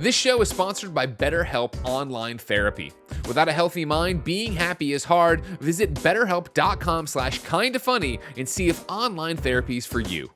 This show is sponsored by BetterHelp Online Therapy. Without a healthy mind, being happy is hard. Visit betterhelp.com/kindafunny and see if online therapy is for you.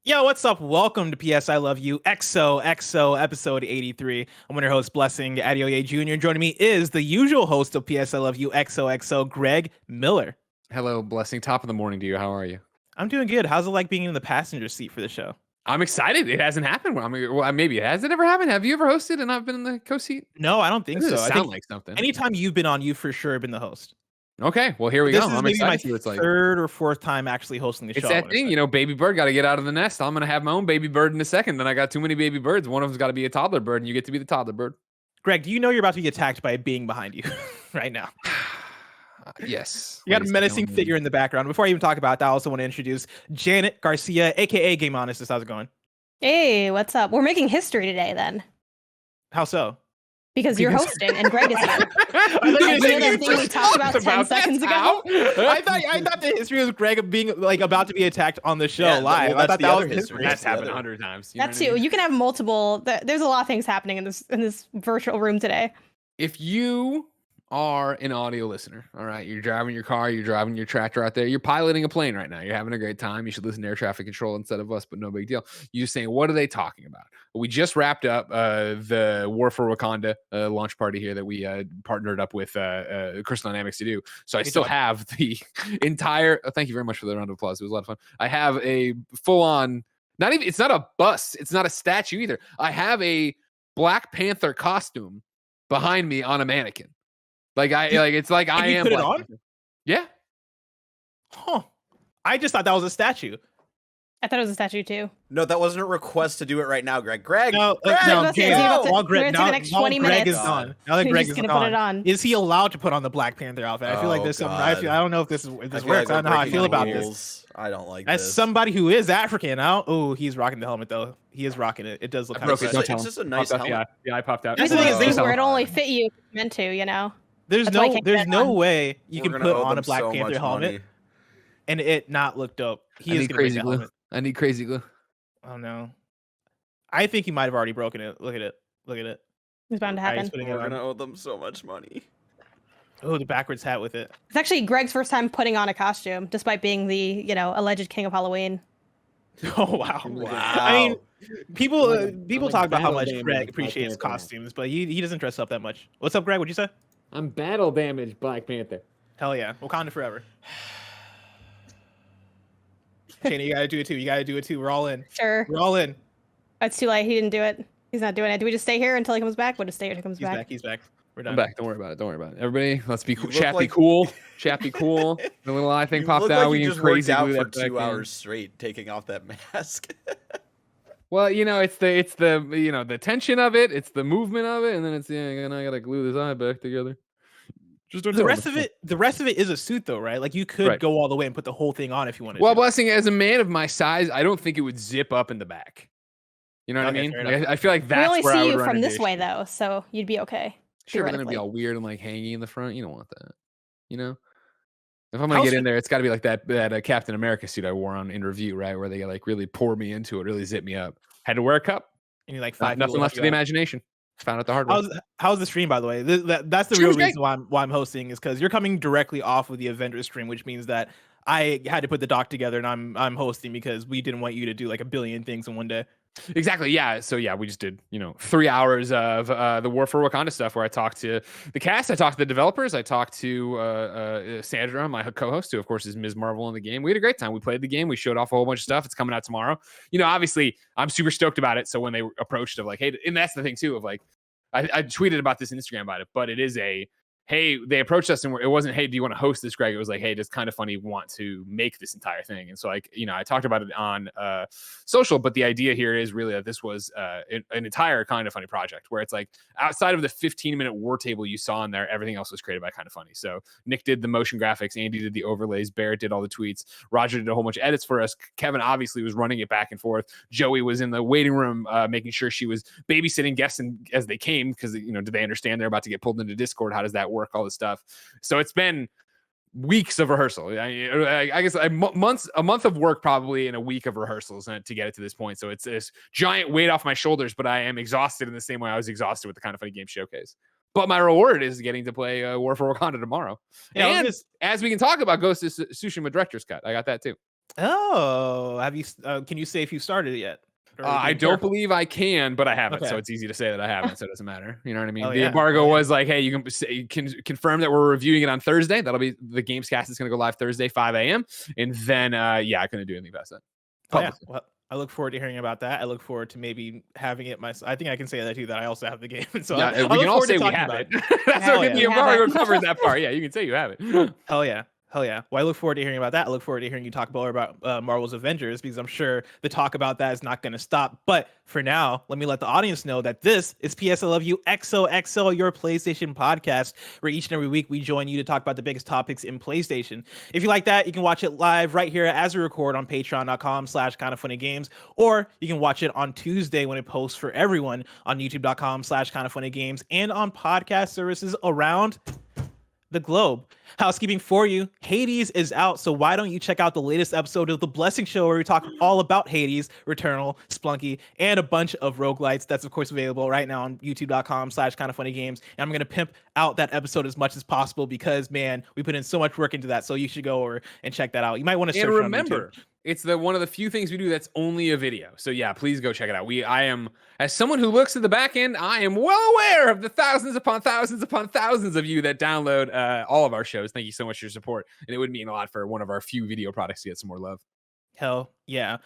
Yo, what's up? Welcome to PS I Love You XOXO episode 83. I'm your host, Blessing Adeoye Jr. Joining me is the usual host of PS I Love You XOXO, Greg Miller. Hello, Blessing. Top of the morning to you. How are you? I'm doing good. How's it like being in the passenger seat for the show? I'm excited. It hasn't happened. I mean, well, maybe has it ever happened? Have you ever hosted and I've been in the co-seat? No, I don't think so. I think like something. Anytime you've been on, you've for sure been the host. Okay, well here we go. I'm excited. This is my third or fourth time actually hosting the show. It's that thing, baby bird got to get out of the nest. I'm gonna have my own baby bird in a second. Then I got too many baby birds. One of them's got to be a toddler bird, and you get to be the toddler bird. Greg, do you know you're about to be attacked by a being behind you right now? Yes. You got a menacing figure in the background. Before I even talk about that, I also want to introduce Janet Garcia, aka Game Honest. How's it going? Hey, what's up? We're making history today, then. How so? Because you're hosting and Greg is here. I thing we talked about 10 seconds ago. I thought the history was Greg being like about to be attacked on the show live. I thought that was history. That's happened 100 times. That too. You can have multiple. There's a lot of things happening in this virtual room today. If you are an audio listener, all right, you're driving your car, you're driving your tractor out there, you're piloting a plane right now, you're having a great time, you should listen to air traffic control instead of us, but no big deal. You're saying, what are they talking about? We just wrapped up the War for Wakanda launch party here that we partnered up with Crystal Dynamics to do. So I still have the entire thank you very much for the round of applause. It was a lot of fun. I have a full-on, it's not a bust, it's not a statue either. I have a Black Panther costume behind me on a mannequin. It's like I am. Put it on? Yeah. Huh. I just thought that was a statue. I thought it was a statue too. No, that wasn't a request to do it right now, Greg. Greg, no, Greg is gone. Now that Greg is gonna put it on. Is he allowed to put on the Black Panther outfit? I feel like there's something. I don't know if this works. Like I don't know how I feel about this. I don't like this. As somebody who is African now, he's rocking the helmet though. He is rocking it. It does look kind of it's just a nice helmet. Yeah, I popped out. This is where it only fit you if you meant to, There's no way you can put on a Black Panther helmet and it not look dope. He is gonna make that helmet. I need crazy glue. Oh no. I think he might have already broken it. Look at it. It's bound to happen. We're gonna owe them so much money. Oh, the backwards hat with it. It's actually Greg's first time putting on a costume, despite being the, alleged king of Halloween. Oh wow. I mean, people talk about how much Greg appreciates costumes, but he doesn't dress up that much. What's up, Greg? What'd you say? I'm battle damaged Black Panther. Hell yeah. Wakanda forever. Shayna, you gotta do it too. We're all in. Sure. We're all in. It's too late. He didn't do it. He's not doing it. Do we just stay here until he comes back? We'll just stay here until he comes back. He's back. We're done. I'm back. Don't worry about it. Everybody, let's be cool. Chat be cool. The little eye thing popped out. We just crazy out for 2 hours straight, taking off that mask. Well, it's the tension of it, it's the movement of it, and then it's and I gotta glue this eye back together. Just the rest of it is a suit though, right? Like you could go all the way and put the whole thing on if you wanted. Well, Blessing, as a man of my size, I don't think it would zip up in the back. You know what I mean? I feel like that's we where I would only see you run from this into way issue. though, so you'd be okay. Sure, but then it'd be all weird and like hanging in the front. You don't want that. If I'm gonna get in there, it's got to be like that Captain America suit I wore in review, right? Where they like really pour me into it, really zip me up. Had to wear a cup. And you're like nothing left to the imagination. Found out the hard way. How's the stream, by the way? That's the real reason why I'm hosting is because you're coming directly off of the Avengers stream, which means that I had to put the doc together and I'm hosting because we didn't want you to do like a billion things in one day. Exactly. Yeah. So yeah, we just did 3 hours of the War for Wakanda stuff where I talked to the cast, I talked to the developers, I talked to Sandra, my co-host, who of course is Ms. Marvel in the game. We had a great time. We played the game. We showed off a whole bunch of stuff. It's coming out tomorrow. Obviously I'm super stoked about it. So when they approached of like, hey, and that's the thing too of like, I tweeted about this on Instagram about it, but it is hey, they approached us and it wasn't, hey, do you want to host this, Greg? It was like, hey, just kind of funny, want to make this entire thing. And so like, I talked about it on social, but the idea here is really that this was an entire Kind of Funny project where it's like outside of the 15-minute war table you saw in there, everything else was created by Kind of Funny. So Nick did the motion graphics, Andy did the overlays, Barrett did all the tweets, Roger did a whole bunch of edits for us. Kevin obviously was running it back and forth. Joey was in the waiting room, making sure she was babysitting guests as they came, because do they understand they're about to get pulled into Discord? How does that work? All this stuff. So it's been weeks of rehearsal. I guess a month of work probably, and a week of rehearsals to get it to this point. So it's this giant weight off my shoulders, but I am exhausted in the same way I was exhausted with the Kind of Funny Game Showcase. But my reward is getting to play War for Wakanda tomorrow. Yeah, and as we can talk about Ghost of Tsushima Director's Cut, I got that too. Oh, have you? Can you say if you started it yet? I don't believe I can, but I haven't. Okay. So it's easy to say that I haven't. So it doesn't matter. You know what I mean? Oh, The yeah. embargo was like, hey, you can confirm that we're reviewing it on Thursday. That'll be the Gamescast is going to go live Thursday, 5 a.m. And then, I couldn't do anything past that. Oh, yeah. Well, I look forward to hearing about that. I look forward to maybe having it myself. I think I can say that too, that I also have the game. So yeah, we can all say we have it. That's what the embargo covers that part. Yeah, you can say you have it. Hell yeah. Hell yeah. Well, I look forward to hearing about that. I look forward to hearing you talk more about Marvel's Avengers, because I'm sure the talk about that is not going to stop. But for now, let me let the audience know that this is PS I Love You XOXO, your PlayStation podcast, where each and every week we join you to talk about the biggest topics in PlayStation. If you like that, you can watch it live right here as we record on patreon.com/kindoffunnygames, or you can watch it on Tuesday when it posts for everyone on youtube.com/kindoffunnygames and on podcast services around the globe. Housekeeping for you, Hades is out, so why don't you check out the latest episode of The Blessing Show, where we talk all about Hades, Returnal, Splunky, and a bunch of roguelites. That's of course available right now on youtube.com/kindoffunnygames. And I'm going to pimp out that episode as much as possible, because man, we put in so much work into that. So you should go over and check that out. You might want to search. And remember, it's one of the few things we do that's only a video. So yeah, please go check it out. I am, as someone who looks at the back end, I am well aware of the thousands upon thousands upon thousands of you that download all of our shows. Thank you so much for your support. And it would mean a lot for one of our few video products to get some more love. Hell yeah.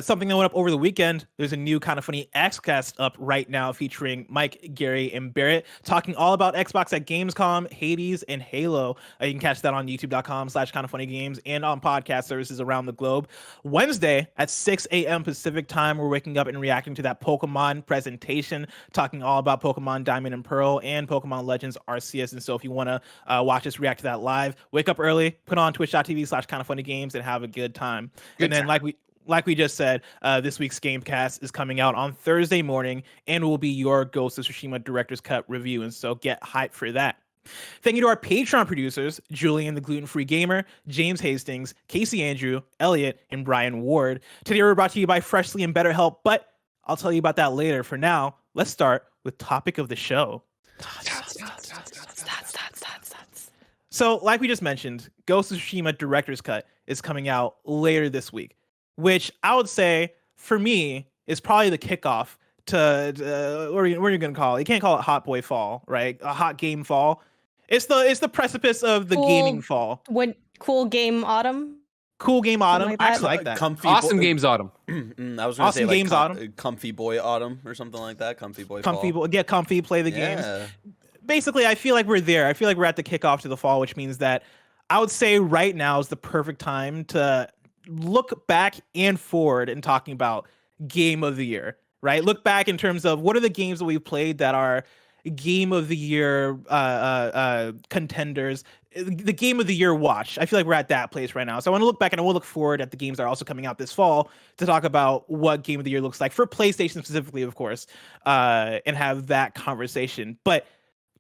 Something that went up over the weekend, there's a new Kind of Funny Xcast up right now featuring Mike, Gary, and Barrett talking all about Xbox at Gamescom, Hades, and Halo. You can catch that on youtube.com/kindoffunnygames and on podcast services around the globe. Wednesday at 6 a.m. Pacific time, we're waking up and reacting to that Pokemon presentation, talking all about Pokemon Diamond and Pearl and Pokemon Legends Arceus. And so if you want to watch us react to that live, wake up early, put on twitch.tv/kindoffunnygames and have a good time. And then like we just said, this week's Gamecast is coming out on Thursday morning and will be your Ghost of Tsushima Director's Cut review. And so get hyped for that. Thank you to our Patreon producers, Julian the Gluten-Free Gamer, James Hastings, Casey Andrew, Elliot, and Brian Ward. Today we're brought to you by Freshly and BetterHelp, but I'll tell you about that later. For now, let's start with topic of the show. So, like we just mentioned, Ghost of Tsushima Director's Cut is coming out later this week, which I would say, for me, is probably the kickoff to, what are you going to call it? You can't call it Hot Boy Fall, right? A hot game fall. It's the precipice of the gaming fall. Cool game autumn? Cool game autumn. Like I actually like that. Awesome games autumn. I was going to Awesome say like games autumn. Comfy Boy Autumn or something like that. Comfy Boy Comfy Fall. Get comfy, play the games. Yeah. Basically, I feel like we're there. I feel like we're at the kickoff to the fall, which means that I would say right now is the perfect time to look back and forward and talking about game of the year, right? Look back in terms of what are the games that we've played that are game of the year contenders, the game of the year watch. I feel like we're at that place right now. So I want to look back and I will look forward at the games that are also coming out this fall to talk about what game of the year looks like for PlayStation specifically, of course, and have that conversation. But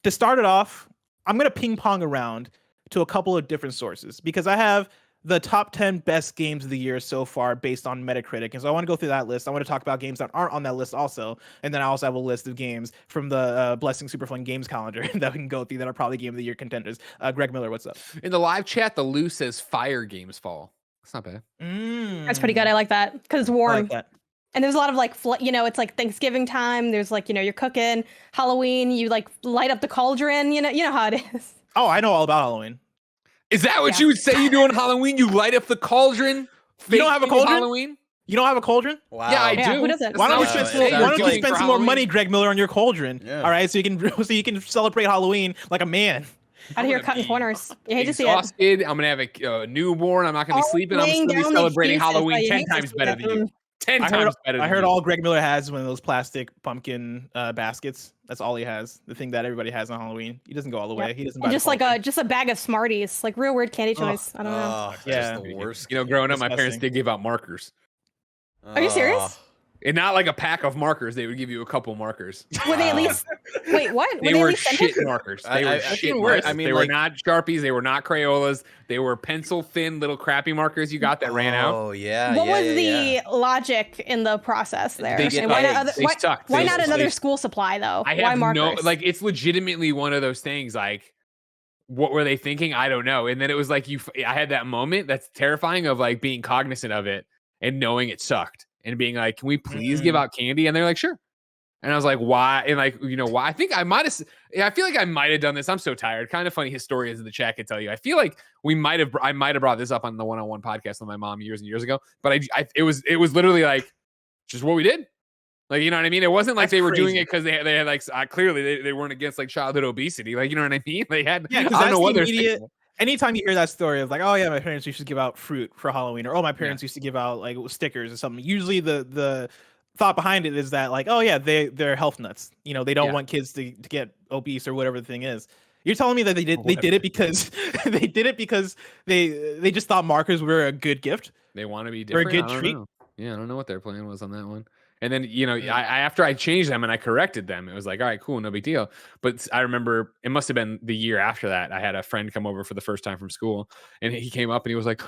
to start it off, I'm going to ping pong around to a couple of different sources because I have the top 10 best games of the year so far based on Metacritic. And so I want to go through that list. I want to talk about games that aren't on that list also. And then I also have a list of games from the Blessing Super Fun Games calendar that we can go through that are probably game of the year contenders. Greg Miller, what's up? In the live chat, the Lou says Fire Games Fall. It's not bad. That's pretty good. I like that because it's warm. I like that. And there's a lot of like, it's like Thanksgiving time. There's like, you're cooking. Halloween, you like light up the cauldron. You know how it is. Oh, I know all about Halloween. Is that what you would say you do on Halloween? You light up the cauldron? You don't have a cauldron? Halloween? You don't have a cauldron? Wow. Yeah, I do. Who doesn't? Why don't you spend some more money, Greg Miller, on your cauldron? Yeah. All right, so you can celebrate Halloween like a man. Out of here cutting corners. You hate to see it. Exhausted. I'm gonna have a newborn. I'm not gonna be sleeping. I'm laying gonna be down the celebrating excuses, Halloween but you 10 hate to times see better it. than you. 10 I times better. I than heard you. all Greg Miller has is one of those plastic pumpkin baskets. That's all he has. The thing that everybody has on Halloween. He doesn't go all the way. He doesn't buy And just the like pumpkin. a bag of Smarties, like real weird candy choice. I don't know. Yeah. Just the worst. You know, growing up, my parents Disgusting. did give out markers. Are you serious? And not like a pack of markers. They would give you a couple markers. Were they at least? Wait, what? They at were least shit scented? markers. I- They I- were that's shit even markers. worse. I mean, they were like- not Sharpies. They were not Crayolas. They were pencil thin little crappy markers you got that ran out. Oh yeah. What yeah, was yeah, the yeah. logic in the process there? They And why not sucked. other? They Why, sucked. why They- not another they- school supply though? I Why have no markers? like. It's legitimately one of those things. Like, what were they thinking? I don't know. And then it was like I had that moment that's terrifying of like being cognizant of it and knowing it sucked and being like, "Can we please give out candy?" And they're like, "Sure." And I was like, "Why?" And like, you know, why? I think I might have. I feel like I might have done this. I'm so tired. Kind of funny historians in the chat can tell you. I feel like I might have brought this up on the one-on-one podcast with my mom years and years ago. But it was literally like just what we did. Like, you know what I mean? It wasn't like That's they were doing crazy. it because they had like clearly they weren't against like childhood obesity. Like, you know what I mean? They had Yeah, I because don't know that's what the they're immediate. thinking. Anytime you hear that story of like, oh yeah, my parents used to give out fruit for Halloween, or oh my parents used to give out like stickers or something. Usually the thought behind it is that like, oh yeah, they're health nuts. You know, they don't Yeah. want kids to get obese or whatever the thing is. You're telling me that they did Whatever. it because they did it because they just thought markers were a good gift. They want to be Or a different. good I don't treat. know. Yeah, I don't know what their plan was on that one. And then, you know, I after I changed them and I corrected them, it was like, all right, cool, no big deal. But I remember it must have been the year after that. I had a friend come over for the first time from school, and he came up and he was like,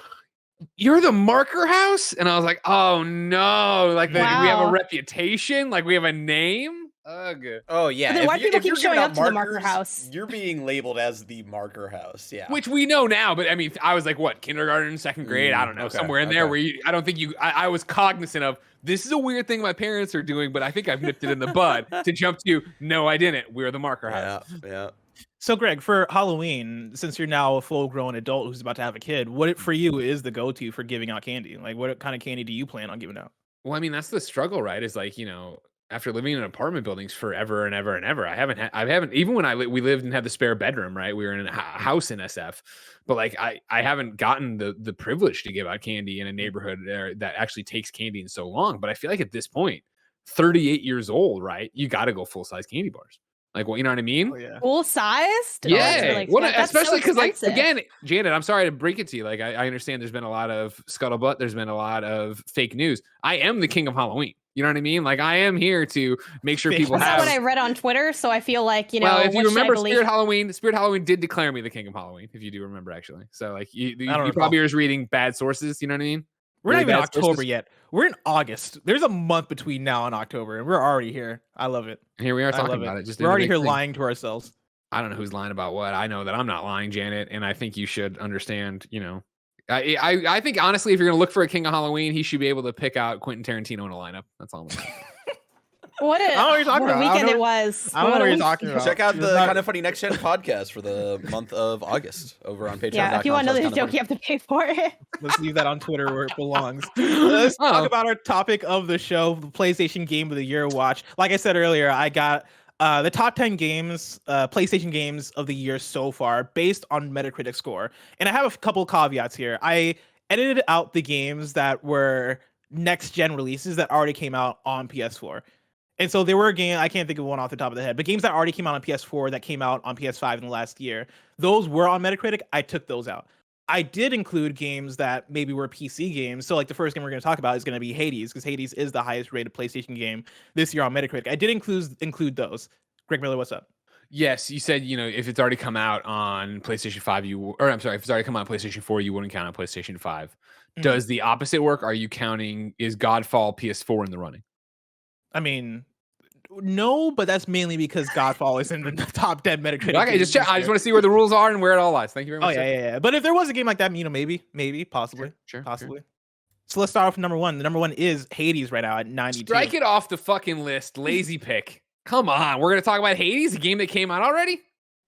"You're the marker house?" And I was like, "Oh no! Like we have a Wow. reputation, like we have a name." Ugh. Oh yeah. But then why do people keep you're showing giving up out to the marker markers, house? You're being labeled as the marker house. Yeah. Which we know now, but I mean, I was like, what, kindergarten, second grade? I don't know, okay, somewhere in there okay. where I don't think I was cognizant of this is a weird thing my parents are doing, but I think I've nipped it in the bud to jump to, no, I didn't. We're the marker house. Yeah. So Greg, for Halloween, since you're now a full-grown adult who's about to have a kid, what for you is the go-to for giving out candy? Like, what kind of candy do you plan on giving out? Well, I mean, that's the struggle, right? Is like, you know, after living in apartment buildings forever and ever and ever, I haven't even when we lived and had the spare bedroom, right? We were in a house in SF, but like I haven't gotten the privilege to give out candy in a neighborhood that actually takes candy in so long. But I feel like at this point, 38 years old, right? You got to go full size candy bars. Like, well, you know what I mean? Oh yeah. Full sized? Yeah, especially because, like, expensive. again, Janet, I'm sorry to break it to you. Like, I understand there's been a lot of scuttlebutt, there's been a lot of fake news. I am the king of Halloween. You know what I mean? Like, I am here to make sure people That's have. not what I read on Twitter, so I feel like, you know, Well, if you what should I remember believe? Spirit Halloween did declare me the king of Halloween. If you do remember, actually, so like you I don't probably are just reading bad sources. You know what I mean? We're not Really even bad October sources. yet. We're in August. There's a month between now and October, and we're already here. I love it. And here we are I talking love about it. Just We're doing the already big here thing. lying to ourselves. I don't know who's lying about what. I know that I'm not lying, Janet, and I think you should understand. You know, I think honestly, if you're gonna look for a king of Halloween, he should be able to pick out Quentin Tarantino in a lineup. That's all I'm saying. What a, I don't know what you're talking what a about. I don't weekend know it was. I don't know What what a you're week- talking about. Check out It's the not- Kind of Funny Next Gen podcast for the month of August over on Patreon. Yeah, if you want to know this joke, you have to pay for it. Let's leave that on Twitter where it belongs. Let's talk about our topic of the show, the PlayStation Game of the Year watch. Like I said earlier, I got the top 10 games, PlayStation games of the year so far based on Metacritic score. And I have a couple caveats here. I edited out the games that were next gen releases that already came out on PS4. And so there were games, I can't think of one off the top of the head, but games that already came out on PS4 that came out on PS5 in the last year, those were on Metacritic. I took those out. I did include games that maybe were PC games. So like the first game we're going to talk about is going to be Hades, because Hades is the highest rated PlayStation game this year on Metacritic. I did include those. Greg Miller, what's up? Yes, you said, you know, if it's already come out on PlayStation 5, if it's already come out on PlayStation 4, you wouldn't count on PlayStation 5. Mhm. Does the opposite work? Are you counting, is Godfall PS4 in the running? I mean, no, but that's mainly because Godfall is in the top 10 Metacritic. Okay, games just check. this I year. just want to see where the rules are and where it all lies. Thank you very Oh much. yeah, sir. yeah. But if there was a game like that, you know, maybe, possibly, Sure. possibly. So let's start off with number one. The number one is Hades right now at 92. Strike it off the fucking list. Lazy pick. Come on. We're going to talk about Hades, a game that came out already?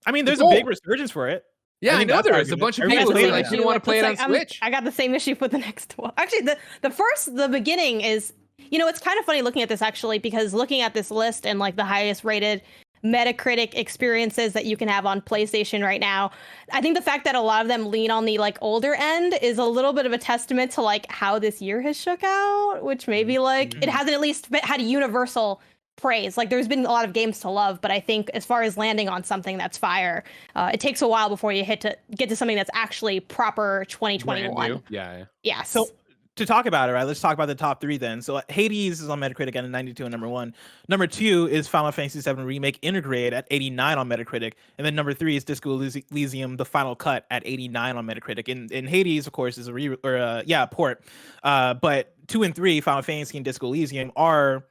I mean, there's Cool. a big resurgence for it. Yeah, I think know that's there our is. A argument. bunch of Everyone's people playing who like that. didn't want to play it on Switch. I got the same issue with the next one. Actually, the beginning is, you know, it's kind of funny looking at this actually, because looking at this list and like the highest rated Metacritic experiences that you can have on PlayStation right now. I think the fact that a lot of them lean on the like older end is a little bit of a testament to like how this year has shook out, which maybe like it hasn't at least had universal praise. Like there's been a lot of games to love, but I think as far as landing on something that's fire, it takes a while before you get to something that's actually proper 2021. Yeah. So to talk about it, right? Let's talk about the top 3 then. So Hades is on Metacritic at a 92 and number 1. Number 2 is Final Fantasy VII Remake Intergrade at 89 on Metacritic, and then number 3 is Disco Elysium: The Final Cut at 89 on Metacritic. And Hades, of course, is a port. But 2 and 3, Final Fantasy and Disco Elysium, are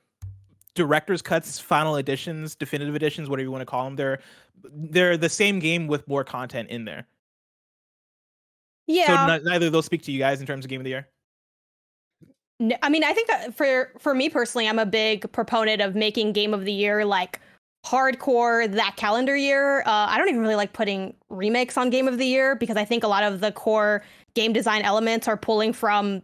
director's cuts, final editions, definitive editions, whatever you want to call them. They're the same game with more content in there. Yeah. So neither of those speak to you guys in terms of game of the year. No, I mean, I think for me personally, I'm a big proponent of making game of the year like hardcore that calendar year. I don't even really like putting remakes on game of the year because I think a lot of the core game design elements are pulling from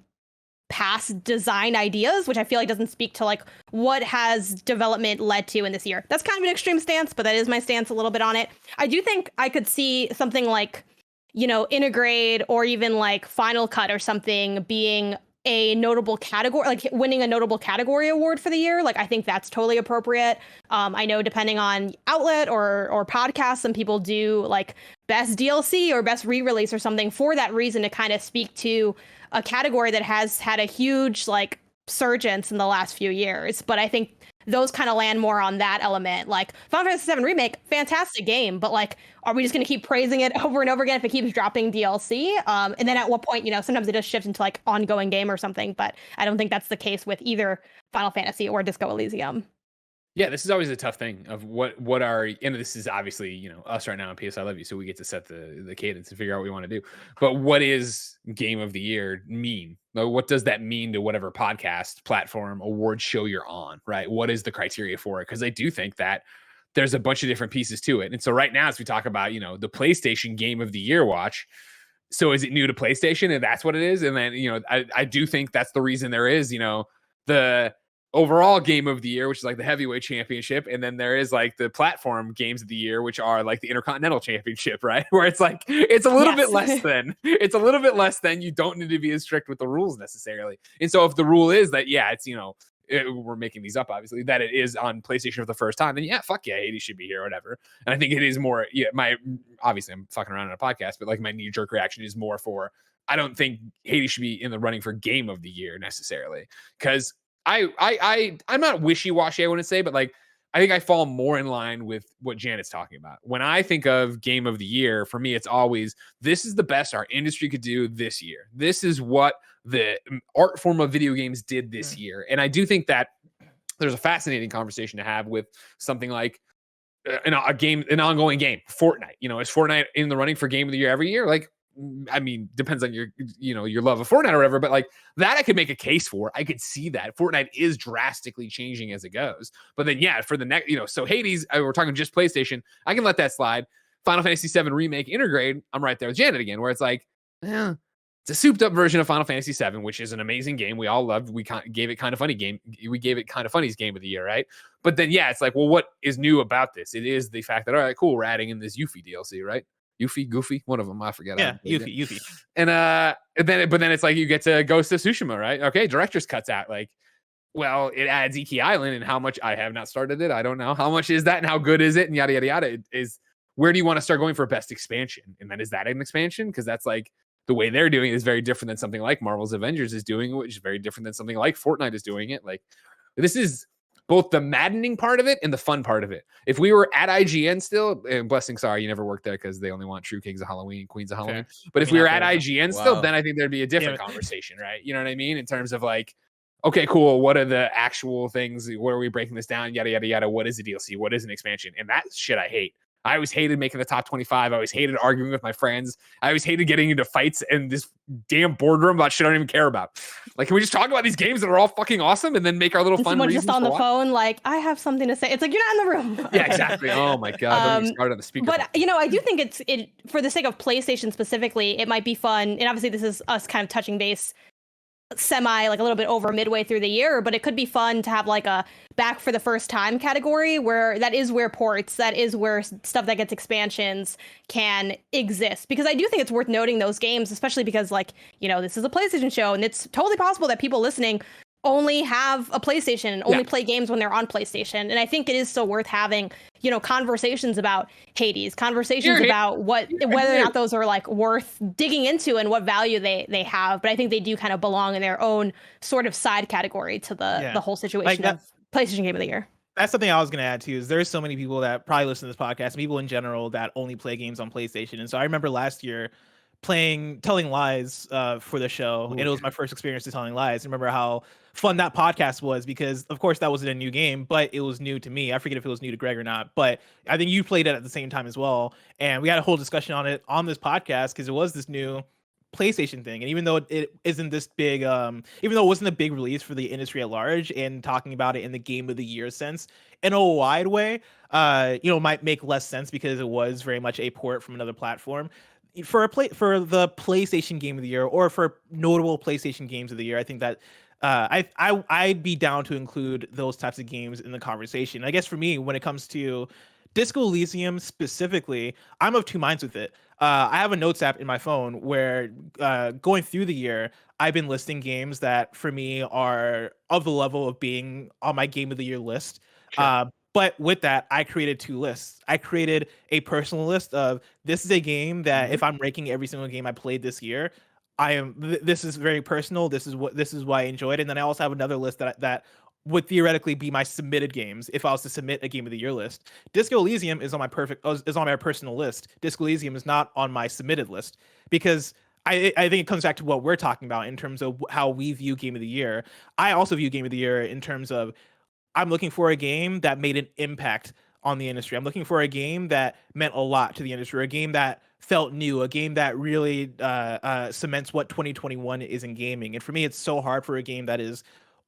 past design ideas, which I feel like doesn't speak to like what has development led to in this year. That's kind of an extreme stance, but that is my stance a little bit on it. I do think I could see something like, Intergrade or even like Final Cut or something being a notable category, like winning a notable category award for the year. Like, I think that's totally appropriate. I know depending on outlet or podcast, some people do like best DLC or best re-release or something for that reason to kind of speak to a category that has had a huge like surgence in the last few years. But I think those kind of land more on that element. Like Final Fantasy VII Remake, fantastic game, but like, are we just going to keep praising it over and over again if it keeps dropping DLC? And then at what point, sometimes it just shifts into like ongoing game or something, but I don't think that's the case with either Final Fantasy or Disco Elysium. Yeah, this is always a tough thing of what are, and this is obviously, us right now on PS I Love You, so we get to set the cadence and figure out what we want to do. But what is game of the year mean? What does that mean to whatever podcast, platform, award show you're on, right? What is the criteria for it? Because I do think that there's a bunch of different pieces to it. And so right now, as we talk about, the PlayStation Game of the Year watch, so is it new to PlayStation and that's what it is? And then, I do think that's the reason there is, the overall game of the year, which is like the heavyweight championship. And then there is like the platform games of the year, which are like the Intercontinental Championship, right? Where it's like, it's a little bit less than, you don't need to be as strict with the rules necessarily. And so if the rule is that, yeah, it's, we're making these up, obviously, that it is on PlayStation for the first time, then yeah, fuck yeah, Hades should be here or whatever. And I think it is more, obviously I'm fucking around on a podcast, but like my knee jerk reaction is more for, I don't think Hades should be in the running for game of the year necessarily. Cause I'm not wishy-washy, I wouldn't say, but like I think I fall more in line with what Janet's talking about. When I think of game of the year, for me, it's always, this is the best our industry could do this year. This is what the art form of video games did this year. And I do think that there's a fascinating conversation to have with something like an ongoing game, Fortnite. Is Fortnite in the running for game of the year every year? Like, I mean, depends on your love of Fortnite or whatever, but like that I could make a case for. I could see that Fortnite is drastically changing as it goes. But then, yeah, for the next, so Hades, we're talking just PlayStation. I can let that slide. Final Fantasy VII Remake Intergrade, I'm right there with Janet again, where it's like, it's a souped up version of Final Fantasy VII, which is an amazing game. We all loved. We gave it Kind of Funny game. We gave it Kind of Funny's game of the year, right? But then, yeah, it's like, well, what is new about this? It is the fact that, all right, cool, we're adding in this Yuffie DLC, right? Goofy, one of them, I forget. Yeah, Yuffie. And then it's like you get to Ghost of Tsushima, right? Okay, director's cuts out. Like, well, it adds Iki Island, and how much? I have not started it. I don't know how much is that, and how good is it, and yada yada yada. Is where do you want to start going for best expansion? And then is that an expansion? Because that's like the way they're doing it is very different than something like Marvel's Avengers is doing, which is very different than something like Fortnite is doing it. Like, this is both the maddening part of it and the fun part of it. If we were at IGN still, and Blessing, sorry, you never worked there because they only want true kings of Halloween, queens of Halloween. Okay. But if we were at IGN still, then I think there'd be a different conversation, right? You know what I mean? In terms of like, okay, cool. What are the actual things? Where are we breaking this down? Yada, yada, yada. What is a DLC? What is an expansion? And that shit I hate. I always hated making the top 25. I always hated arguing with my friends. I always hated getting into fights in this damn boardroom about shit I don't even care about. Like, can we just talk about these games that are all fucking awesome and then make our little fun someone reasons just on the phone, like, I have something to say. It's like, you're not in the room. Yeah, exactly. Oh my God. Don't even start on the speaker. But, I do think it for the sake of PlayStation specifically, it might be fun. And obviously this is us kind of touching base like a little bit over midway through the year, but it could be fun to have like a back for the first time category where that is where ports, that is where stuff that gets expansions can exist. Because I do think it's worth noting those games, especially because like, this is a PlayStation show and it's totally possible that people listening only have a PlayStation and only play games when they're on PlayStation. And I think it is still worth having, conversations about Hades, conversations about whether or not those are like worth digging into and what value they have. But I think they do kind of belong in their own sort of side category to the whole situation of PlayStation Game of the Year. That's something I was going to add too, is there's so many people that probably listen to this podcast, people in general that only play games on PlayStation. And so I remember last year telling lies for the show. And it was my first experience to telling lies. I remember how fun that podcast was because of course that wasn't a new game, but it was new to me. I forget if it was new to Greg or not, but I think you played it at the same time as well. And we had a whole discussion on it on this podcast because it was this new PlayStation thing. And even though it isn't this big, even though it wasn't a big release for the industry at large, and talking about it in the game of the year sense, in a wide way, might make less sense because it was very much a port from another platform. For the PlayStation Game of the Year, or for notable PlayStation games of the year, I think that I'd be down to include those types of games in the conversation. I guess for me, when it comes to Disco Elysium specifically, I'm of two minds with it. I have a notes app in my phone where going through the year, I've been listing games that for me are of the level of being on my Game of the Year list. Sure. But with that, I created two lists. I created a personal list of this is a game that if I'm ranking every single game I played this year, this is very personal. This is why I enjoyed it. And then I also have another list that would theoretically be my submitted games if I was to submit a Game of the Year list. Disco Elysium is on my personal list. Disco Elysium is not on my submitted list because I think it comes back to what we're talking about in terms of how we view Game of the Year. I also view Game of the Year in terms of I'm looking for a game that made an impact on the industry. I'm looking for a game that meant a lot to the industry, a game that felt new, a game that really cements what 2021 is in gaming. And for me, it's so hard for a game that is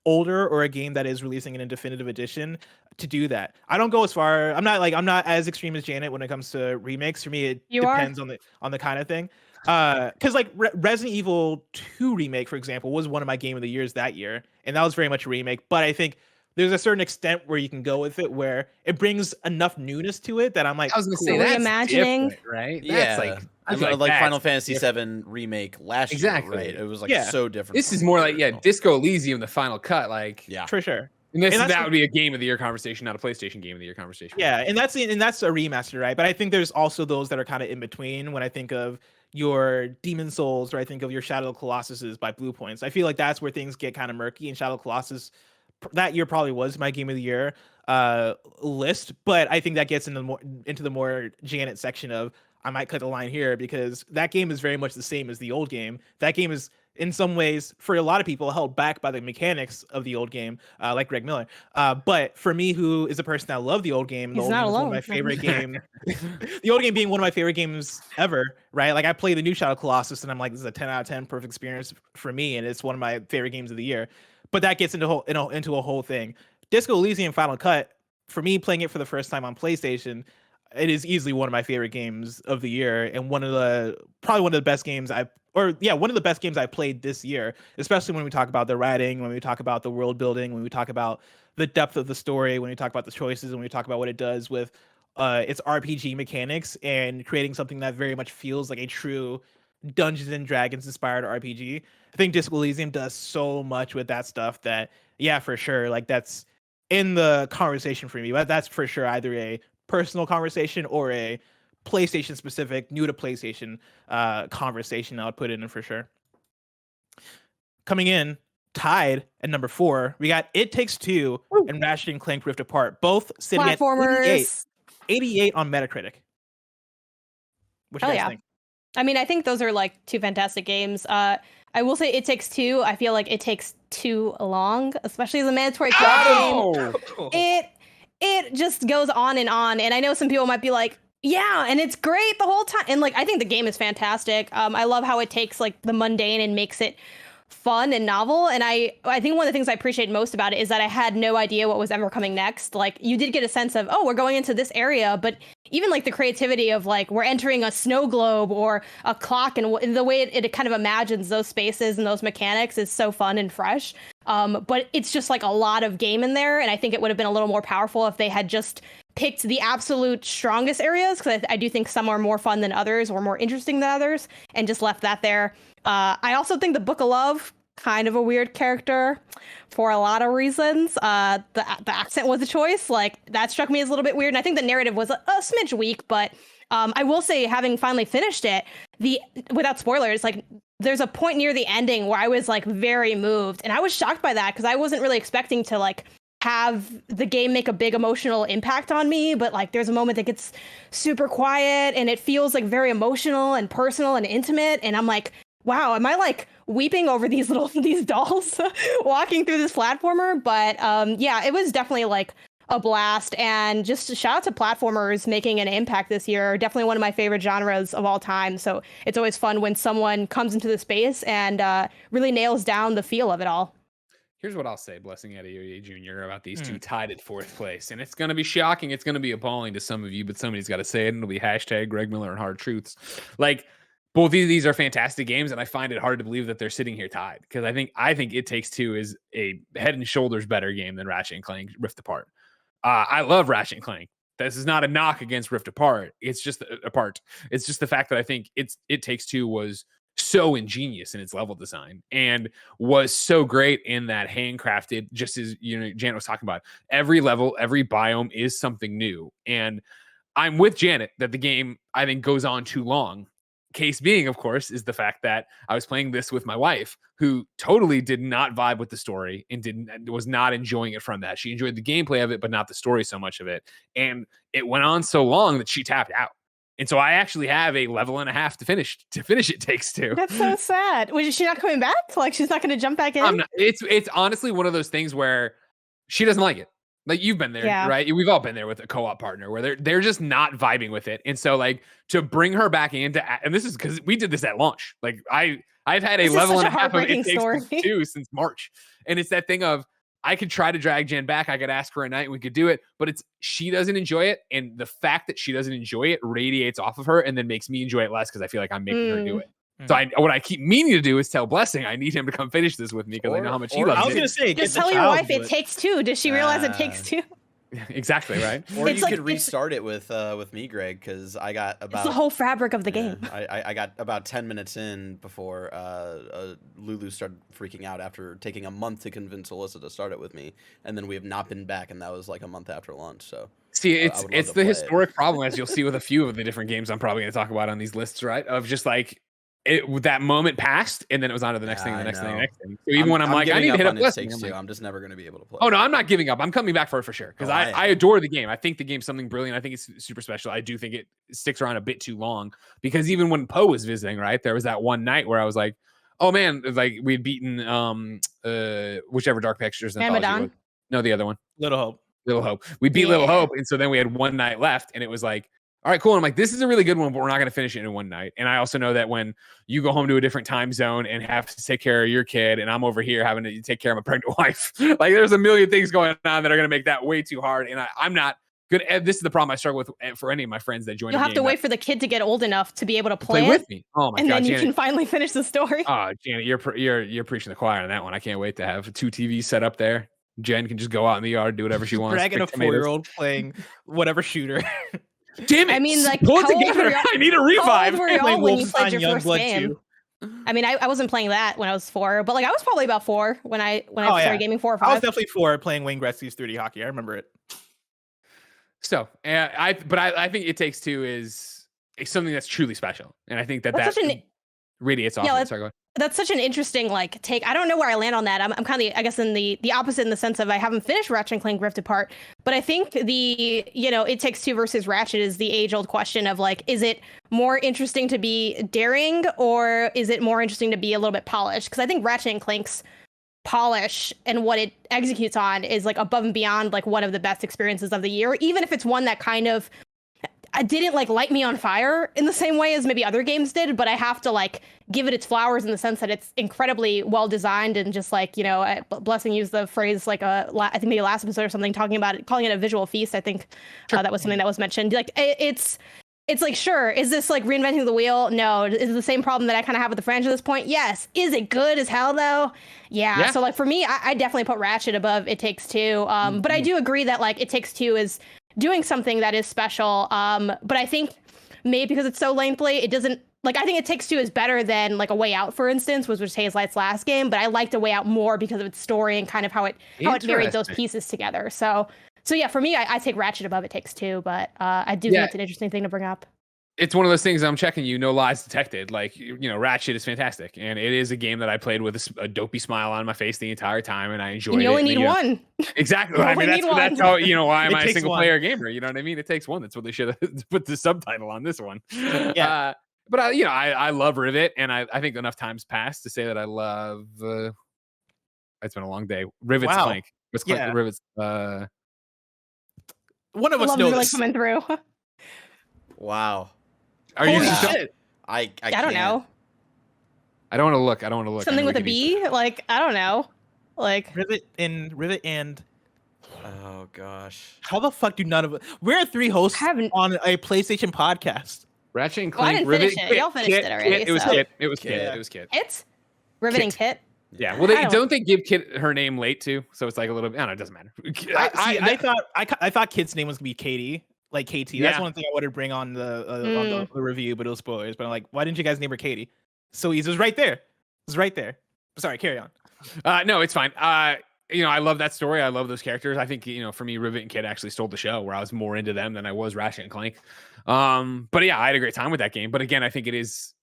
older or a game that is releasing in a definitive edition to do that. I don't go as far. I'm not as extreme as Janet when it comes to remakes. For me, it depends on the kind of thing. Because like Resident Evil 2 remake, for example, was one of my Game of the Years that year, and that was very much a remake. But I think there's a certain extent where you can go with it where it brings enough newness to it that I'm like, I was gonna say that's reimagining, right? Yeah, that's like Final Fantasy VII remake last year, right? It was like so different. This is more like Disco Elysium, the final cut, for sure. And that would be a Game of the Year conversation, not a PlayStation Game of the Year conversation. Yeah, and that's a remaster, right? But I think there's also those that are kind of in between. When I think of your Demon Souls, or I think of your Shadow of the Colossuses by Blue Points, I feel like that's where things get kind of murky. And Shadow of the Colossus that year probably was my Game of the Year list, but I think that gets into the more Janet section of I might cut the line here because that game is very much the same as the old game. That game is in some ways for a lot of people held back by the mechanics of the old game, like Greg Miller. But for me, who is a person that loved the old game, the old game was one of my favorite game. The old game being one of my favorite games ever, right? Like I played the new Shadow of Colossus and I'm like, this is a 10 out of 10 perfect experience for me, and it's one of my favorite games of the year. But that gets into a whole thing. Disco Elysium Final Cut, for me playing it for the first time on PlayStation, it is easily one of my favorite games of the year, and one of the best games I've played this year, especially when we talk about the writing, when we talk about the world building, when we talk about the depth of the story, when we talk about the choices, when we talk about what it does with its RPG mechanics and creating something that very much feels like a true Dungeons and Dragons inspired RPG. I think Disco Elysium does so much with that stuff that, yeah, for sure, like that's in the conversation for me. But that's for sure either a personal conversation or a PlayStation specific, new to PlayStation conversation I would put in for sure. Coming in tied at number 4, we got It Takes Two and Ratchet and Clank Rift Apart, both sitting at 88 on Metacritic. What do you guys think? I mean, I think those are like two fantastic games. I will say It Takes Two. I feel like it takes too long, especially as a mandatory co-op game. It just goes on. And I know some people might be like, yeah, and it's great the whole time. And like, I think the game is fantastic. I love how it takes like the mundane and makes it fun and novel. And I think one of the things I appreciate most about it is that I had no idea what was ever coming next. Like, you did get a sense of, oh, we're going into this area, but even like the creativity of like, we're entering a snow globe or a clock, and the way it kind of imagines those spaces and those mechanics is so fun and fresh. But it's just like a lot of game in there. And I think it would have been a little more powerful if they had just picked the absolute strongest areas, because I do think some are more fun than others or more interesting than others, and just left that there. I also think the Book of Love, kind of a weird character for a lot of reasons. The accent was a choice. Like, that struck me as a little bit weird. And I think the narrative was a smidge weak, but I will say, having finally finished it, without spoilers, like, there's a point near the ending where I was like very moved, and I was shocked by that because I wasn't really expecting to like have the game make a big emotional impact on me. But like, there's a moment that gets super quiet and it feels like very emotional and personal and intimate, and I'm like, wow, am I like weeping over these dolls walking through this platformer? But yeah, it was definitely like a blast. And just a shout out to platformers making an impact this year. Definitely one of my favorite genres of all time. So it's always fun when someone comes into the space and really nails down the feel of it all. Here's what I'll say, Blessing Adeoye Jr., about these two tied at 4th place. And it's going to be shocking. It's going to be appalling to some of you, but somebody's got to say it. And it'll be hashtag Greg Miller and Hard Truths. Like, both of these are fantastic games, and I find it hard to believe that they're sitting here tied, because I think It Takes Two is a head and shoulders better game than Ratchet and Clank Rift Apart. I love Ratchet and Clank. This is not a knock against Rift Apart. It's just It's just the fact that I think It Takes Two was so ingenious in its level design and was so great in that handcrafted, just as Janet was talking about. Every level, every biome is something new. And I'm with Janet that the game, I think, goes on too long. Case being, of course, is the fact that I was playing this with my wife, who totally did not vibe with the story and was not enjoying it from that. She enjoyed the gameplay of it, but not the story so much of it. And it went on so long that she tapped out. And so I actually have a level and a half to finish It Takes Two. That's so sad. Was she not coming back? Like, she's not going to jump back in? It's honestly one of those things where she doesn't like it. Like, you've been there, right? We've all been there with a co-op partner where they're just not vibing with it. And so, like, to bring her back into, and this is because we did this at launch. Like, I've had a level and a half of It Takes Two since March. And it's that thing of, I could try to drag Jen back. I could ask her a night and we could do it, but she doesn't enjoy it. And the fact that she doesn't enjoy it radiates off of her and then makes me enjoy it less, because I feel like I'm making her do it. So what I keep meaning to do is tell Blessing I need him to come finish this with me, because I know how much he loves it. I was going to say, just tell your wife It Takes Two. Does she realize It Takes Two? Exactly, right? Or you could restart it with me, Greg, because I got about... It's the whole fabric of the game. I got about 10 minutes in before Lulu started freaking out after taking a month to convince Alyssa to start it with me, and then we have not been back, and that was like a month after launch, so... See, it's the historic problem, as you'll see with a few of the different games I'm probably going to talk about on these lists, right? Of just like... that moment passed, and then it was on to the next thing, the next thing, the next thing. So even when I'm like, I need to hit up Blessing, I'm just never going to be able to play. Oh no, I'm not giving up. I'm coming back for it for sure, because I adore the game. I think the game's something brilliant. I think it's super special. I do think it sticks around a bit too long, because even when Poe was visiting, right, there was that one night where I was like, oh man, like we'd beaten whichever Dark Pictures anthology was. No, the other one. Little Hope. We beat Little Hope, and so then we had one night left, and it was like, all right, cool. And I'm like, this is a really good one, but we're not going to finish it in one night. And I also know that when you go home to a different time zone and have to take care of your kid, and I'm over here having to take care of my pregnant wife, like there's a million things going on that are going to make that way too hard. And I'm not good. This is the problem I struggle with for any of my friends that join. You'll have to wait for the kid to get old enough to be able to play with me. Oh my God, then you Janet, can finally finish the story. Oh, Janet, you're preaching the choir on that one. I can't wait to have 2 TVs set up there. Jen can just go out in the yard, do whatever she wants. Dragging a 4-year-old playing whatever shooter. Damn it! I mean, like, pull it together. I need a revive. How old were y'all when you played your first game? I mean, I wasn't playing that when I was 4, but like I was probably about 4 when I started gaming, 4 or 5. I was definitely 4 playing Wayne Gretzky's 3D hockey. I remember it. So, I think It Takes Two is something that's truly special, and I think that radiates off. Yeah, Sorry, go ahead. That's such an interesting like take. I don't know where I land on that. I'm kind of, I guess, in the opposite, in the sense of I haven't finished Ratchet and Clank Rift Apart, but I think It Takes Two versus Ratchet is the age-old question of like, is it more interesting to be daring, or is it more interesting to be a little bit polished? Because I think Ratchet and Clank's polish and what it executes on is like above and beyond like one of the best experiences of the year, even if it's one that kind of, didn't like light me on fire in the same way as maybe other games did, but I have to like give it its flowers in the sense that it's incredibly well designed and just like, you know, Blessing used the phrase like I think maybe last episode or something, talking about it, calling it a visual feast. I think that was something that was mentioned. Like it's like, sure, is this like reinventing the wheel? No. Is it the same problem that I kind of have with the franchise at this point? Yes. Is it good as hell though? Yeah. So like for me, I definitely put Ratchet above It Takes Two. But I do agree that like It Takes Two is doing something that is special. But I think maybe because it's so lengthy, it doesn't like, I think It Takes Two is better than like A Way Out, for instance, which was Hazelight's last game. But I liked A Way Out more because of its story and kind of how it married those pieces together. So yeah, for me, I take Ratchet above It Takes Two, but I do think it's an interesting thing to bring up. It's one of those things I'm checking you, no lies detected. Like, you know, Ratchet is fantastic. And it is a game that I played with a dopey smile on my face the entire time. And I enjoyed it. And you only need one. Exactly. I mean, that's how, you know, why am I a single player gamer? You know what I mean? It takes one. That's what they should have put the subtitle on this one. Yeah. But I love Rivet. And I think enough time's passed to say that I love, it's been a long day. Rivet's Clank. What's Clank? Rivet's, one of us knows. Really coming through. Wow. Are you shit. I don't know. I don't want to look. Something with a B? Like, I don't know. Like Rivet and oh gosh. how the fuck do none of us? We're three hosts on a PlayStation podcast. Ratchet and Clank. I didn't Rivet. finish it. Y'all finished it already. It was Kit. It was Kit. It was Kit. Kit? Rivet and Kit? Yeah. Well, don't they give Kit her name late too? So it's like a little bit. I don't know. It doesn't matter. I thought Kit's name was gonna be Katie. Like KT. That's one thing I wanted to bring on the review, but it was spoilers. But I'm like, why didn't you guys name her Katie? So easy. It was right there. It was right there. Sorry, carry on. No, it's fine. You know, I love that story. I love those characters. I think, you know, for me, Rivet and Kid actually stole the show, where I was more into them than I was Ratchet and Clank. But yeah, I had a great time with that game. But again, I think it is,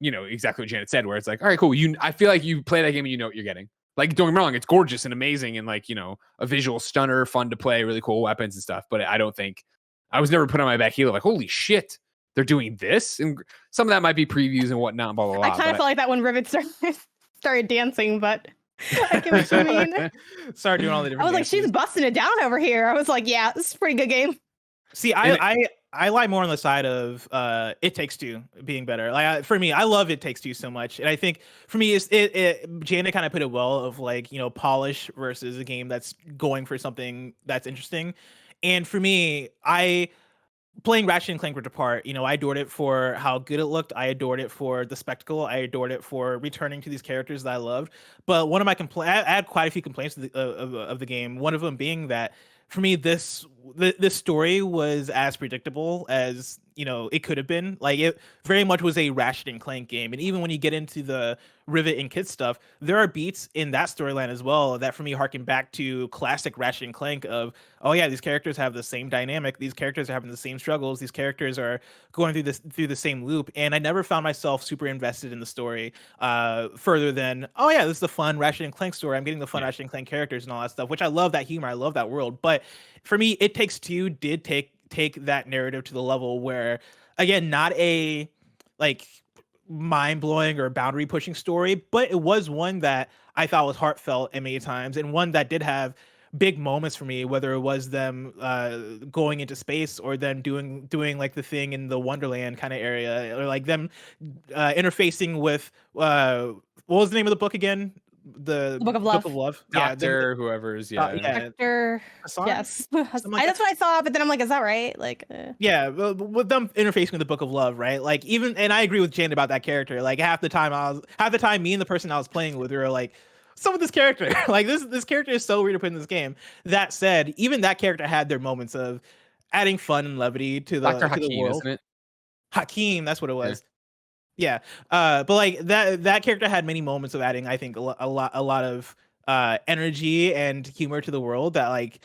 you know, exactly what Janet said, where it's like, all right, cool. I feel like you play that game and you know what you're getting. Like, don't get me wrong, it's gorgeous and amazing and like, you know, a visual stunner, fun to play, really cool weapons and stuff. But I was never put on my back heel like, holy shit, they're doing this. And some of that might be previews and whatnot, blah, blah, blah. I kind of felt like that when Rivet started dancing, but I get what you mean. Started doing all the different I was like, she's busting it down over here. I was like, yeah, this is a pretty good game. See, I lie more on the side of It Takes Two being better. Like for me, I love It Takes Two so much, and I think for me, Janet kind of put it well of like, you know, polish versus a game that's going for something that's interesting. And for me, playing Ratchet and Clank Rift Apart, you know, I adored it for how good it looked. I adored it for the spectacle. I adored it for returning to these characters that I loved. But one of my I had quite a few complaints of the game. One of them being that for me, this story was as predictable as, you know, it could have been. Like, it very much was a Ratchet and Clank game. And even when you get into the Rivet and Kit stuff, there are beats in that storyline as well that for me harken back to classic Ratchet and Clank of, oh yeah, these characters have the same dynamic, these characters are having the same struggles, these characters are going through the same loop. And I never found myself super invested in the story further than, oh yeah, this is the fun Ratchet and Clank story, I'm getting the fun Ratchet and Clank characters and all that stuff, which I love that humor, I love that world. But for me, It Takes Two did take that narrative to the level where, again, not a like mind-blowing or boundary-pushing story, but it was one that I thought was heartfelt at many times, and one that did have big moments for me, whether it was them going into space or them doing like the thing in the Wonderland kind of area, or like them interfacing with what was the name of the book again? The Book of Love. Doctor, whoever's Doctor. Yes, that's what I thought. But then I'm like, is that right? Like, yeah, with them interfacing with the Book of Love, right? Like, even, and I agree with Jane about that character. Like, half the time, me and the person I was playing with were like, some of this character, like this character is so weird to put in this game. That said, even that character had their moments of adding fun and levity to the Dr. Hakeem, the world. isn't it? Hakeem, that's what it was. Yeah. But like that character had many moments of adding, I think, a lot of energy and humor to the world that, like,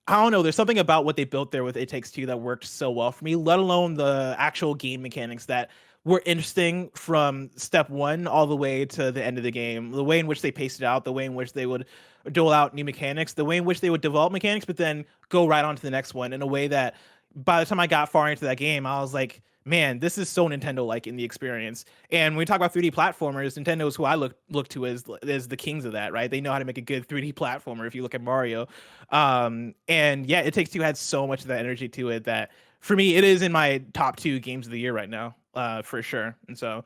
I don't know, there's something about what they built there with It Takes Two that worked so well for me, let alone the actual game mechanics that were interesting from step one all the way to the end of the game. The way in which they paced it out, the way in which they would dole out new mechanics, the way in which they would develop mechanics, but then go right on to the next one in a way that by the time I got far into that game, I was like, man, this is so Nintendo-like in the experience. And when we talk about 3D platformers, Nintendo's who I look to as the kings of that, right? They know how to make a good 3D platformer if you look at Mario. And yeah, It Takes Two had so much of that energy to it that for me, it is in my top 2 games of the year right now, for sure. And so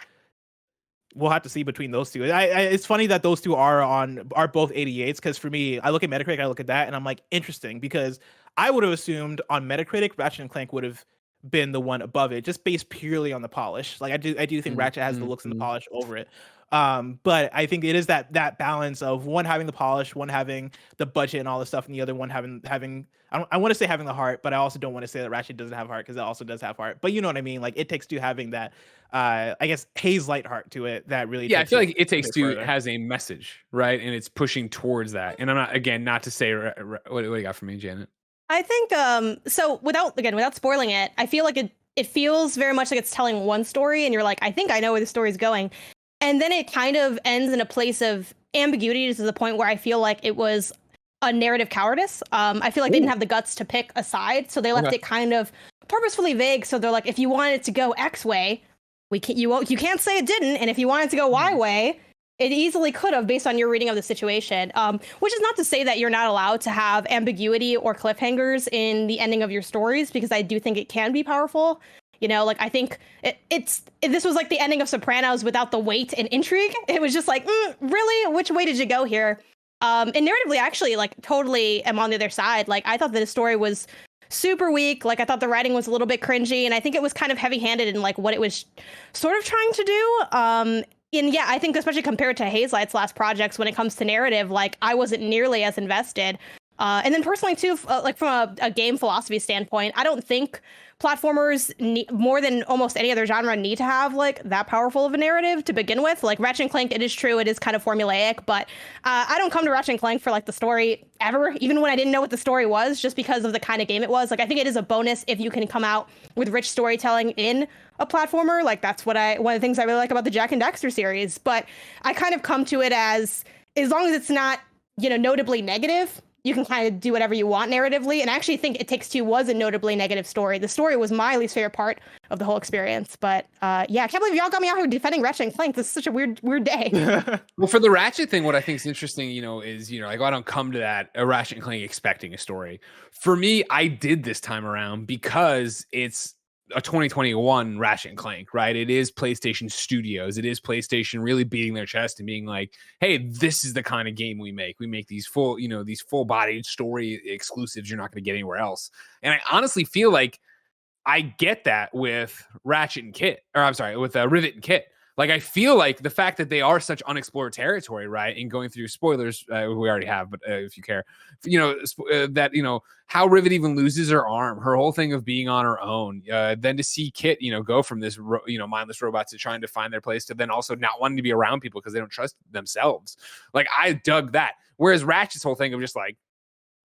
we'll have to see between those two. It's funny that those two are both 88s, because for me, I look at Metacritic, I look at that, and I'm like, interesting, because I would have assumed on Metacritic, Ratchet and Clank would have been the one above it, just based purely on the polish. Like I do think Ratchet has the looks and the polish over it. But I think it is that balance of one having the polish, one having the budget and all this stuff, and the other one having I want to say having the heart, but I also don't want to say that Ratchet doesn't have heart, because it also does have heart. But you know what I mean? Like It Takes Two having that I guess haze light heart to it that really I feel like It Takes Two has a message, right? And it's pushing towards that. And I'm not to say what do you got for me, Janet? I think so without spoiling it, I feel like it feels very much like it's telling one story and you're like, I think I know where the story's going. And then it kind of ends in a place of ambiguity to the point where I feel like it was a narrative cowardice. I feel like they didn't have the guts to pick a side, so they left it kind of purposefully vague. So they're like, if you wanted it to go X way, you can't say it didn't, and if you wanted it to go Y way, it easily could have, based on your reading of the situation. Which is not to say that you're not allowed to have ambiguity or cliffhangers in the ending of your stories, because I do think it can be powerful. You know, like I think this was like the ending of Sopranos without the weight and intrigue. It was just like, really, which way did you go here? And narratively, actually, like totally am on the other side. Like I thought that the story was super weak. Like I thought the writing was a little bit cringy, and I think it was kind of heavy-handed in like what it was sort of trying to do. And yeah, I think especially compared to Hazelight's last projects, when it comes to narrative, like I wasn't nearly as invested. And then personally too, like from a game philosophy standpoint, I don't think platformers more than almost any other genre need to have like that powerful of a narrative to begin with. Like Ratchet and Clank, it is true, it is kind of formulaic, but I don't come to Ratchet and Clank for like the story ever, even when I didn't know what the story was, just because of the kind of game it was. Like I think it is a bonus if you can come out with rich storytelling in a platformer. Like that's one of the things I really like about the Jack and Daxter series. But I kind of come to it as long as it's not, notably negative, you can kind of do whatever you want narratively. And I actually think It Takes Two was a notably negative story. The story was my least favorite part of the whole experience. But yeah, I can't believe y'all got me out here defending Ratchet and Clank. This is such a weird day. Well, for the Ratchet thing, what I think is interesting, is, like I don't come to that a Ratchet and Clank expecting a story. For me, I did this time around because it's a 2021 Ratchet and Clank, right? It is PlayStation Studios. It is PlayStation really beating their chest and being like, hey, this is the kind of game we make. We make these full-bodied story exclusives you're not going to get anywhere else. And I honestly feel like I get that with Ratchet and Kit, or I'm sorry, with Rivet and Kit. Like, I feel like the fact that they are such unexplored territory, right? And going through spoilers, we already have, but if you care, that, how Rivet even loses her arm, her whole thing of being on her own, then to see Kit, go from this, mindless robot to trying to find their place to then also not wanting to be around people because they don't trust themselves. Like, I dug that. Whereas Ratchet's whole thing of just like,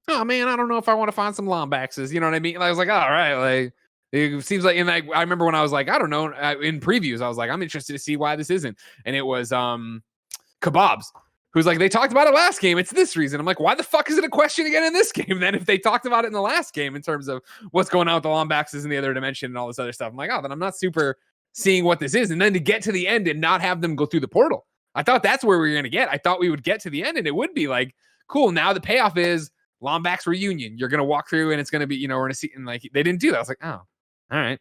oh man, I don't know if I want to find some Lombaxes. You know what I mean? And I was like, all right, like, it seems like, and I remember when I was like, I don't know, in previews, I was like, I'm interested to see why this isn't. And it was Kebabs, who's like, they talked about it last game. It's this reason. I'm like, why the fuck is it a question again in this game then if they talked about it in the last game in terms of what's going on with the Lombaxes in the other dimension and all this other stuff? I'm like, oh, then I'm not super seeing what this is. And then to get to the end and not have them go through the portal. I thought that's where we were going to get. I thought we would get to the end and it would be like, cool, now the payoff is Lombax reunion. You're going to walk through and it's going to be, we're going to see, and like, they didn't do that. I was like, oh. All right.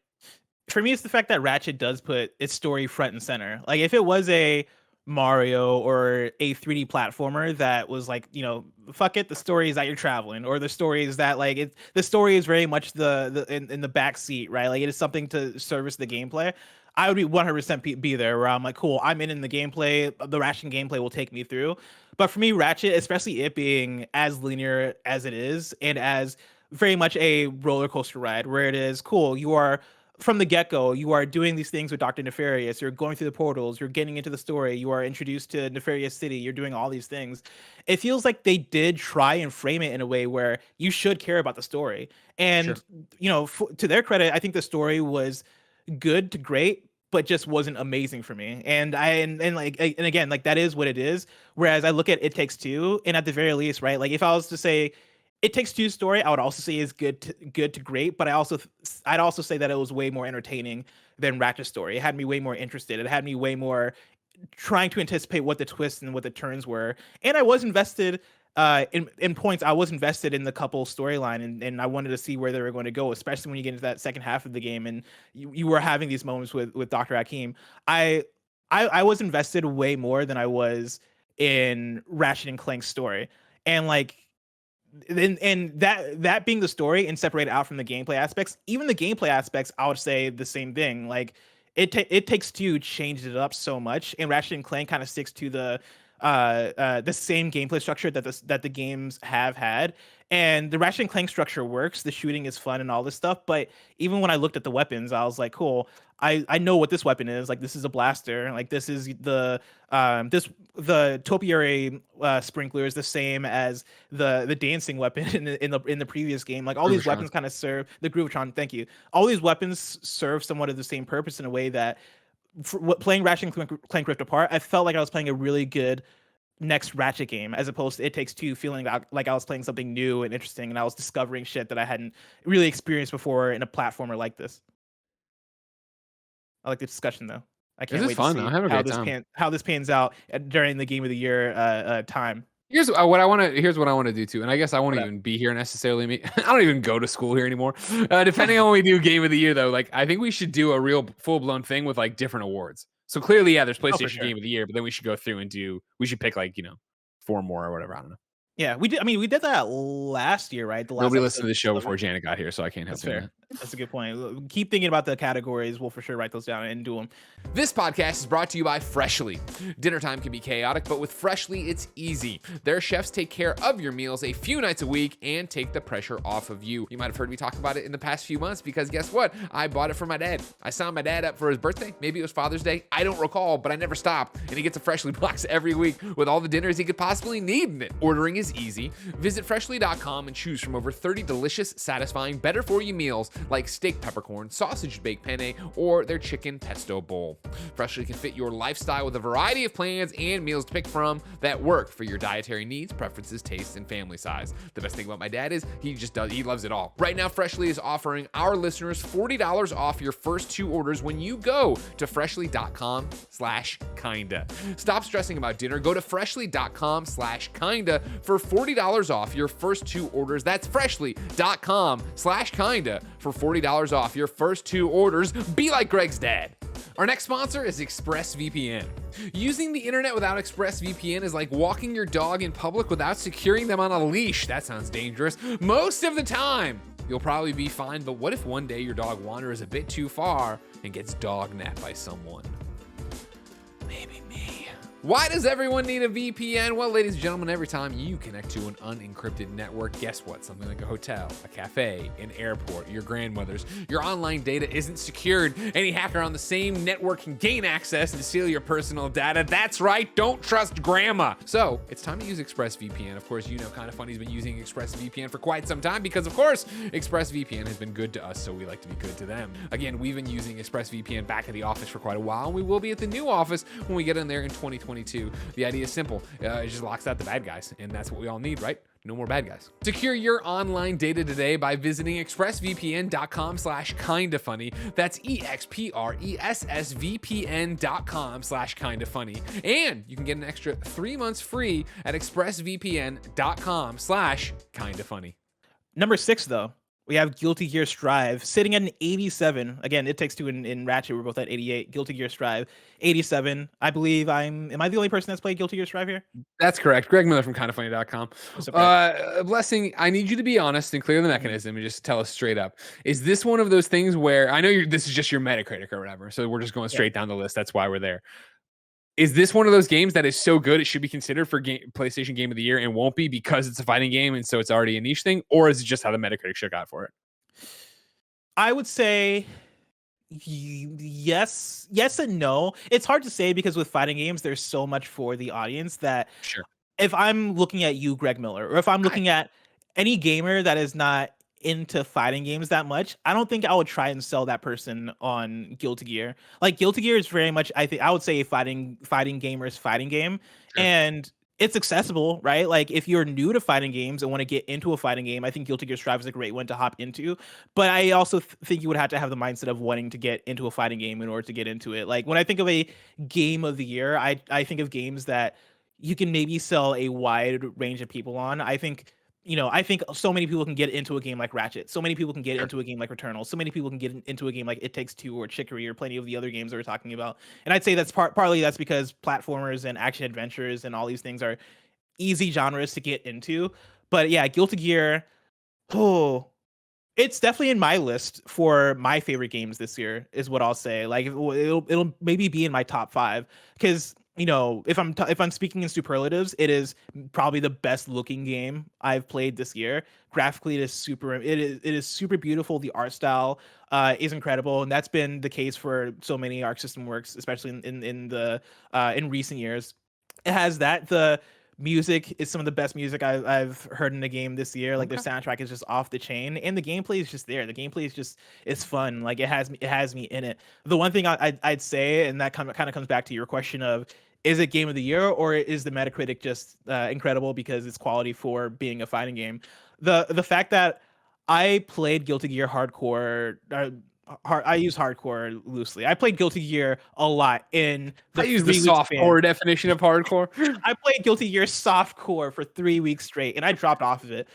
For me, it's the fact that Ratchet does put its story front and center. Like if it was a Mario or a 3D platformer that was like, fuck it, the story is that you're traveling, or the story is that like the story is very much in the back seat, right? Like it is something to service the gameplay. I would be 100% be there where I'm like, cool, I'm in the gameplay. The Ratchet gameplay will take me through. But for me, Ratchet, especially it being as linear as it is and as very much a roller coaster ride where it is cool. You are from the get-go, you are doing these things with Dr. Nefarious. You're going through the portals. You're getting into the story. You are introduced to Nefarious City. You're doing all these things. It feels like they did try and frame it in a way where you should care about the story. And, to their credit, I think the story was good to great, but just wasn't amazing for me. And again, like that is what it is. Whereas I look at It Takes Two, and at the very least, right, like if I was to say It Takes Two story, I would also say is good to great, but I'd also say that it was way more entertaining than Ratchet's story. It had me way more interested. It had me way more trying to anticipate what the twists and what the turns were. And I was invested in points. I was invested in the couple storyline, and I wanted to see where they were going to go, especially when you get into that second half of the game and you were having these moments with Dr. Hakim. I was invested way more than I was in Ratchet and Clank's story. And like and that being the story and separated out from the gameplay aspects, even the gameplay aspects, I would say the same thing. Like it takes two changed it up so much, and Ratchet and Clank kind of sticks to the same gameplay structure that the games have had. And the Ratchet and Clank structure works. The shooting is fun and all this stuff. But even when I looked at the weapons, I was like, cool. I know what this weapon is. Like this is a blaster. Like this is the topiary sprinkler is the same as the dancing weapon in the previous game. Like all these weapons kind of serve the Groovitron. Thank you. All these weapons serve somewhat of the same purpose in a way that playing Ratchet and Clank Rift Apart, I felt like I was playing a really good next Ratchet game, as opposed to It Takes Two, feeling like I was playing something new and interesting, and I was discovering shit that I hadn't really experienced before in a platformer like this. I like the discussion though. I can't wait to see how this pans out during the Game of the Year time. Here's what I want to do too, and I guess I won't even be here necessarily. I don't even go to school here anymore. Depending on when we do Game of the Year, though, like I think we should do a real full blown thing with like different awards. So clearly, yeah, there's PlayStation Game of the Year, but then we should go through and we should pick like 4 more or whatever. I don't know. Yeah, we did. I mean, we did that last year, right? Nobody listened to the show before Janet got here, so I can't help that. That's a good point. Keep thinking about the categories. We'll for sure write those down and do them. This podcast is brought to you by Freshly. Dinner time can be chaotic, but with Freshly, it's easy. Their chefs take care of your meals a few nights a week and take the pressure off of you. You might have heard me talk about it in the past few months because guess what? I bought it for my dad. I signed my dad up for his birthday. Maybe it was Father's Day. I don't recall, but I never stopped. And he gets a Freshly box every week with all the dinners he could possibly need in it. Ordering is easy. Visit Freshly.com and choose from over 30 delicious, satisfying, better-for-you meals like steak peppercorn, sausage baked penne, or their chicken pesto bowl. Freshly can fit your lifestyle with a variety of plans and meals to pick from that work for your dietary needs, preferences, tastes, and family size. The best thing about my dad is he loves it all. Right now, Freshly is offering our listeners $40 off your first 2 orders when you go to freshly.com/kinda. Stop stressing about dinner. Go to freshly.com/kinda for $40 off your first 2 orders. That's freshly.com/kinda for $40 off your first 2 orders. Be like Greg's dad. Our next sponsor is ExpressVPN. Using the internet without ExpressVPN is like walking your dog in public without securing them on a leash. That sounds dangerous. Most of the time, you'll probably be fine, but what if one day your dog wanders a bit too far and gets dog-napped by someone? Maybe me. Why does everyone need a VPN? Well, ladies and gentlemen, every time you connect to an unencrypted network, guess what? Something like a hotel, a cafe, an airport, your grandmother's, your online data isn't secured. Any hacker on the same network can gain access and steal your personal data. That's right, don't trust grandma. So it's time to use ExpressVPN. Of course, Kinda Funny's been using ExpressVPN for quite some time because, of course, ExpressVPN has been good to us, so we like to be good to them. Again, we've been using ExpressVPN back at the office for quite a while, and we will be at the new office when we get in there in 2022. The idea is simple. It just locks out the bad guys, and that's what we all need, right? No more bad guys. Secure your online data today by visiting expressvpn.com/kindafunny. That's expressvpn.com/kindafunny. And you can get an extra 3 months free at expressvpn.com/kindafunny. Number 6, though. We have Guilty Gear Strive sitting at an 87. Again, It Takes Two in Ratchet. We're both at 88. Guilty Gear Strive, 87. I believe am I the only person that's played Guilty Gear Strive here? That's correct. Greg Miller from kindafunny.com. Blessing, I need you to be honest and clear the mechanism and just tell us straight up. Is this one of those things where I know this is just your Metacritic or whatever, so we're just going straight down the list. That's why we're there. Is this one of those games that is so good it should be considered for PlayStation Game of the Year and won't be because it's a fighting game and so it's already a niche thing? Or is it just how the Metacritic shook out for it? I would say yes and no. It's hard to say because with fighting games, there's so much for the audience that if I'm looking at you, Greg Miller, or if I'm looking at any gamer that is not into fighting games that much, I don't think I would try and sell that person on Guilty Gear. Like Guilty Gear is very much, I would say, a fighting gamer's fighting game. And it's accessible, right? Like if you're new to fighting games and want to get into a fighting game, I think Guilty Gear Strive is a great one to hop into. But I also think you would have to have the mindset of wanting to get into a fighting game in order to get into it. Like when I think of a game of the year, I think of games that you can maybe sell a wide range of people on. I think so many people can get into a game like Ratchet. So many people can get into a game like Returnal. So many people can get into a game like It Takes Two or Chicory or plenty of the other games that we're talking about. And I'd say that's partly that's because platformers and action adventures and all these things are easy genres to get into. But yeah, Guilty Gear, oh, it's definitely in my list for my favorite games this year, is what I'll say. Like it'll maybe be in my top 5 because if I'm speaking in superlatives, it is probably the best looking game I've played this year. Graphically, it is super beautiful. The art style is incredible, and that's been the case for so many Arc System works, especially in recent years. It has that. The music is some of the best music I've heard in a game this year. Like their soundtrack is just off the chain, and the gameplay is just there. The gameplay is fun. Like it has me in it. The one thing I'd say, and that kind of comes back to your question of, is it game of the year or is the Metacritic just incredible because it's quality for being a fighting game? The fact that I played Guilty Gear hardcore. I use hardcore loosely. I played Guilty Gear a lot in the I use the softcore definition of hardcore. I played Guilty Gear softcore for 3 weeks straight, and I dropped off of it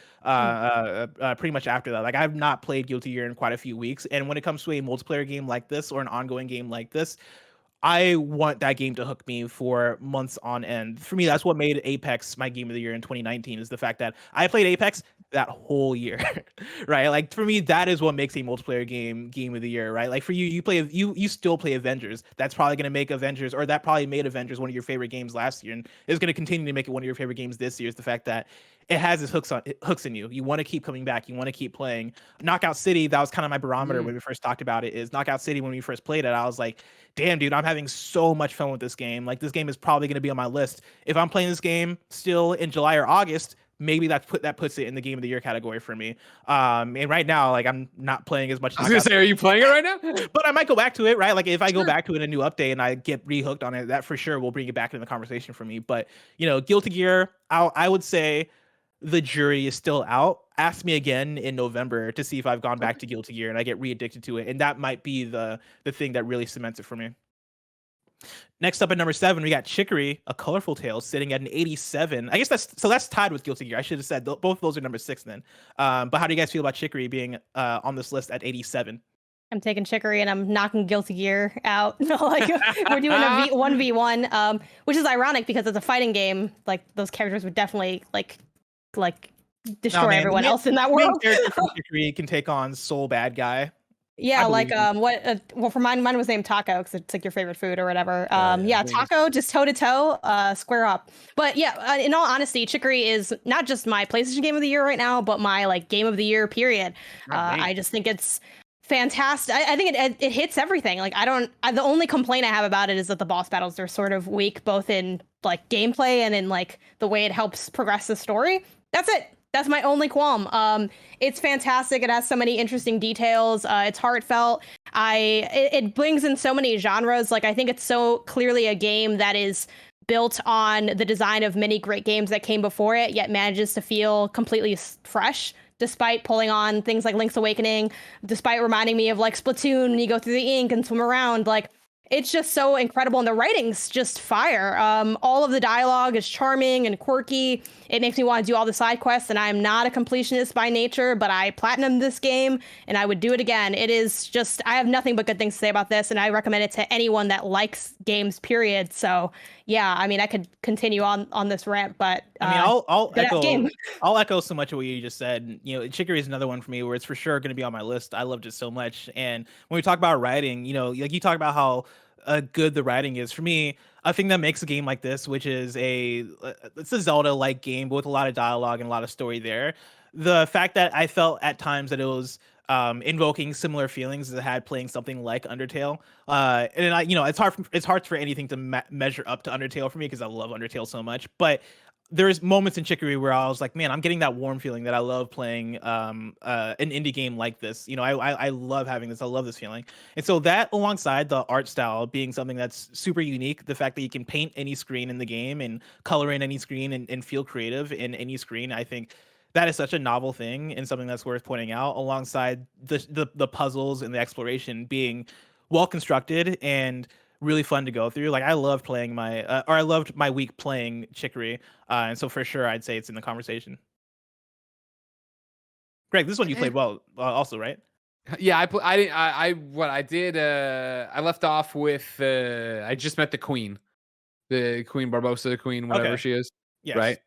pretty much after that. Like I've not played Guilty Gear in quite a few weeks, and when it comes to a multiplayer game like this or an ongoing game like this, I want that game to hook me for months on end. For me, that's what made Apex my game of the year in 2019, is the fact that I played Apex that whole year, right? Like for me, that is what makes a multiplayer game of the year, right? Like for you, you still play Avengers. That's probably going to make Avengers, or that probably made Avengers one of your favorite games last year, and is going to continue to make it one of your favorite games this year. Is the fact that it has its hooks in you. You want to keep coming back. You want to keep playing. Knockout City, that was kind of my barometer when we first talked about it. Is Knockout City, when we first played it, I was like, damn, dude, I'm having so much fun with this game. Like this game is probably going to be on my list. If I'm playing this game still in July or August, maybe that puts it in the game of the year category for me. And right now, like I'm not playing as much. I was gonna say, are you playing it right now? But I might go back to it, right? Like if I go back to it in a new update and I get rehooked on it, that for sure will bring it back into the conversation for me. But Guilty Gear, I would say the jury is still out. Ask me again in November to see if I've gone back to Guilty Gear and I get re-addicted to it, and that might be the thing that really cements it for me. Next up at number 7, we got Chicory, A Colorful Tale, sitting at an 87. I guess that's tied with Guilty Gear. I should have said both of those are number 6 then. But how do you guys feel about Chicory being on this list at 87? I'm taking Chicory and I'm knocking Guilty Gear out. Like we're doing a 1v1, which is ironic because it's a fighting game. Like those characters would definitely like destroy everyone else in that world. Character from Chicory can take on Soul Bad Guy. Yeah, like for mine was named Taco because it's like your favorite food or whatever. Taco, just toe to toe, square up. But yeah, in all honesty, Chicory is not just my PlayStation game of the year right now, but my like game of the year period. I just think it's fantastic. I think it hits everything. Like the only complaint I have about it is that the boss battles are sort of weak, both in like gameplay and in like the way it helps progress the story. That's it. That's my only qualm. It's fantastic. It has so many interesting details. It's heartfelt. It brings in so many genres. Like I think it's so clearly a game that is built on the design of many great games that came before it, yet manages to feel completely fresh, despite pulling on things like Link's Awakening, despite reminding me of like Splatoon when you go through the ink and swim around. Like it's just so incredible, and the writing's just fire. All of the dialogue is charming and quirky. It makes me want to do all the side quests, and I'm not a completionist by nature, but I platinumed this game, and I would do it again. It is just, I have nothing but good things to say about this, and I recommend it to anyone that likes games, period. So, yeah, I mean, I could continue on this rant, but I mean, I'll echo so much of what you just said. Chicory is another one for me where it's for sure going to be on my list. I loved it so much, and when we talk about writing, like you talk about how good the writing is. For me, a thing that makes a game like this, which is it's a Zelda-like game, but with a lot of dialogue and a lot of story there. The fact that I felt at times that it was invoking similar feelings as it had playing something like Undertale, and it's hard for anything to measure up to Undertale for me because I love Undertale so much. But there's moments in Chicory where I was like, man, I'm getting that warm feeling that I love playing an indie game like this. You know, I love having this. I love this feeling. And so that alongside the art style being something that's super unique, the fact that you can paint any screen in the game and color in any screen and feel creative in any screen, I think that is such a novel thing and something that's worth pointing out, alongside the puzzles and the exploration being well constructed and really fun to go through. Like I loved playing I loved my week playing Chicory, and so for sure I'd say it's in the conversation. Greg, this one you played well, also, right? Yeah, I did. I left off with. I just met the Queen Barbosa, the Queen, whatever Okay. she is. Yes. Right.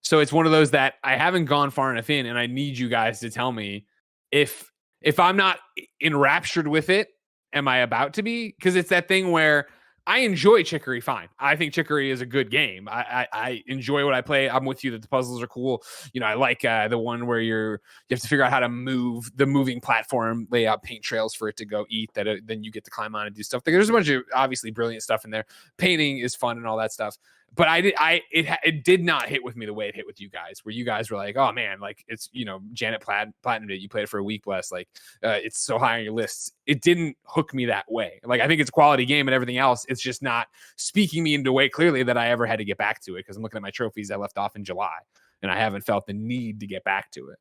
So it's one of those that I haven't gone far enough in, and I need you guys to tell me if I'm not enraptured with it, am I about to be? Because it's that thing where I enjoy Chicory fine. I think Chicory is a good game. I enjoy what I play. I'm with you that the puzzles are cool. You know, I like the one where you have to figure out how to move the moving platform, lay out paint trails for it to go eat. Then you get to climb on and do stuff. There's a bunch of obviously brilliant stuff in there. Painting is fun and all that stuff. But it did not hit with me the way it hit with you guys, where you guys were like, oh man, like it's, you know, Janet Platinum did, you played it for a week, bless, like it's so high on your lists. It didn't hook me that way. Like I think it's a quality game and everything else. It's just not speaking me into a way clearly that I ever had to get back to it, because I'm looking at my trophies I left off in July and I haven't felt the need to get back to it.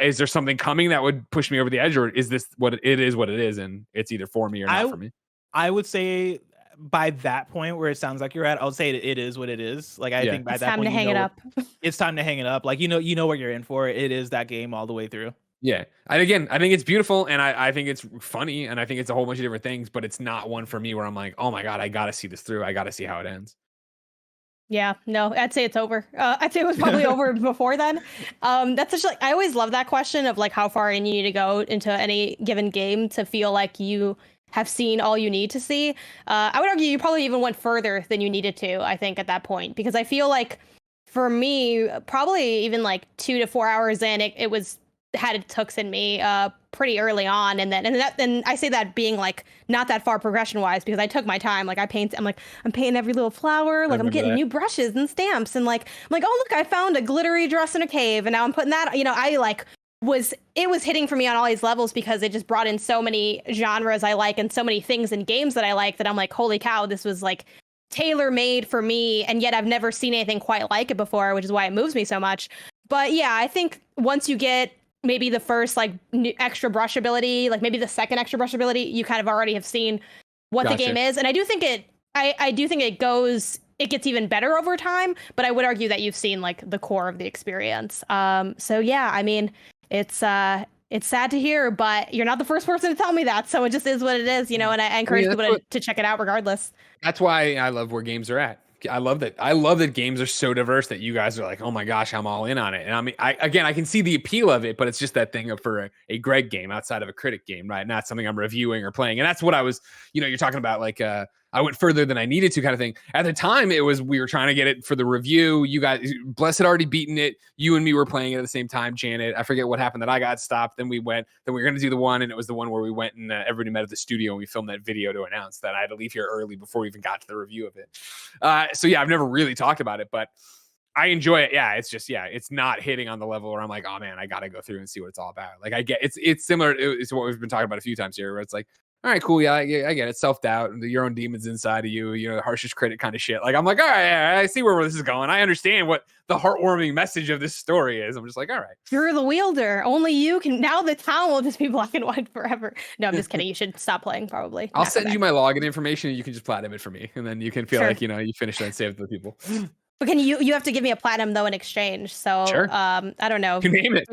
Is there something coming that would push me over the edge, or is this what it is and it's either for me or not for me? I would say by that point where it sounds like you're at, I would say it is what it is. Like I think by that point, it's time to hang it up. It's time to hang it up. Like you know what you're in for. It is that game all the way through. Yeah. And again, I think it's beautiful and I think it's funny and I think it's a whole bunch of different things, but it's not one for me where I'm like, oh my God, I got to see this through. I got to see how it ends. Yeah, no, I'd say it's over. I'd say it was probably over before then. That's such like, I always love that question of like how far in you need to go into any given game to feel like you have seen all you need to see. I would argue you probably even went further than you needed to, I think, at that point, because I feel like for me, probably even like 2 to 4 hours in, it was had its hooks in me pretty early on, and I say that being like not that far progression wise, because I took my time. Like I'm painting every little flower, like I'm getting new brushes and stamps, and like I'm like, oh look, I found a glittery dress in a cave, and now I'm putting that, you know, it was hitting for me on all these levels because it just brought in so many genres I like and so many things in games that I like that I'm like, holy cow, this was like tailor-made for me, and yet I've never seen anything quite like it before, which is why it moves me so much. But yeah, I think once you get maybe the first like extra brush ability, like maybe the second extra brush ability, you kind of already have seen what the game is. And I do think it gets even better over time, but I would argue that you've seen like the core of the experience. So yeah, I mean, it's sad to hear, but you're not the first person to tell me that. So it just is what it is, you know, and I encourage people to check it out regardless. That's why I love where games are at. I love that games are so diverse that you guys are like, oh my gosh, I'm all in on it. And I mean, I can see the appeal of it, but it's just that thing of for a Greg game outside of a critic game, right? Not something I'm reviewing or playing. And that's what I was, you know, you're talking about like, I went further than I needed to kind of thing. At the time, we were trying to get it for the review. You guys, Bless had already beaten it. You and me were playing it at the same time, Janet. I forget what happened that I got stopped. Then we were going to do the one, and it was the one where we went and everybody met at the studio and we filmed that video to announce that I had to leave here early before we even got to the review of it. So yeah, I've never really talked about it, but I enjoy it. Yeah, it's just, it's not hitting on the level where I'm like, oh man, I got to go through and see what it's all about. Like I get it's similar to what we've been talking about a few times here, where it's like, all right, cool. Yeah, I get it. Self-doubt and your own demons inside of you, you know, the harshest critic kind of shit. Like, I'm like, all right, I see where this is going. I understand what the heartwarming message of this story is. I'm just like, all right. You're the wielder. Only you can. Now the town will just be black and white forever. No, I'm just kidding. You should stop playing, probably. I'll send you my login information and you can just platinum it for me. And then you can feel like, you know, you finish that and save it to the people. But you have to give me a platinum though in exchange. So sure. I don't know. You name it.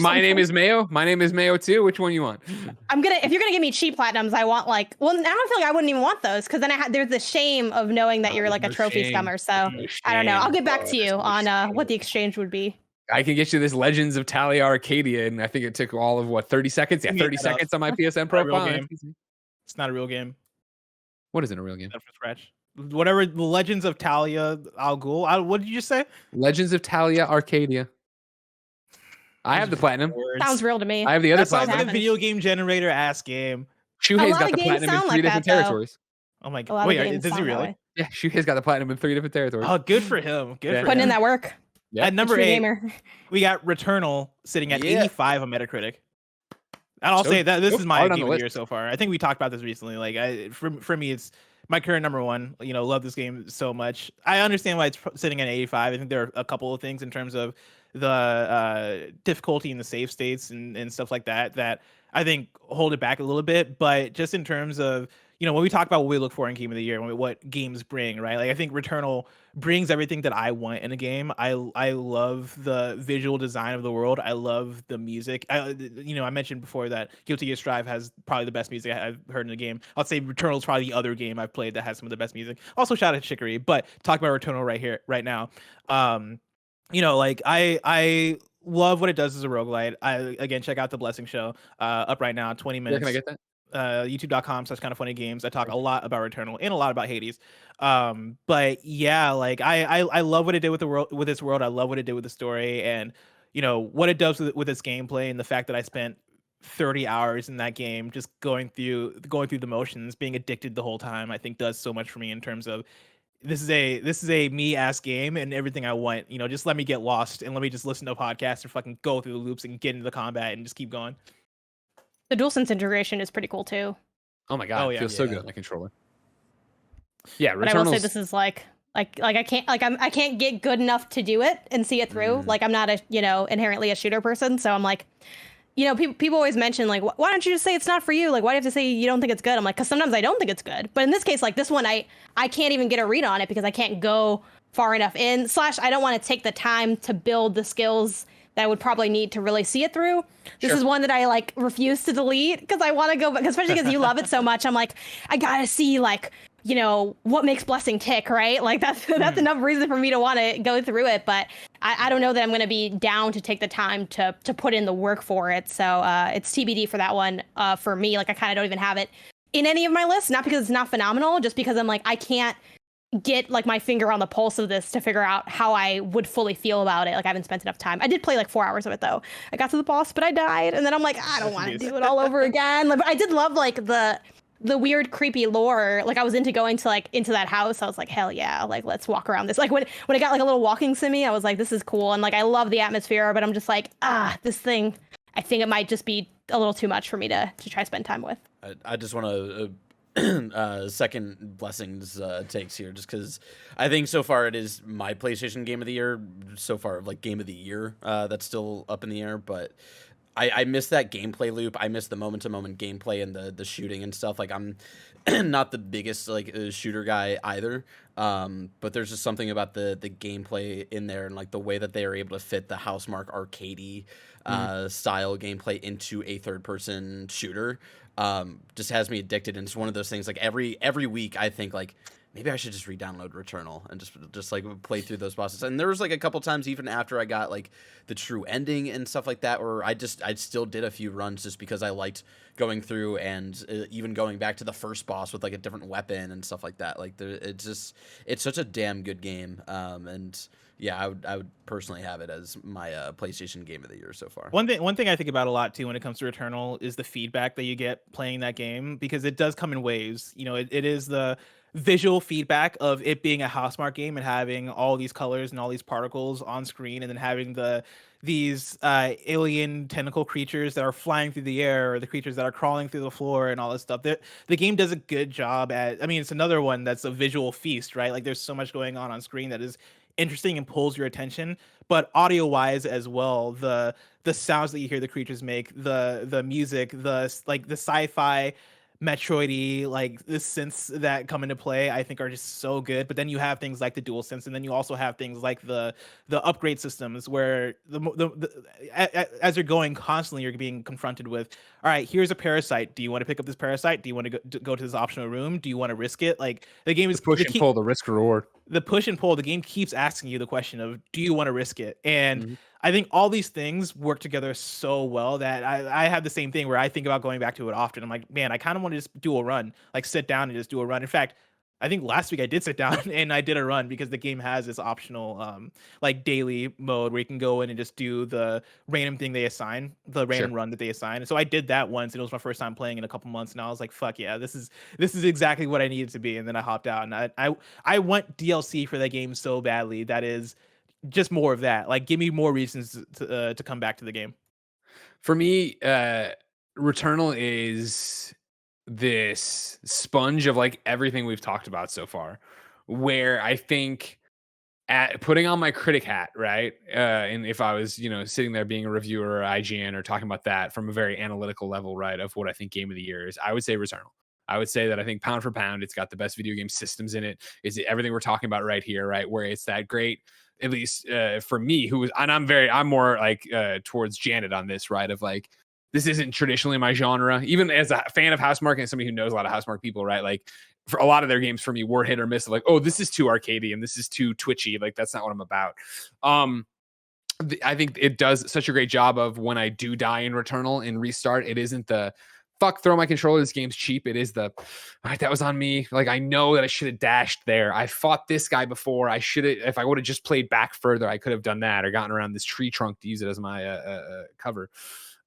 My name is Mayo. My name is Mayo too. Which one you want? If you're gonna give me cheap platinums, I want like, well, I don't feel like I wouldn't even want those, because then there's the shame of knowing that you're like a trophy scummer. So I don't know. I'll get back to you on what the exchange would be. I can get you this Legends of Talia Arcadia, and I think it took all of 30 seconds. Yeah, 30 seconds on my PSN profile. It's not a real game. What isn't a real game? From scratch. Whatever, the Legends of Talia Al Ghul. What did you just say? Legends of Talia Arcadia. I have the platinum. Sounds real to me. I have the other that platinum. Sounds like a video game generator ass game. Shuhei's got the platinum in 3 different territories. Oh my A god. lot of Wait, games does he sound that really? way. Yeah, she has got the platinum in 3 different territories. Oh, good for him. Good Yeah. for Putting in him. that work. Yeah. At number True 8, gamer. we got Returnal sitting at Yeah. 85 on Metacritic. And I'll So- say that this so is my hard on game the of the year list. so far. I think we talked about this recently. Like, for me, it's my current number 1. You know, love this game so much. I understand why it's sitting at 85. I think there are a couple of things in terms of the difficulty in the save states and stuff like that I think hold it back a little bit. But just in terms of, you know, when we talk about what we look for in game of the year, what games bring, right? Like, I think Returnal brings everything that I want in a game. I love the visual design of the world. I love the music. I mentioned before that Guilty Gear Strive has probably the best music I've heard in the game. I'll say Returnal is probably the other game I've played that has some of the best music. Also, shout out to Chicory, but talk about Returnal right now. Like I love what it does as a roguelite. Again, check out the Blessing Show up right now, 20 Where minutes. can I get that? youtube.com/kindafunnygames. I talk a lot about Returnal and a lot about Hades. But yeah, like I love what it did with the world, with its world. I love what it did with the story, and you know what it does with its gameplay, and the fact that I spent 30 hours in that game just going through the motions, being addicted the whole time, I think does so much for me in terms of this is a me ass game and everything I want. You know, just let me get lost and let me just listen to a podcast or fucking go through the loops and get into the combat and just keep going. The DualSense integration is pretty cool too. Oh my god, Oh, it yeah. feels so Yeah. good on my controller. Yeah, But I will say Returnal's this is like I can't I can't get good enough to do it and see it through. Like I'm not inherently a shooter person, so I'm like, people always mention like, why don't you just say it's not for you? Like, why do you have to say you don't think it's good? I'm like, because sometimes I don't think it's good. But in this case, like this one, I can't even get a read on it because I can't go far enough in. / I don't want to take the time to build the skills that I would probably need to really see it through. This is one that I like refuse to delete because I want to go back, especially because you love it so much. I'm like, I gotta see like, what makes Blessing tick, right? Like that's enough reason for me to want to go through it. But I don't know that I'm going to be down to take the time to put in the work for it. So it's TBD for that one for me. Like I kind of don't even have it in any of my lists, not because it's not phenomenal, just because I'm like, I can't get like my finger on the pulse of this to figure out how I would fully feel about it. Like I haven't spent enough time. I did play like 4 hours of it though. I got to the boss, but I died. And then I'm like, I don't want to do it all over again. Like, but I did love like the weird creepy lore. Like I was into going to like into that house. I was like, hell yeah, like let's walk around this. Like when it got like a little walking simmy, I was like, this is cool. And like I love the atmosphere, but I'm just like, this thing, I think it might just be a little too much for me to try to spend time with. I just want to second Blessing's takes here, just because I think so far it is my PlayStation game of the year so far, like game of the year. That's still up in the air, but I miss that gameplay loop. I miss the moment-to-moment gameplay and the shooting and stuff. Like I'm not the biggest like shooter guy either, but there's just something about the gameplay in there and like the way that they are able to fit the Housemarque arcadey style gameplay into a third-person shooter. Just has me addicted, and it's one of those things like every week I think like maybe I should just re-download Returnal and just like play through those bosses. And there was like a couple times even after I got like the true ending and stuff like that, where I still did a few runs just because I liked going through and even going back to the first boss with like a different weapon and stuff like that. Like it's such a damn good game. And yeah, I would personally have it as my PlayStation game of the year so far. One thing I think about a lot too when it comes to Returnal is the feedback that you get playing that game, because it does come in waves. You know, it is the visual feedback of it being a Housemarque game and having all these colors and all these particles on screen, and then having these alien tentacle creatures that are flying through the air, or the creatures that are crawling through the floor and all this stuff. The game does a good job at, I mean, it's another one that's a visual feast, right? Like there's so much going on screen that is interesting and pulls your attention, but audio wise as well, the sounds that you hear the creatures make, the music, the sci-fi Metroidy, like the synths that come into play, I think are just so good. But then you have things like the DualSense, and then you also have things like the upgrade systems, where as you're going constantly, you're being confronted with, all right, here's a parasite. Do you want to pick up this parasite? Do you want to go to this optional room? Do you want to risk it? Like the game is the push and pull, the risk reward. The push and pull. The game keeps asking you the question of, do you want to risk it? And I think all these things work together so well that I have the same thing where I think about going back to it often. I'm like, man, I kind of want to just do a run, like sit down and just do a run. In fact, I think last week I did sit down and I did a run because the game has this optional like daily mode where you can go in and just do the random thing they assign, the random run that they assign. And so I did that once, and it was my first time playing in a couple months, and I was like, fuck yeah, this is exactly what I needed to be. And then I hopped out, and I want DLC for that game so badly. That is just more of that. Like, give me more reasons to come back to the game. For me, Returnal is this sponge of like everything we've talked about so far, where I think at putting on my critic hat, right? And if I was, sitting there being a reviewer or IGN or talking about that from a very analytical level, right, of what I think game of the year is, I would say Returnal. I would say that I think pound for pound, it's got the best video game systems in it. Is it everything we're talking about right here, right? Where it's that great, at least for me, and I'm more like towards Janet on this, right? Of like, this isn't traditionally my genre. Even as a fan of Housemarque and somebody who knows a lot of Housemarque people, right? Like, for a lot of their games for me were hit or miss. Like, oh, this is too arcadey and this is too twitchy. Like, that's not what I'm about. I think it does such a great job of when I do die in Returnal and restart, it isn't the fuck, throw my controller, this game's cheap. It is the, all right, that was on me. Like, I know that I should have dashed there. I fought this guy before. I should have, if I would have just played back further, I could have done that or gotten around this tree trunk to use it as my cover.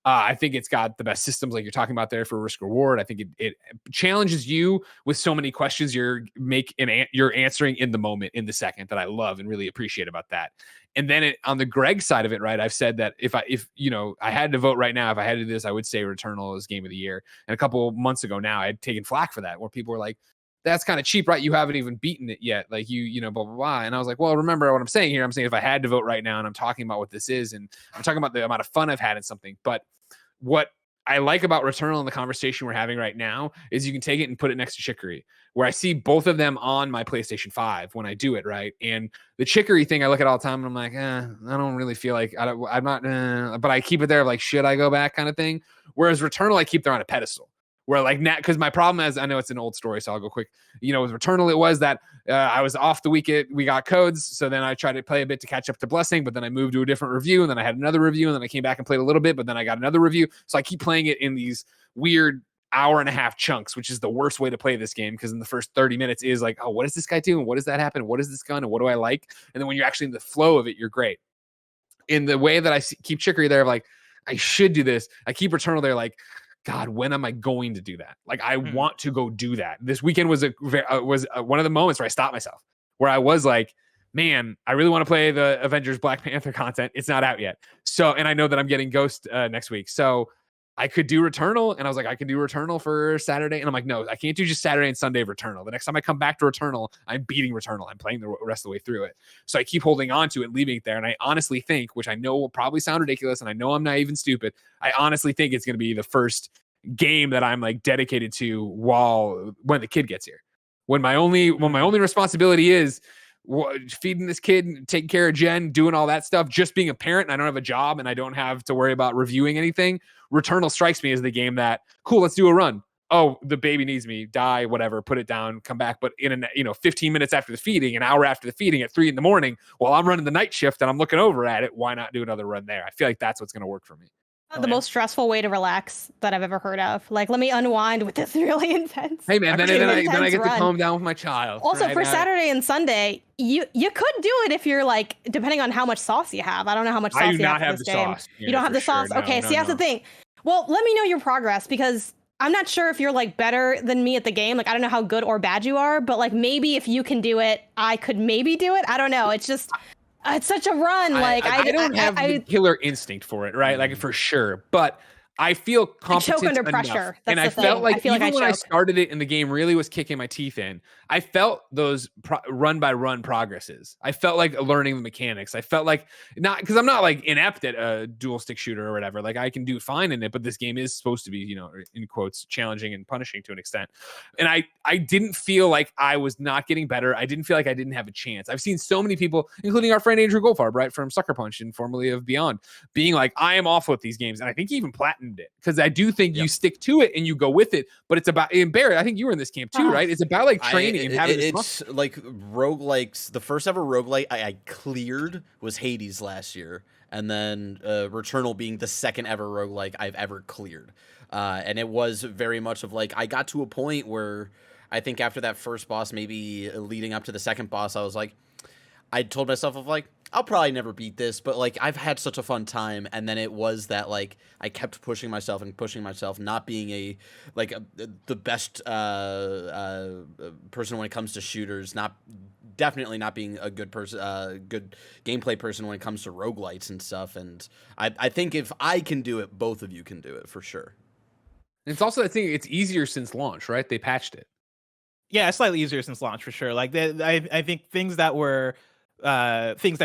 I think it's got the best systems, like you're talking about there, for risk reward. I think it challenges you with so many questions you're answering in the moment, in the second, that I love and really appreciate about that. And then on the Greg side of it, right, I've said that if I had to vote right now, if I had to do this, I would say Returnal is game of the year. And a couple months ago now, I had taken flack for that, where people were like, that's kind of cheap, right? You haven't even beaten it yet. Like, blah, blah, blah. And I was like, well, remember what I'm saying here. I'm saying if I had to vote right now, and I'm talking about what this is, and I'm talking about the amount of fun I've had in something. But what I like about Returnal in the conversation we're having right now is you can take it and put it next to Chicory, where I see both of them on my PlayStation 5 when I do it, right? And the Chicory thing I look at all the time, and I'm like, I don't really feel like, I'm not, but I keep it there, like, should I go back kind of thing. Whereas Returnal, I keep there on a pedestal. Where like now, because my problem is, I know it's an old story, so I'll go quick. With Returnal, it was that I was off the weekend. We got codes, so then I tried to play a bit to catch up to Blessing, but then I moved to a different review, and then I had another review, and then I came back and played a little bit, but then I got another review. So I keep playing it in these weird hour and a half chunks, which is the worst way to play this game, because in the first 30 minutes is like, oh, what is this guy doing? What does that happen? What is this gun? And what do I like? And then when you're actually in the flow of it, you're great. In the way that I keep Chicory there, like, I should do this. I keep Returnal there, like, God, when am I going to do that? Like, I want to go do that. This weekend was one of the moments where I stopped myself, where I was like, man, I really want to play the Avengers Black Panther content. It's not out yet. So, and I know that I'm getting Ghost next week. So I could do Returnal, and I was like, I could do Returnal for Saturday. And I'm like, no, I can't do just Saturday and Sunday of Returnal. The next time I come back to Returnal, I'm beating Returnal. I'm playing the rest of the way through it. So I keep holding on to it, leaving it there. And I honestly think, which I know will probably sound ridiculous, and I know I'm naive and stupid, I honestly think it's going to be the first game that I'm like dedicated to when the kid gets here. When my only responsibility is feeding this kid, taking care of Jen, doing all that stuff, just being a parent, and I don't have a job and I don't have to worry about reviewing anything. Returnal strikes me as the game that, cool, let's do a run. Oh, the baby needs me, die, whatever, put it down, come back. But in 15 minutes after the feeding, an hour after the feeding at 3 a.m, while I'm running the night shift and I'm looking over at it, why not do another run there? I feel like that's what's going to work for me. The most stressful way to relax that I've ever heard of. Like, let me unwind with this really intense. Hey man, then I get to calm down with my child. Also, right? for Saturday and Sunday, you could do it if you're like, depending on how much sauce you have. I don't know how much sauce you have for this game. Sauce. You don't have the sauce. Okay, see, that's the thing. Well, let me know your progress, because I'm not sure if you're like better than me at the game. Like, I don't know how good or bad you are, but like, maybe if you can do it, I could maybe do it. I don't know. It's just, it's such a run. Like, I don't have the killer instinct for it, right? Like, for sure. But I feel competent I choke under enough. pressure. That's and I the felt thing. like I feel even like when I started it and the game really was kicking my teeth in, I felt those run by run progresses. I felt like learning the mechanics. I felt like, not because I'm not like inept at a dual stick shooter or whatever. Like, I can do fine in it, but this game is supposed to be, in quotes, challenging and punishing to an extent. And I didn't feel like I was not getting better. I didn't feel like I didn't have a chance. I've seen so many people, including our friend Andrew Goldfarb, right, from Sucker Punch and formerly of Beyond, being like, I am awful at these games. And I think he even platinumed it, because I do think you stick to it and you go with it. But it's about, and Barrett, I think you were in this camp too, right? It's about like training and having this muscle. Like roguelikes. The first ever roguelike I cleared was Hades last year, and then Returnal being the second ever roguelike I've ever cleared. And it was very much of like, I got to a point where I think after that first boss, maybe leading up to the second boss, I was like, I told myself of like, I'll probably never beat this, but like I've had such a fun time. And then it was that like I kept pushing myself and pushing myself, not being the best person when it comes to shooters, definitely not being a good person, good gameplay person when it comes to roguelites and stuff. And I think if I can do it, both of you can do it for sure. And it's also, I think it's easier since launch, right? They patched it. Yeah, it's slightly easier since launch for sure. Like I think things that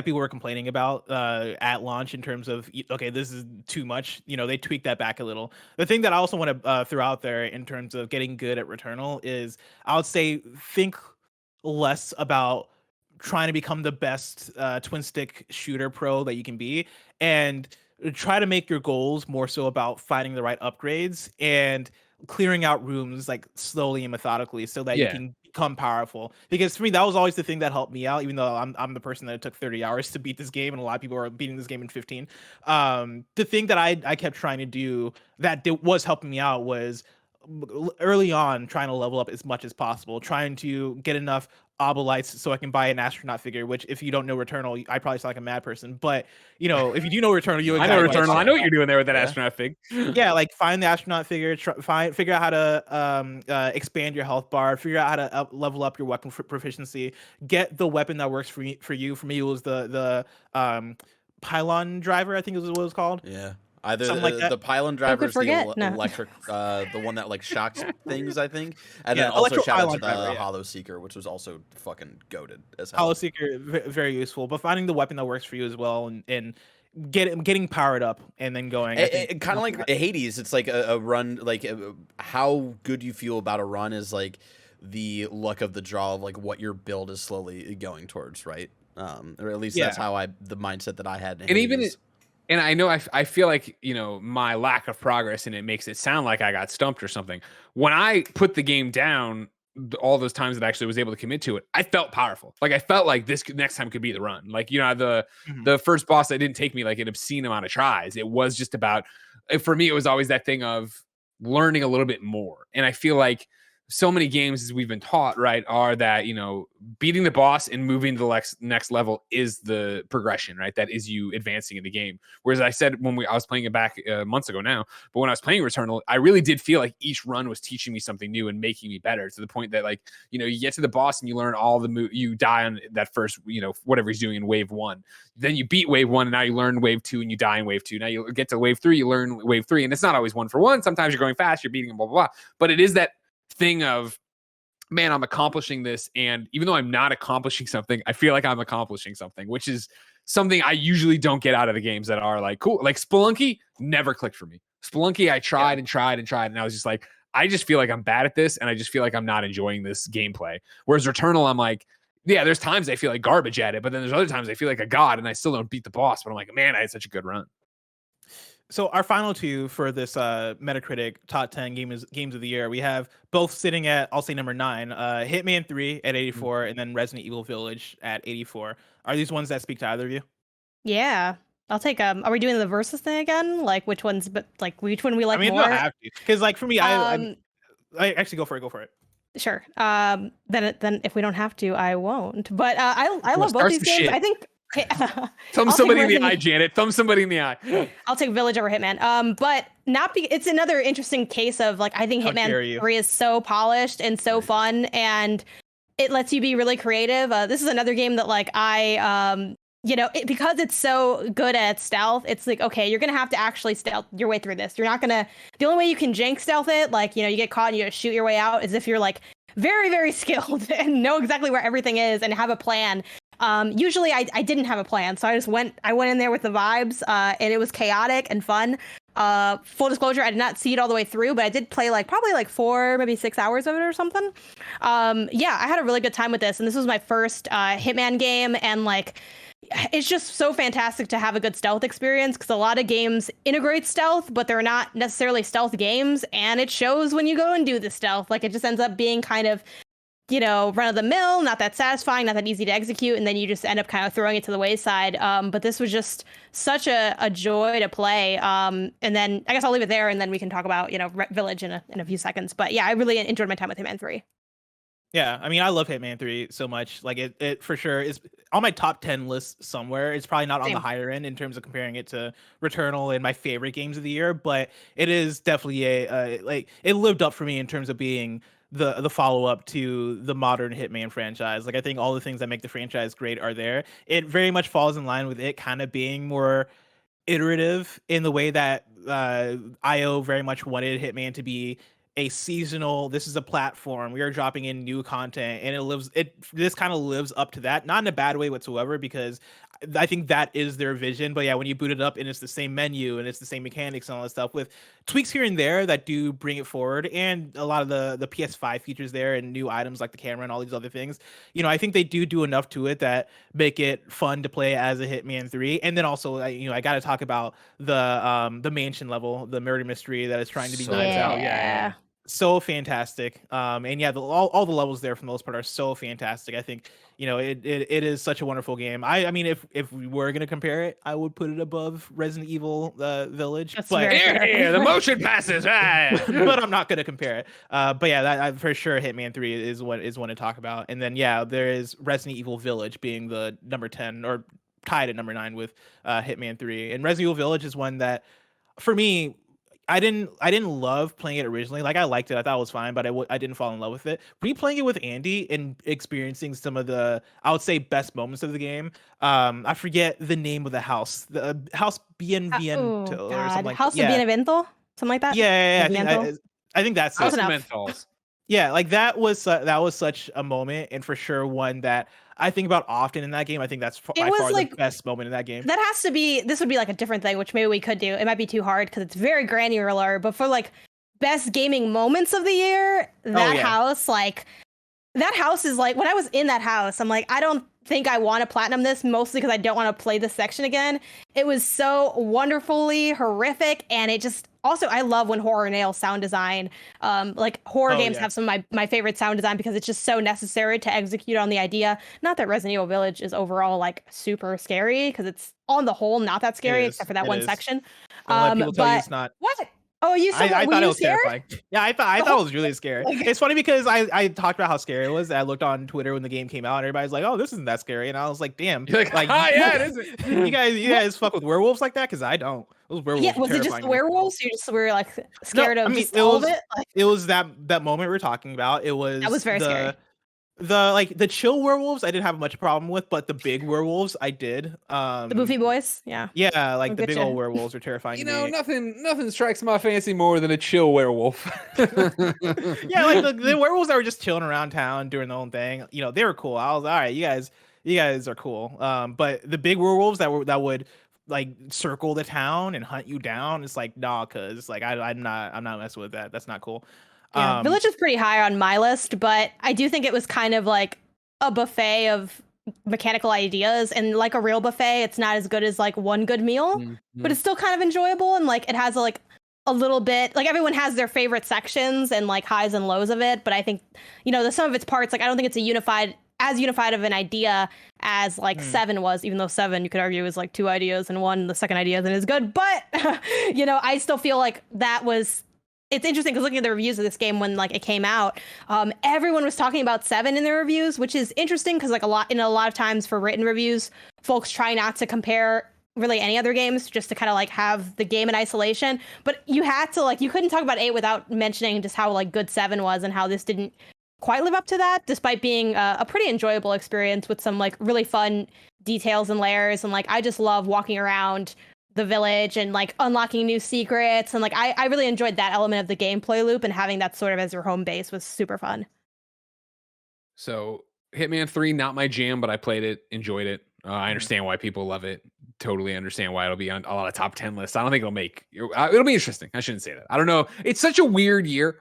people were complaining about at launch in terms of, okay, this is too much, they tweaked that back a little. The thing that I also want to throw out there in terms of getting good at Returnal is, I would say, think less about trying to become the best twin stick shooter pro that you can be, and try to make your goals more so about finding the right upgrades and clearing out rooms like slowly and methodically, so that you can become powerful. Because for me, that was always the thing that helped me out, even though I'm the person that it took 30 hours to beat this game, and a lot of people are beating this game in 15. The thing that I kept trying to do that was helping me out was early on trying to level up as much as possible, trying to get enough obolites so I can buy an astronaut figure, which if you don't know Returnal, I probably sound like a mad person, but if you do know Returnal, I know Returnal. I know what you're doing there with that astronaut fig. Yeah, like find the astronaut figure, figure out how to expand your health bar, figure out how to level up your weapon proficiency, get the weapon that works for you. For me, it was the pylon driver, I think is what it was called. Yeah. Either the pylon driver is the electric, the one that like shocks things, I think, and then also shout out to the Hollow Seeker, which was also fucking goated as hell. Hollow Seeker, very useful, but finding the weapon that works for you as well, and getting powered up and then going. Kind of like Hades, it's like a run. Like how good you feel about a run is like the luck of the draw of like what your build is slowly going towards, right? Or at least that's how the mindset that I had. And even. And I know I feel like, my lack of progress in it makes it sound like I got stumped or something. When I put the game down, all those times that I actually was able to commit to it, I felt powerful. Like I felt like this next time could be the run. Like, the first boss, that didn't take me like an obscene amount of tries. It was just about, for me, it was always that thing of learning a little bit more. And I feel like so many games, as we've been taught, right, are that, beating the boss and moving to the next level is the progression, right? That is you advancing in the game. Whereas I said when I was playing it back months ago now, but when I was playing Returnal, I really did feel like each run was teaching me something new and making me better, to the point that like, you get to the boss and you learn all the you die on that first, whatever he's doing in wave 1. Then you beat wave 1 and now you learn wave 2 and you die in wave 2. Now you get to wave 3, you learn wave 3, and it's not always 1 for 1. Sometimes you're going fast, you're beating him, blah, blah, blah. But it is that thing of, man, I'm accomplishing this, and even though I'm not accomplishing something, I feel like I'm accomplishing something, which is something I usually don't get out of the games that are like cool. Like Spelunky never clicked for me. Spelunky, I tried and tried and tried, and I was just like, I just feel like I'm bad at this, and I just feel like I'm not enjoying this gameplay. Whereas Returnal, I'm like, yeah, there's times I feel like garbage at it, but then there's other times I feel like a god, and I still don't beat the boss, but I'm like, man, I had such a good run. So our final two for this Metacritic top 10 games of the year, we have both sitting at, I'll say, number 9, Hitman 3 at 84, and then Resident Evil Village at 84. Are these ones that speak to either of you? Yeah, I'll take. Are we doing the versus thing again? Like which ones? But like which one we like more? I don't have to, because like for me, I actually go for it. Sure. Then if we don't have to, I won't. But I love both these games. Shit. I think. Thumb somebody in the eye, Janet. Thumb somebody in the eye. I'll take Village over Hitman. But it's another interesting case of like, I think Hitman 3 is so polished and so fun, and it lets you be really creative. This is another game that like because it's so good at stealth, it's like, okay, you're gonna have to actually stealth your way through this. You're not gonna. The only way you can jank stealth it, like you get caught and you shoot your way out, is if you're like very, very skilled and know exactly where everything is and have a plan. Usually I didn't have a plan, so I went in there with the vibes, and it was chaotic and fun. Full disclosure, I did not see it all the way through, but I did play probably 4, maybe 6 hours of it or something. Yeah, I had a really good time with this, and this was my first Hitman game, and it's just so fantastic to have a good stealth experience, because a lot of games integrate stealth, but they're not necessarily stealth games, and it shows when you go and do the stealth. It just ends up being kind of run of the mill, not that satisfying, not that easy to execute, and then you just end up kind of throwing it to the wayside. But this was just such a joy to play. And then I guess I'll leave it there, and then we can talk about Village in a few seconds. But yeah, I really enjoyed my time with Hitman 3. Yeah, I mean, I love Hitman 3 so much. Like it for sure is on my top 10 list somewhere. It's probably not on the Same. higher end in terms of comparing it to Returnal and my favorite games of the year, but it is definitely a like it lived up for me in terms of being the follow up to the modern Hitman franchise. Like I think all the things that make the franchise great are there. It very much falls in line with it kind of being more iterative in the way that IO very much wanted Hitman to be a seasonal. This is a platform. We are dropping in new content, and this kind of lives up to that, not in a bad way whatsoever, because I think that is their vision. But yeah, when you boot it up and it's the same menu and it's the same mechanics and all that stuff with tweaks here and there that do bring it forward, and a lot of the PS5 features there and new items like the camera and all these other things. I think they do enough to it that make it fun to play as a Hitman 3. And then also, I got to talk about the mansion level, the murder mystery that is trying to be Knives Out. Yeah. So fantastic. And yeah, all the levels there for the most part are so fantastic. I think it is such a wonderful game. I mean, if we were gonna compare it, I would put it above Resident Evil Village. That's But very fair. The motion passes. but I'm not gonna compare it. But yeah, that for sure, Hitman 3 is one to talk about. And then yeah, there is Resident Evil Village being the number 10 or tied at number 9 with Hitman 3. And Resident Evil Village is one that, for me, I didn't love playing it originally. Like I liked it, I thought it was fine, but I didn't fall in love with it. Replaying it with Andy and experiencing some of the, I would say, best moments of the game. I forget the name of the house, the House Bienvento or something like House that. of Bienvento, something like that. Yeah. Bienvento? I think that's House it. of enough. Mentals. Yeah, like that was such a moment, and for sure one that I think about often in that game. I think that's by far the best moment in that game. That has to be. This would be like a different thing, which maybe we could do. It might be too hard because it's very granular. But for like best gaming moments of the year, that house, like that house is like when I was in that house, I'm like, I don't think I want to platinum this, mostly because I don't want to play this section again. It was so wonderfully horrific, and it just also, I love when horror nails sound design. Like horror games have some of my favorite sound design because it's just so necessary to execute on the idea. Not that Resident Evil Village is overall like super scary, because it's on the whole not that scary except for that one section. People tell you it's not. What? Oh, you said I thought it was scared? terrifying. Yeah, I thought it was really scary. It's funny because I talked about how scary it was. I looked on Twitter when the game came out, and everybody's like, "Oh, this isn't that scary," and I was like, "Damn!" You're like, yeah, it isn't. You guys fuck with werewolves like that? Because I don't. Those werewolves. Yeah, was it just werewolves? You just were like scared of all of it? Like, it was that moment we're talking about. That was very scary. The chill werewolves I didn't have much problem with, but the big werewolves I did. The Boofy boys, yeah, like the big old werewolves were terrifying. Nothing strikes my fancy more than a chill werewolf. Yeah, like the werewolves that were just chilling around town doing their own thing. They were cool. I was all right. You guys are cool. But the big werewolves that would like circle the town and hunt you down, it's like nah, cause like I'm not messing with that. That's not cool. Yeah, Village is pretty high on my list, but I do think it was kind of like a buffet of mechanical ideas, and like a real buffet, it's not as good as like one good meal, but it's still kind of enjoyable, and like it has a little bit, like everyone has their favorite sections and like highs and lows of it, but I think the sum of its parts, like I don't think it's as unified of an idea as like 7 was, even though 7 you could argue is like 2 ideas and one, the second idea isn't as good, but I still feel like that was. It's interesting because looking at the reviews of this game when like it came out, everyone was talking about 7 in their reviews, which is interesting because like a lot of times for written reviews, folks try not to compare really any other games, just to kind of like have the game in isolation. But you had to you couldn't talk about 8 without mentioning just how like good 7 was and how this didn't quite live up to that, despite being a pretty enjoyable experience with some like really fun details and layers. And like I just love walking around the village and like unlocking new secrets, and like I really enjoyed that element of the gameplay loop, and having that sort of as your home base was super fun. So Hitman 3, not my jam, but I played it, enjoyed it. I understand why people love it. Totally understand why it'll be on a lot of top 10 lists. I don't think it'll be interesting. I shouldn't say that. I don't know. It's such a weird year.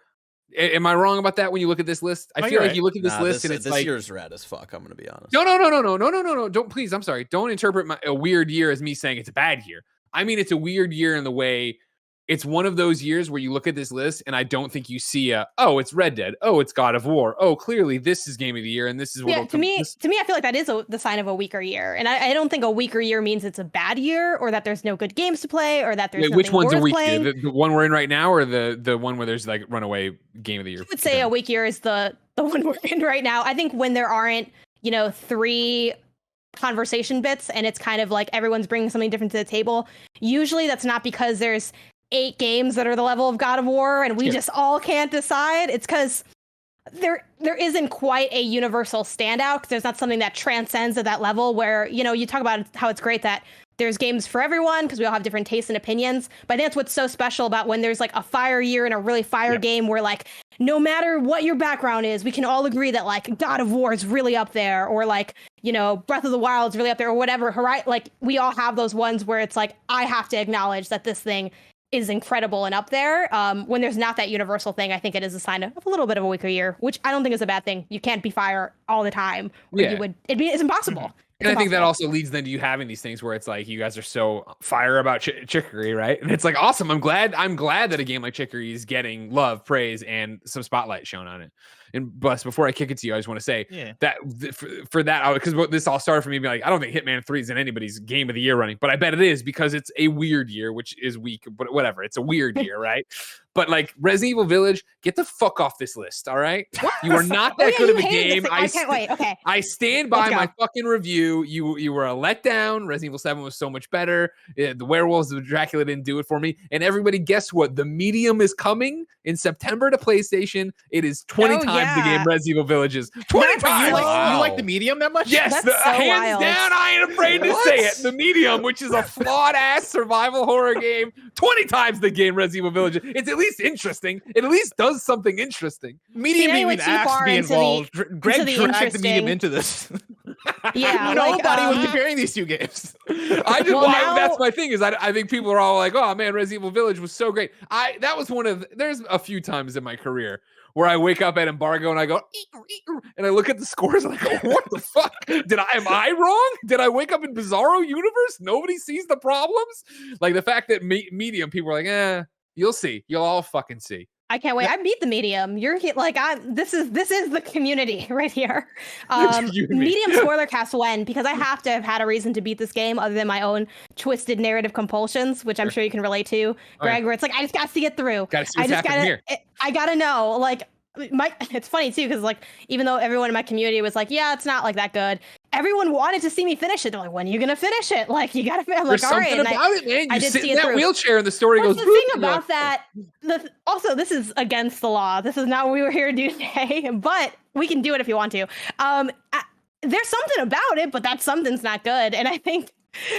Am I wrong about that when you look at this list? I feel like you look at this list and it's this year's rad as fuck. I'm gonna be honest. No. Don't, please. I'm sorry. Don't interpret a weird year as me saying it's a bad year. I mean, it's a weird year in the way it's one of those years where you look at this list and I don't think you see it's Red Dead. Oh, it's God of War. Oh, clearly this is game of the year. And this is what to me, I feel like that is the sign of a weaker year. And I don't think a weaker year means it's a bad year, or that there's no good games to play, or that there's which one's a weak year? The one we're in right now, or the one where there's like runaway game of the year? I would say a weak year is the the one we're in right now. I think when there aren't, 3 conversation bits and it's kind of like everyone's bringing something different to the table, usually that's not because there's 8 games that are the level of God of War and we just all can't decide. It's because there isn't quite a universal standout, because there's not something that transcends at that level where, you talk about how it's great that there's games for everyone because we all have different tastes and opinions. But I think that's what's so special about when there's like a fire year and a really fire game where like no matter what your background is, we can all agree that like God of War is really up there, or like, Breath of the Wild is really up there, or whatever. Like we all have those ones where it's like, I have to acknowledge that this thing is incredible and up there. When there's not that universal thing, I think it is a sign of a little bit of a weaker year, which I don't think is a bad thing. You can't be fire all the time. It's impossible. And I think that also leads then to you having these things where it's like you guys are so fire about Chicory, right? And it's like awesome. I'm glad that a game like Chicory is getting love, praise, and some spotlight shown on it. And Bus, before I kick it to you, I just want to say that for that, because this all started for me being like, I don't think Hitman 3 is in anybody's game of the year running, but I bet it is because it's a weird year, which is weak, but whatever. It's a weird year, right? But like Resident Evil Village, get the fuck off this list, all right? You are not that good of a game. I can't wait. Okay. I stand by my fucking review. You were a letdown. Resident Evil 7 was so much better. The Werewolves of Dracula didn't do it for me. And everybody, guess what? The Medium is coming in September to PlayStation. It is 20 times the game Resident Evil Village is. 20 times. You like the Medium that much? Yes, hands down. I ain't afraid to say it. The Medium, which is a flawed ass survival horror game, 20 times the game Resident Evil Village. It's at least interesting. It at least does something interesting. Medium didn't even asked to be involved. Greg dragged the Medium into this. Yeah, nobody was comparing these two games. That's my thing is I think people are all like, oh man, Resident Evil Village was so great. There's a few times in my career where I wake up at embargo and I go, and I look at the scores and I go, what the fuck? Am I wrong? Did I wake up in Bizarro universe? Nobody sees the problems? Like the fact that Medium, people are like, you'll see. You'll all fucking see. I can't wait. I beat the Medium. This is the community right here. Medium spoiler cast when, because I have to have had a reason to beat this game other than my own twisted narrative compulsions, which I'm sure you can relate to, Greg, where it's like, I just got to see it through. I gotta know, like, it's funny too, because like, even though everyone in my community was like, yeah, it's not like that good, everyone wanted to see me finish it. They're like, when are you gonna finish it? Like, you gotta. I'm like, all right. There's something about it, man. You sit in that wheelchair and the story goes. The thing about that, also, this is against the law. This is not what we were here to do today, but we can do it if you want to. There's something about it, but that something's not good. And I think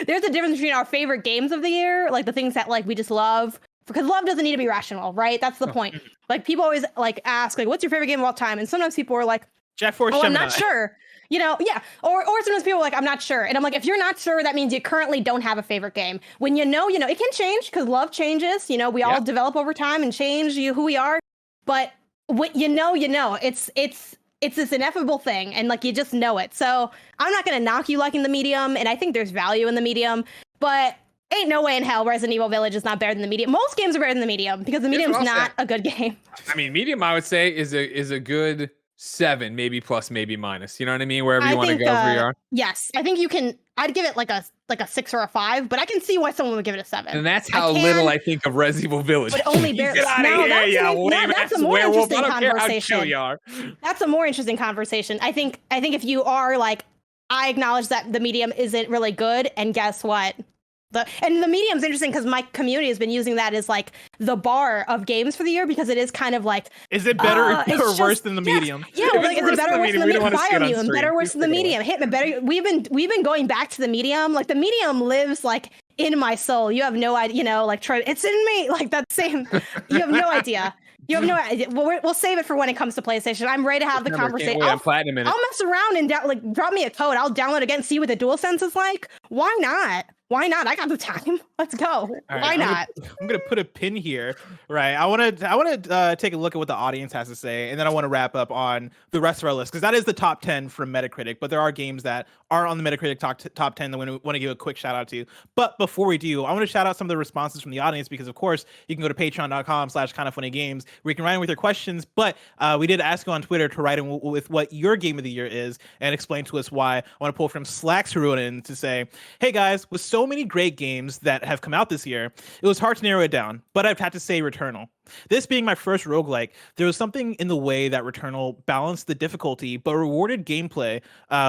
there's a difference between our favorite games of the year, like the things that like we just love. Because love doesn't need to be rational, right? That's the point. Like people always like ask, like, what's your favorite game of all time? And sometimes people are like, Jack Force, I'm not sure. Or sometimes people are like, I'm not sure. And I'm like, if you're not sure, that means you currently don't have a favorite game. When it can change because love changes. We all develop over time and change who we are. But what it's this ineffable thing, and like you just know it. So I'm not gonna knock you liking the Medium, and I think there's value in the Medium, but ain't no way in hell Resident Evil Village is not better than the Medium. Most games are better than the Medium because the Medium's not a good game. I mean, Medium, I would say, is a good 7, maybe plus, maybe minus. You know what I mean? Wherever you want to go, where you are. Yes, I think you can. I'd give it like a 6 or a 5, but I can see why someone would give it a 7. And that's how little I think of Resident Evil Village. But only barely. Get out of here, that's a more interesting conversation. That's a more interesting conversation. I think if you are like, I acknowledge that the Medium isn't really good, and guess what? And the Medium's interesting because my community has been using that as like the bar of games for the year, because it is kind of like, is it better or worse than the Medium? Yeah, like, is it better or worse than the Medium? Biomutant, better or worse than the Medium? Hitman, better. We've been going back to the Medium. Like the Medium lives like in my soul. You have no idea. It's in me. Like that same. You have no idea. You have no idea. We'll save it for when it comes to PlayStation. I'm ready to have the conversation. I'll mess around and drop me a code. I'll download it again, see what the DualSense is like. Why not? I got the time. Let's go. Right, Why not? I'm gonna put a pin here, right? I want to take a look at what the audience has to say, and then I want to wrap up on the rest of our list, because that is the top 10 from Metacritic. But there are games that are on the Metacritic top 10 that we want to give a quick shout out to. But before we do, I want to shout out some of the responses from the audience, because of course you can go to patreon.com/kindafunnygames where you can write in with your questions. But we did ask you on Twitter to write in with what your game of the year is and explain to us why. I want to pull from Slacks who wrote in to say, "Hey guys, was so so many great games that have come out this year, it was hard to narrow it down, but I've had to say Returnal. This being my first roguelike, there was something in the way that Returnal balanced the difficulty but rewarded gameplay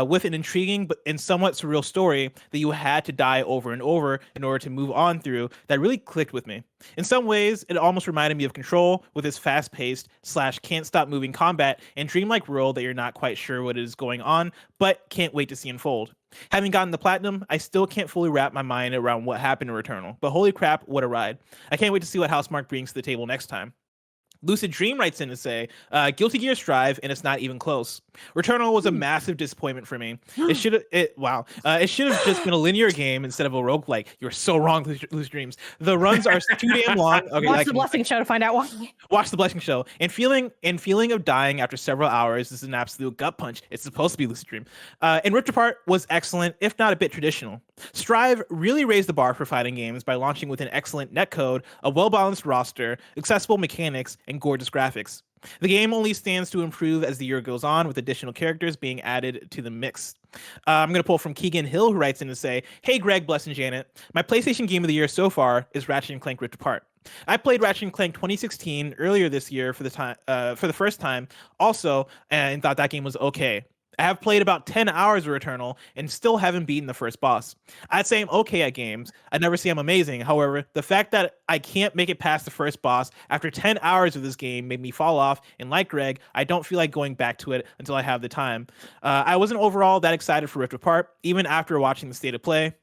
with an intriguing but and somewhat surreal story that you had to die over and over in order to move on through that really clicked with me. In some ways, it almost reminded me of Control with its fast-paced / can't-stop-moving combat and dreamlike world that you're not quite sure what is going on, but can't wait to see unfold. Having gotten the platinum, I still can't fully wrap my mind around what happened in Returnal, but holy crap, what a ride. I can't wait to see what Housemarque brings to the table next time. Lucid Dream writes in to say, Guilty Gear Strive, and it's not even close. Returnal was a massive disappointment for me. It should have just been a linear game instead of a roguelike. You're so wrong, Lucid Dreams. The runs are too damn long. Okay, Watch the Blessing Show to find out why. Watch the Blessing Show. And feeling of dying after several hours is an absolute gut punch. It's supposed to be Lucid Dream. And Rift Apart was excellent, if not a bit traditional. Strive really raised the bar for fighting games by launching with an excellent netcode, a well-balanced roster, accessible mechanics, and gorgeous graphics. The game only stands to improve as the year goes on, with additional characters being added to the mix. I'm going to pull from Keegan Hill, who writes in to say, Hey Greg, Bless, and Janet. My PlayStation game of the year so far is Ratchet and Clank Rift Apart. I played Ratchet and Clank 2016 earlier this year for the first time also, and thought that game was okay. I have played about 10 hours of Returnal and still haven't beaten the first boss. I'd say I'm okay at games. I'd never say I'm amazing. However, the fact that I can't make it past the first boss after 10 hours of this game made me fall off, and like Greg, I don't feel like going back to it until I have the time. I wasn't overall that excited for Rift Apart, even after watching the state of play.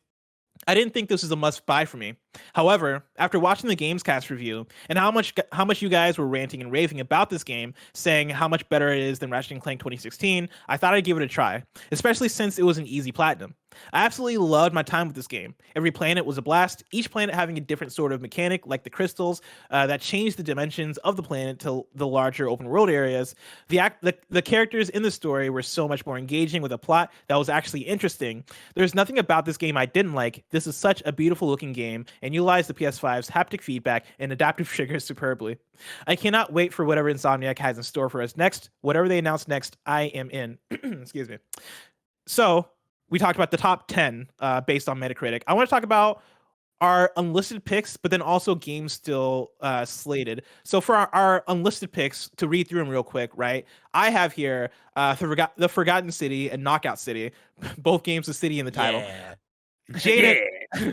I didn't think this was a must-buy for me. However, after watching the Gamescast review and how much you guys were ranting and raving about this game, saying how much better it is than Ratchet & Clank 2016, I thought I'd give it a try, especially since it was an easy platinum. I absolutely loved my time with this game. Every planet was a blast, each planet having a different sort of mechanic, like the crystals that changed the dimensions of the planet to the larger open world areas. The characters in the story were so much more engaging with a plot that was actually interesting. There's nothing about this game I didn't like. This is such a beautiful looking game and utilized the PS5's haptic feedback and adaptive triggers superbly. I cannot wait for whatever Insomniac has in store for us next. Whatever they announce next, I am in. Excuse me. So, we talked about the top 10 based on Metacritic. I want to talk about our unlisted picks, but then also games still slated. So for our unlisted picks, to read through them real quick, right? I have here The Forgotten City and Knockout City, both games with city in the title. Yeah.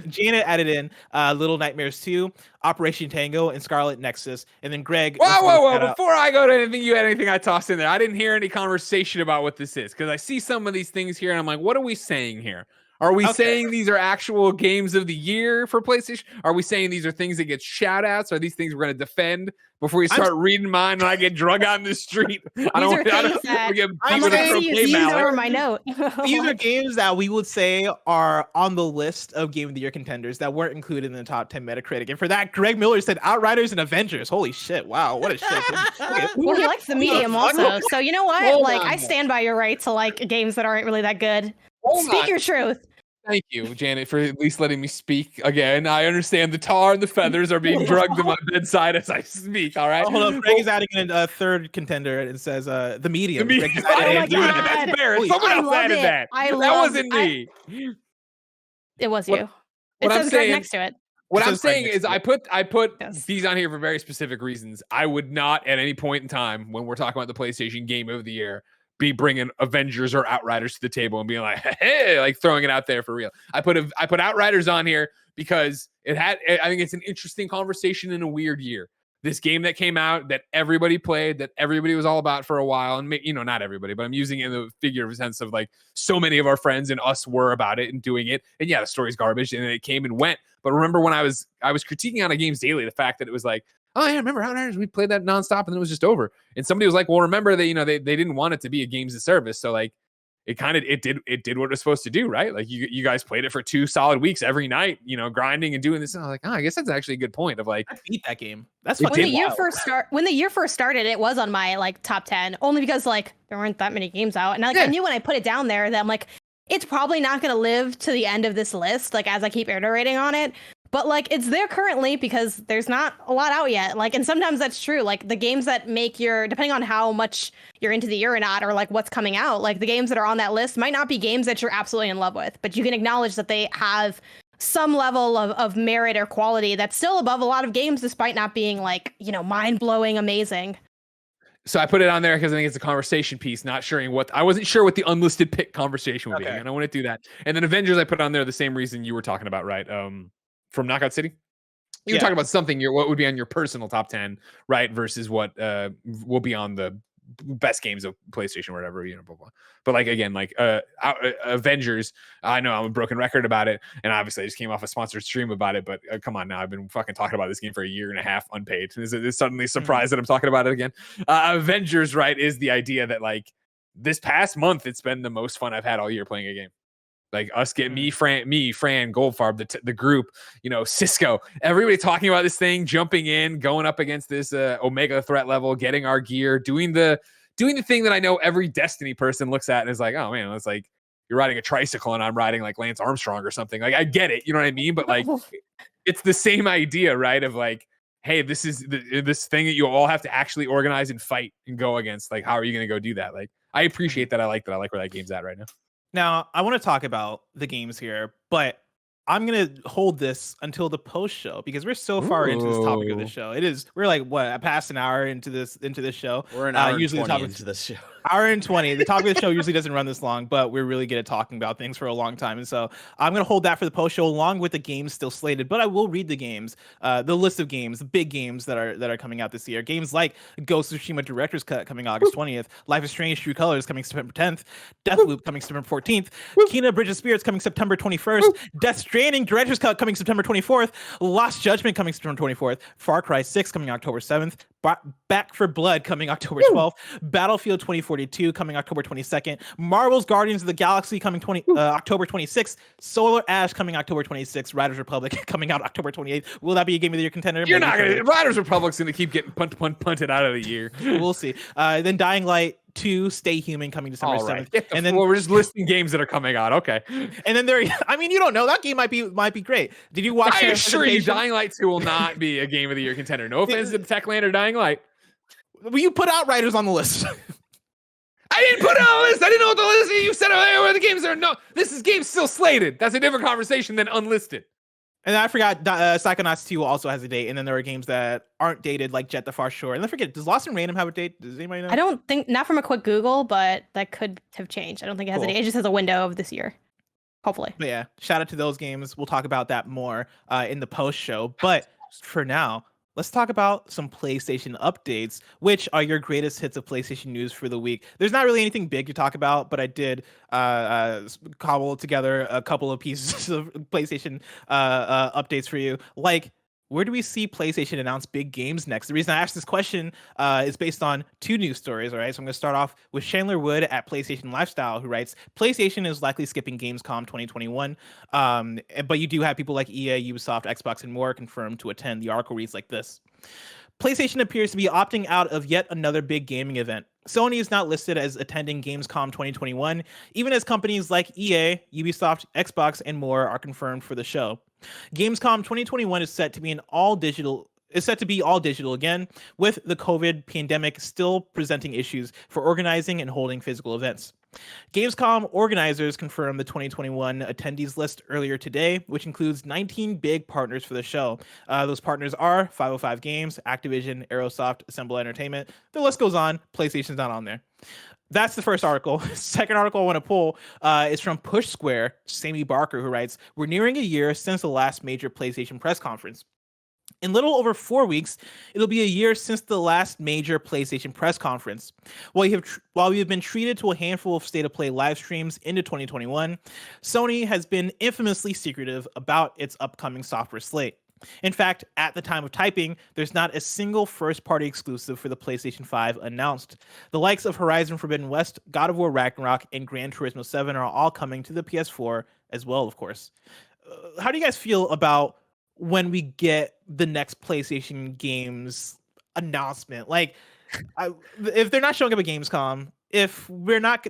Janet added in Little Nightmares 2, Operation Tango, and Scarlet Nexus. And then Greg. Whoa. Before I go to anything, you had anything I tossed in there? I didn't hear any conversation about what this is, because I see some of these things here and I'm like, what are we saying here? Are we saying these are actual games of the year for PlayStation? Are we saying these are things that get shout outs? Are these things we're going to defend before we start reading mine and I get drug out in the street? I don't want to get I'm going to use over my note. These are games that we would say are on the list of Game of the Year contenders that weren't included in the top 10 Metacritic. And for that, Greg Miller said Outriders and Avengers. Holy shit. Wow. What a shit. Well, he likes the medium also. So you know what? I stand by your right to like games that aren't really that good. Speak your truth. Thank you, Janet, for at least letting me speak again. I understand the tar and the feathers are being drugged to my bedside as I speak. All right. Hold on. Greg is adding in a third contender and says the medium. The medium. Oh my God. That's fair. Someone else added that. That wasn't me. It was you. What I'm says saying, Greg next to it. What I'm saying is I put Yes. these on here for very specific reasons. I would not at any point in time when we're talking about the PlayStation Game of the Year be bringing Avengers or Outriders to the table and being like, hey, like throwing it out there for real. I put Outriders on here because I think it's an interesting conversation in a weird year. This game that came out that everybody played, that everybody was all about for a while, and not everybody, but I'm using it in the figure of sense of like so many of our friends and us were about it and doing it. And yeah, the story's garbage and it came and went. But remember when I was critiquing on a Games Daily, the fact that it was like, oh yeah, remember Outriders? We played that nonstop and then it was just over. And somebody was like, well, remember that they didn't want it to be a games as service, so like it did what it was supposed to do, right? Like you guys played it for 2 solid weeks every night, grinding and doing this. And I was like, I guess that's actually a good point of like, I beat that game. That's when the year first started, it was on my like top 10 only because like there weren't that many games out, and I knew when I put it down there that I'm like, it's probably not going to live to the end of this list, like as I keep iterating on it. But like it's there currently because there's not a lot out yet. Like, and sometimes that's true. Like the games that make depending on how much you're into the year or not, or like what's coming out, like the games that are on that list might not be games that you're absolutely in love with, but you can acknowledge that they have some level of merit or quality that's still above a lot of games, despite not being like, mind-blowing amazing. So I put it on there because I think it's a conversation piece, not sure I wasn't sure what the unlisted pick conversation would be, and I want to do that. And then Avengers, I put on there the same reason you were talking about, right? From Knockout City. You were talking about something. What would be on your personal top 10, right? Versus what will be on the best games of PlayStation, or whatever, blah, blah. But like, again, like Avengers, I know I'm a broken record about it, and obviously I just came off a sponsored stream about it, but come on now, I've been fucking talking about this game for a year and a half unpaid. Is it suddenly surprised that I'm talking about it again? Avengers, right, is the idea that like this past month, it's been the most fun I've had all year playing a game. Like us get Fran, Goldfarb, the group, Cisco, everybody talking about this thing, jumping in, going up against this Omega threat level, getting our gear, doing the thing that I know every Destiny person looks at and is like, oh man, it's like you're riding a tricycle and I'm riding like Lance Armstrong or something. Like I get it, you know what I mean? But like it's the same idea, right? Of like, hey, this is this thing that you all have to actually organize and fight and go against. Like, how are you going to go do that? Like, I appreciate that. I like where that game's at right now. Now, I want to talk about the games here, but I'm going to hold this until the post show because we're so far into this topic of the show. We're like, past an hour into this show. We're an hour usually and 20 into this show. Hour and 20. The topic of the show usually doesn't run this long, but we're really good at talking about things for a long time. And so I'm going to hold that for the post show along with the games still slated, but I will read the games, the list of games, the big games that are coming out this year. Games like Ghost of Tsushima Director's Cut coming August 20th, Life is Strange True Colors coming September 10th, Deathloop coming September 14th, Kena Bridge of Spirits coming September 21st, Death Stranding Director's Cut coming September 24th, Lost Judgment coming September 24th, Far Cry 6 coming October 7th, Back for Blood coming October 12th, Battlefield 2042 coming October 22nd, Marvel's Guardians of the Galaxy coming October 26th, Solar Ash coming October 26th, Riders Republic coming out October 28th. Will that be a Game of the Year contender? You're not gonna. Riders Republic's gonna keep getting punted out of the year. We'll see. Then Dying Light 2, Stay Human coming December 7th. And then we're just listing games that are coming out. Okay. And then you don't know. That game might be great. Did you watch? I assure you, Dying Light 2 will not be a Game of the Year contender. No offense to Techland or Dying Light. Well, you put Outriders on the list. I didn't put it on the list. I didn't know what the list is. You said earlier where the games are. No, this game's still slated. That's a different conversation than unlisted. And I forgot Psychonauts 2 also has a date. And then there are games that aren't dated like Jet the Far Shore. And I forget, does Lost in Random have a date? Does anybody know? I don't think, not from a quick Google, but that could have changed. I don't think it has a date. It just has a window of this year. Hopefully. But yeah, shout out to those games. We'll talk about that more in the post show. But for now, let's talk about some PlayStation updates, which are your greatest hits of PlayStation news for the week. There's not really anything big to talk about, but I did cobble together a couple of pieces of PlayStation updates for you. Like, where do we see PlayStation announce big games next? The reason I asked this question is based on two news stories, all right? So I'm going to start off with Chandler Wood at PlayStation Lifestyle, who writes, PlayStation is likely skipping Gamescom 2021, but you do have people like EA, Ubisoft, Xbox, and more confirmed to attend. The article reads like this. PlayStation appears to be opting out of yet another big gaming event. Sony is not listed as attending Gamescom 2021, even as companies like EA, Ubisoft, Xbox, and more are confirmed for the show. Gamescom 2021 is set to be all digital again, with the COVID pandemic still presenting issues for organizing and holding physical events. Gamescom organizers confirmed the 2021 attendees list earlier today, which includes 19 big partners for the show. Those partners are 505 Games, Activision, Aerosoft, Assemble Entertainment. The list goes on. PlayStation's not on there. That's the first article. Second article I want to pull is from Push Square, Sammy Barker, who writes, we're nearing a year since the last major PlayStation press conference. In little over 4 weeks, it'll be a year since the last major PlayStation press conference. While we have been treated to a handful of State of Play live streams into 2021, Sony has been infamously secretive about its upcoming software slate. In fact, at the time of typing, there's not a single first-party exclusive for the PlayStation 5 announced. The likes of Horizon Forbidden West, God of War Ragnarok, and Gran Turismo 7 are all coming to the PS4 as well, of course. How do you guys feel about when we get the next PlayStation games announcement? Like, if they're not showing up at Gamescom, if we're not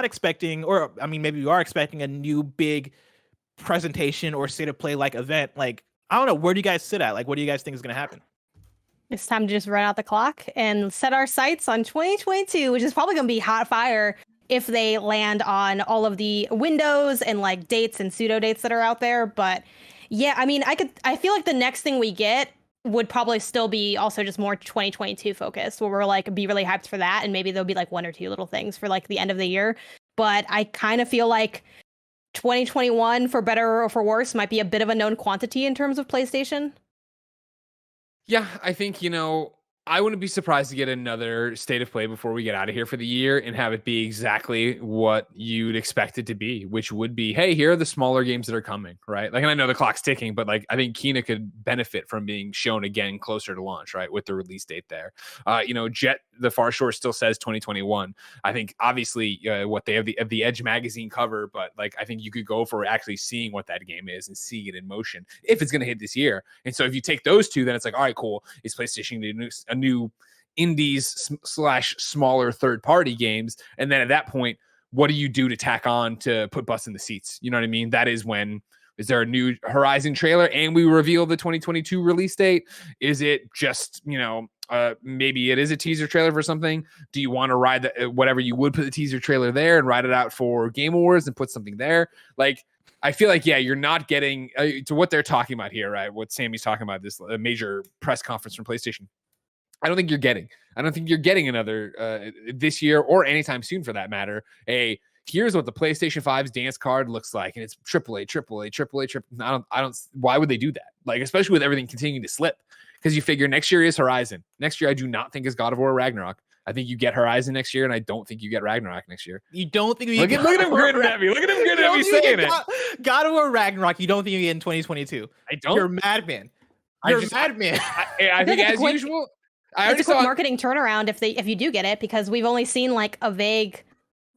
expecting, or I mean, maybe we are expecting a new big presentation or State of Play like event, like, I don't know, where do you guys sit at? Like, what do you guys think is going to happen? It's time to just run out the clock and set our sights on 2022, which is probably going to be hot fire. if they land on all of the windows and like dates and pseudo dates that are out there. But yeah, I mean, I feel like the next thing we get would probably still be also just more 2022 focused, where we're like be really hyped for that, and maybe there'll be like one or two little things for like the end of the year. But I kind of feel like 2021, for better or for worse, might be a bit of a known quantity in terms of PlayStation. Yeah, I think, I wouldn't be surprised to get another state of play before we get out of here for the year and have it be exactly what you'd expect it to be, which would be, hey, here are the smaller games that are coming, right? Like, and I know the clock's ticking, but like, I think Kena could benefit from being shown again closer to launch, right? With the release date there. Jet, the Far Shore still says 2021. I think obviously what they have the Edge magazine cover, but like, I think you could go for actually seeing what that game is and seeing it in motion if it's going to hit this year. And so if you take those two, then it's like, all right, cool. Is PlayStation a new indies / smaller third-party games? And then at that point, what do you do to tack on to put butts in the seats? You know what I mean? That is when, is there a new Horizon trailer and we reveal the 2022 release date? Is it just, maybe it is a teaser trailer for something? Do you want to ride whatever you would put the teaser trailer there and ride it out for Game Awards and put something there? Like, I feel like, yeah, you're not getting to what they're talking about here, right? What Sammy's talking about, this major press conference from PlayStation. I don't think you're getting another this year or anytime soon for that matter. Here's what the PlayStation 5's dance card looks like, and it's AAA. I don't. Why would they do that? Like, especially with everything continuing to slip, because you figure next year is Horizon. Next year, I do not think is God of War Ragnarok. I think you get Horizon next year, and I don't think you get Ragnarok next year. You don't think look at him grinning at me. Look at him grinning at me saying it. God of War Ragnarok. You don't think you get in 2022? I don't. You're a madman. You're a madman. I think as usual. I already saw marketing turnaround if you do get it, because we've only seen like a vague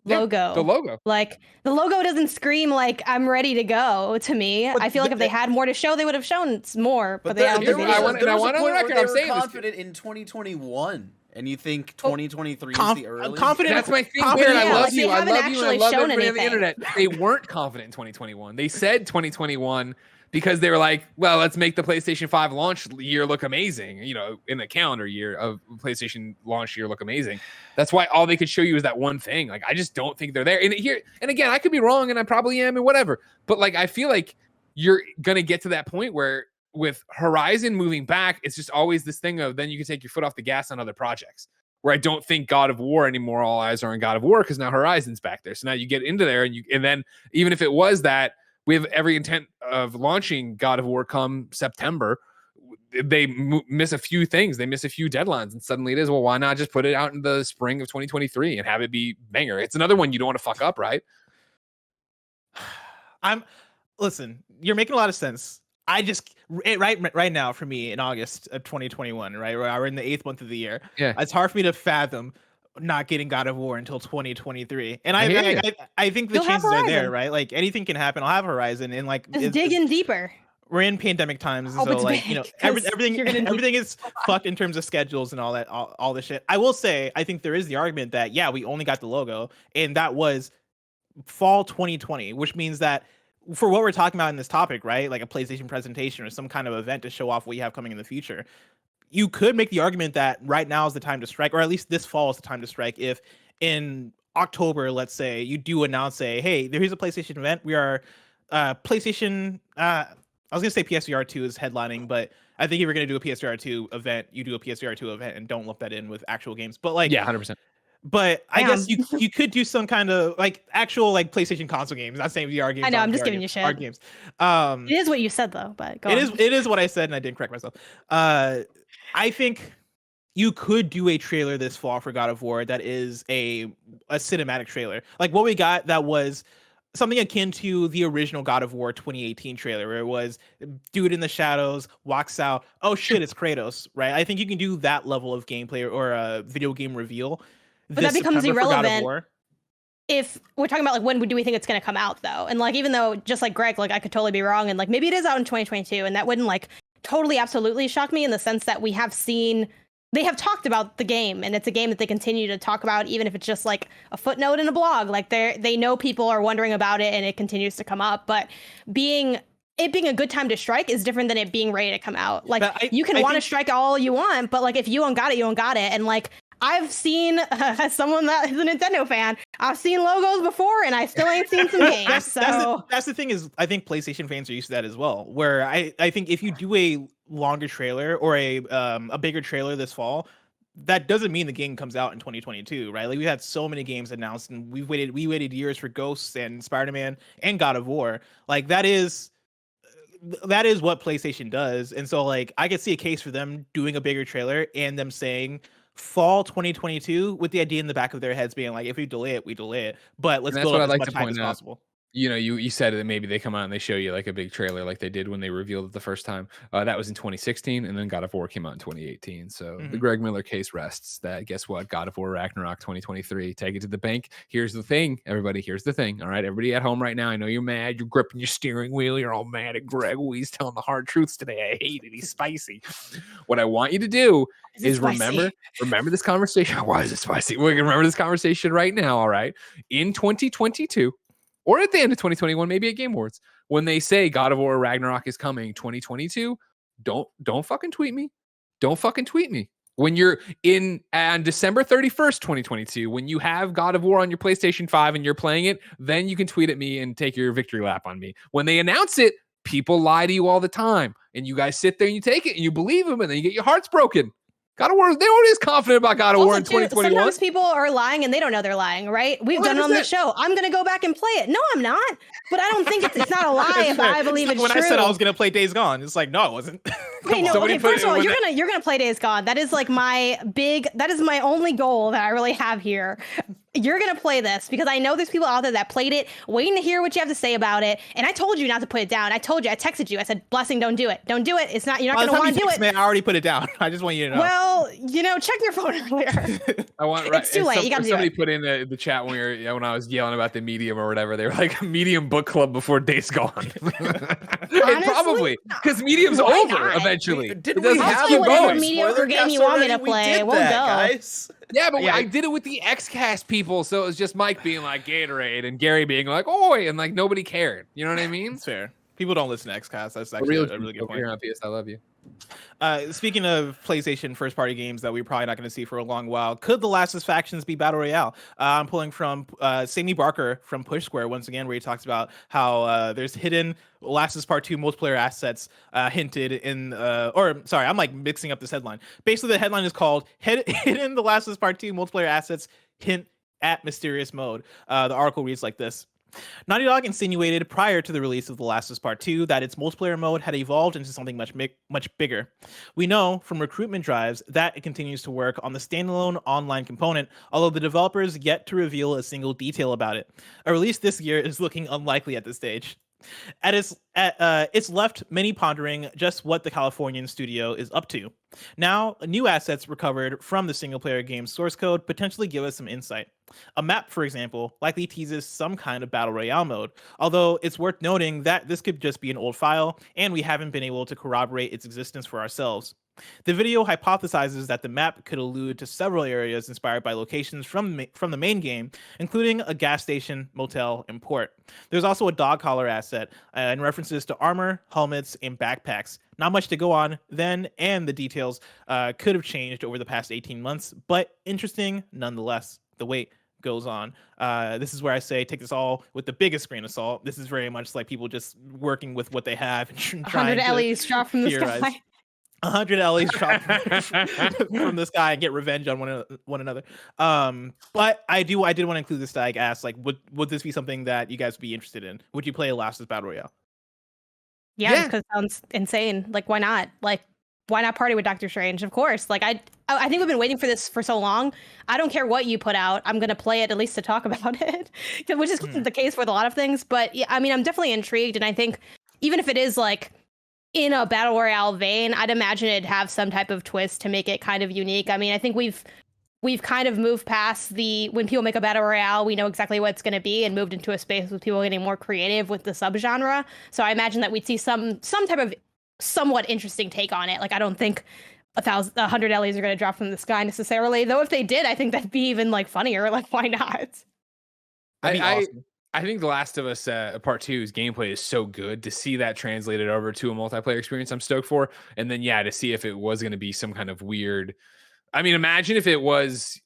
logo. The logo. Like, the logo doesn't scream like I'm ready to go to me. I feel like if they had more to show, they would have shown more. But they don't. I want on the record. I'm saying confident in 2021. And you think 2023 is the earliest? Confident. That's my thing. Weird. I love you. I love you. I love everybody on the internet. They weren't confident in 2021. They said 2021 because they were like, well, let's make the PlayStation 5 launch year look amazing. In the calendar year of PlayStation launch year look amazing. That's why all they could show you is that one thing. Like, I just don't think they're there. And again, I could be wrong, and I probably am, and whatever. But like, I feel like you're gonna get to that point where, with Horizon moving back, it's just always this thing of then you can take your foot off the gas on other projects, where I don't think God of War anymore, all eyes are on God of War, because now Horizon's back there. So now you get into there, and then even if it was that, we have every intent of launching God of War come September. They miss a few things. They miss a few deadlines, and suddenly it is, well, why not just put it out in the spring of 2023 and have it be banger? It's another one you don't want to fuck up, right? Listen, you're making a lot of sense. I just right now for me in August of 2021, right? We're in the 8th month of the year. Yeah, it's hard for me to fathom not getting God of War until 2023. And I think the chances are there, right? Like, anything can happen. I'll have Horizon, and like just dig in deeper. We're in pandemic times, so like everything is fucked in terms of schedules and all that, all this shit. I will say, I think there is the argument that we only got the logo, and that was fall 2020, which means that, for what we're talking about in this topic, right? Like a PlayStation presentation or some kind of event to show off what you have coming in the future. You could make the argument that right now is the time to strike, or at least this fall is the time to strike. If in October, let's say, you do announce, hey, here's a PlayStation event. We are PlayStation. I was going to say PSVR 2 is headlining, but I think if you're going to do a PSVR 2 event, you do a PSVR 2 event and don't lump that in with actual games. But like, 100%. But I guess you could do some kind of like actual like PlayStation console games. Not saying VR games. I know, I'm just giving you shit. Games. It is what you said though, but it is what I said, and I didn't correct myself. I think you could do a trailer this fall for God of War that is a cinematic trailer, like what we got. That was something akin to the original God of War 2018 trailer, where it was dude in the shadows walks out. Oh shit, it's Kratos, right? I think you can do that level of gameplay or a video game reveal. But that becomes irrelevant if we're talking about like when do we think it's going to come out though. And like, even though, just like Greg, like I could totally be wrong, and like maybe it is out in 2022, and that wouldn't like totally absolutely shock me, in the sense that they have talked about the game, and it's a game that they continue to talk about, even if it's just like a footnote in a blog. Like they know people are wondering about it, and it continues to come up. But it being a good time to strike is different than it being ready to come out. Like, you can want to strike all you want, but like if you don't got it, you don't got it. And like, I've seen, as someone that is a Nintendo fan, I've seen logos before, and I still ain't seen some games. That's the thing is, I think PlayStation fans are used to that as well. Where I think if you do a longer trailer or a bigger trailer this fall, that doesn't mean the game comes out in 2022, right? Like we had so many games announced, and we waited years for Ghosts and Spider-Man and God of War. Like that is what PlayStation does. And so like I could see a case for them doing a bigger trailer and them saying fall 2022 with the idea in the back of their heads being like, if we delay it, we delay it. But let's build up as much hype as possible. You know, you said that maybe they come out and they show you like a big trailer like they did when they revealed it the first time. That was in 2016, and then God of War came out in 2018. So the Greg Miller case rests. That guess what? God of War Ragnarok 2023. Take it to the bank. Here's the thing, everybody. Here's the thing. All right, everybody at home right now. I know you're mad. You're gripping your steering wheel. You're all mad at Greg. Oh, he's telling the hard truths today. I hate it. He's spicy. What I want you to do is remember this conversation. Why is it spicy? We can remember this conversation right now. All right, in 2022. Or at the end of 2021, maybe at Game Awards, when they say God of War Ragnarok is coming 2022, don't fucking tweet me. Don't fucking tweet me. When you're on December 31st, 2022, when you have God of War on your PlayStation 5 and you're playing it, then you can tweet at me and take your victory lap on me. When they announce it, people lie to you all the time. And you guys sit there and you take it and you believe them and then you get your hearts broken. God of War, they weren't as confident about God of War in 2021. Sometimes people are lying and they don't know they're lying, right? We've done it on the show. I'm going to go back and play it. No, I'm not. But I don't think it's not a lie if I believe it's true. When I said I was going to play Days Gone, it's like, no, it wasn't. Okay, first of all, you're gonna play Days Gone. That is like that is my only goal that I really have here. You're going to play this because I know there's people out there that played it, waiting to hear what you have to say about it. And I told you not to put it down. I told you, I texted you. I said, Blessing, don't do it. Don't do it. You're not going to want to do it. Man, I already put it down. I just want you to know. Well, check your phone earlier. It's too late. You got to do it. Somebody put in the chat when I was yelling about the Medium or whatever. They were like, Medium book club before Days Gone. And probably because Medium's over eventually. Did we have whatever mediocre game you want me to play? We'll go. Guys. Yeah, but I did it with the XCast people, so it was just Mike being like Gatorade and Gary being like "Oi," and like nobody cared. You know what I mean? It's fair. People don't listen to XCast. That's actually a really good point. Here on PS, I love you. Speaking of PlayStation first-party games that we're probably not going to see for a long while, could the Last of Factions be Battle Royale? I'm pulling from Sammy Barker from Push Square once again, where he talks about how there's hidden Last of Us Part 2 multiplayer assets hinted in, I'm like mixing up this headline. Basically, the headline is called Hidden the Last of Us Part 2 multiplayer assets hint at mysterious mode. The article reads like this. Naughty Dog insinuated prior to the release of The Last of Us Part 2 that its multiplayer mode had evolved into something much bigger. We know from recruitment drives that it continues to work on the standalone online component, although the developers yet to reveal a single detail about it. A release this year is looking unlikely at this stage. It's left many pondering just what the Californian studio is up to. Now, new assets recovered from the single-player game's source code potentially give us some insight. A map, for example, likely teases some kind of Battle Royale mode, although it's worth noting that this could just be an old file, and we haven't been able to corroborate its existence for ourselves. The video hypothesizes that the map could allude to several areas inspired by locations from the main game, including a gas station, motel, and port. There's also a dog collar asset and references to armor, helmets, and backpacks. Not much to go on then, and the details could have changed over the past 18 months, but interesting nonetheless. The wait goes on. This is where I say take this all with the biggest grain of salt. This is very much like people just working with what they have and trying 100 LEs drop from the sky. 100 LEs drop from the sky and get revenge on one another. But I did want to include this. Like, ask, like, would this be something that you guys would be interested in? Would you play a Last of Us Battle Royale? Yeah, because it sounds insane. Like, why not? Like, why not party with Doctor Strange? Of course. Like, I think we've been waiting for this for so long. I don't care what you put out. I'm gonna play it at least to talk about it, which is the case with a lot of things. But yeah, I mean, I'm definitely intrigued, and I think even if it is like in a battle royale vein, I'd imagine it'd have some type of twist to make it kind of unique. I mean, I think we've kind of moved past when people make a battle royale, we know exactly what it's going to be, and moved into a space with people getting more creative with the subgenre. So I imagine that we'd see some type of somewhat interesting take on it. Like, I don't think 100 LEs are going to drop from the sky necessarily, though. If they did, I think that'd be even like funnier. Like, why not? Awesome. I think The Last of Us Part 2's gameplay is so good. To see that translated over to a multiplayer experience, I'm stoked for. And then, to see if it was going to be some kind of weird... I mean, imagine if it was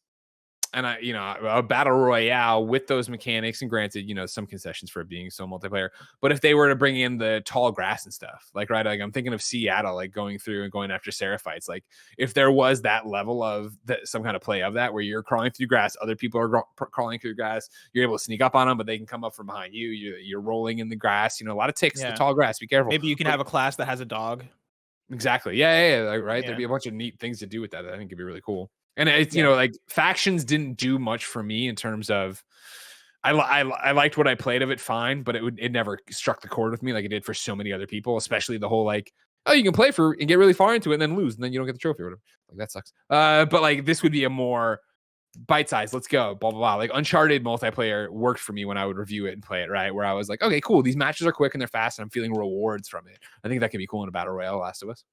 and a battle royale with those mechanics, and granted, some concessions for it being so multiplayer, but if they were to bring in the tall grass and stuff, like I'm thinking of Seattle, like going through and going after Seraphites, like if there was that level of some kind of play of that where you're crawling through grass, other people are crawling through grass, you're able to sneak up on them, but they can come up from behind you, you're rolling in the grass, a lot of ticks, the tall grass, be careful. Maybe you can have a class that has a dog. Exactly. Yeah. Like, right. Yeah. There'd be a bunch of neat things to do with that. I think it'd be really cool. And it's, like factions didn't do much for me in terms of, I liked what I played of it fine, but it never struck the chord with me like it did for so many other people, especially the whole like, oh, you can play for and get really far into it and then lose and then you don't get the trophy or whatever. Like that sucks. But like this would be a more bite size, let's go, blah blah blah. Like Uncharted multiplayer worked for me when I would review it and play it, right? Where I was like, okay, cool, these matches are quick and they're fast and I'm feeling rewards from it. I think that could be cool in a battle royale Last of Us.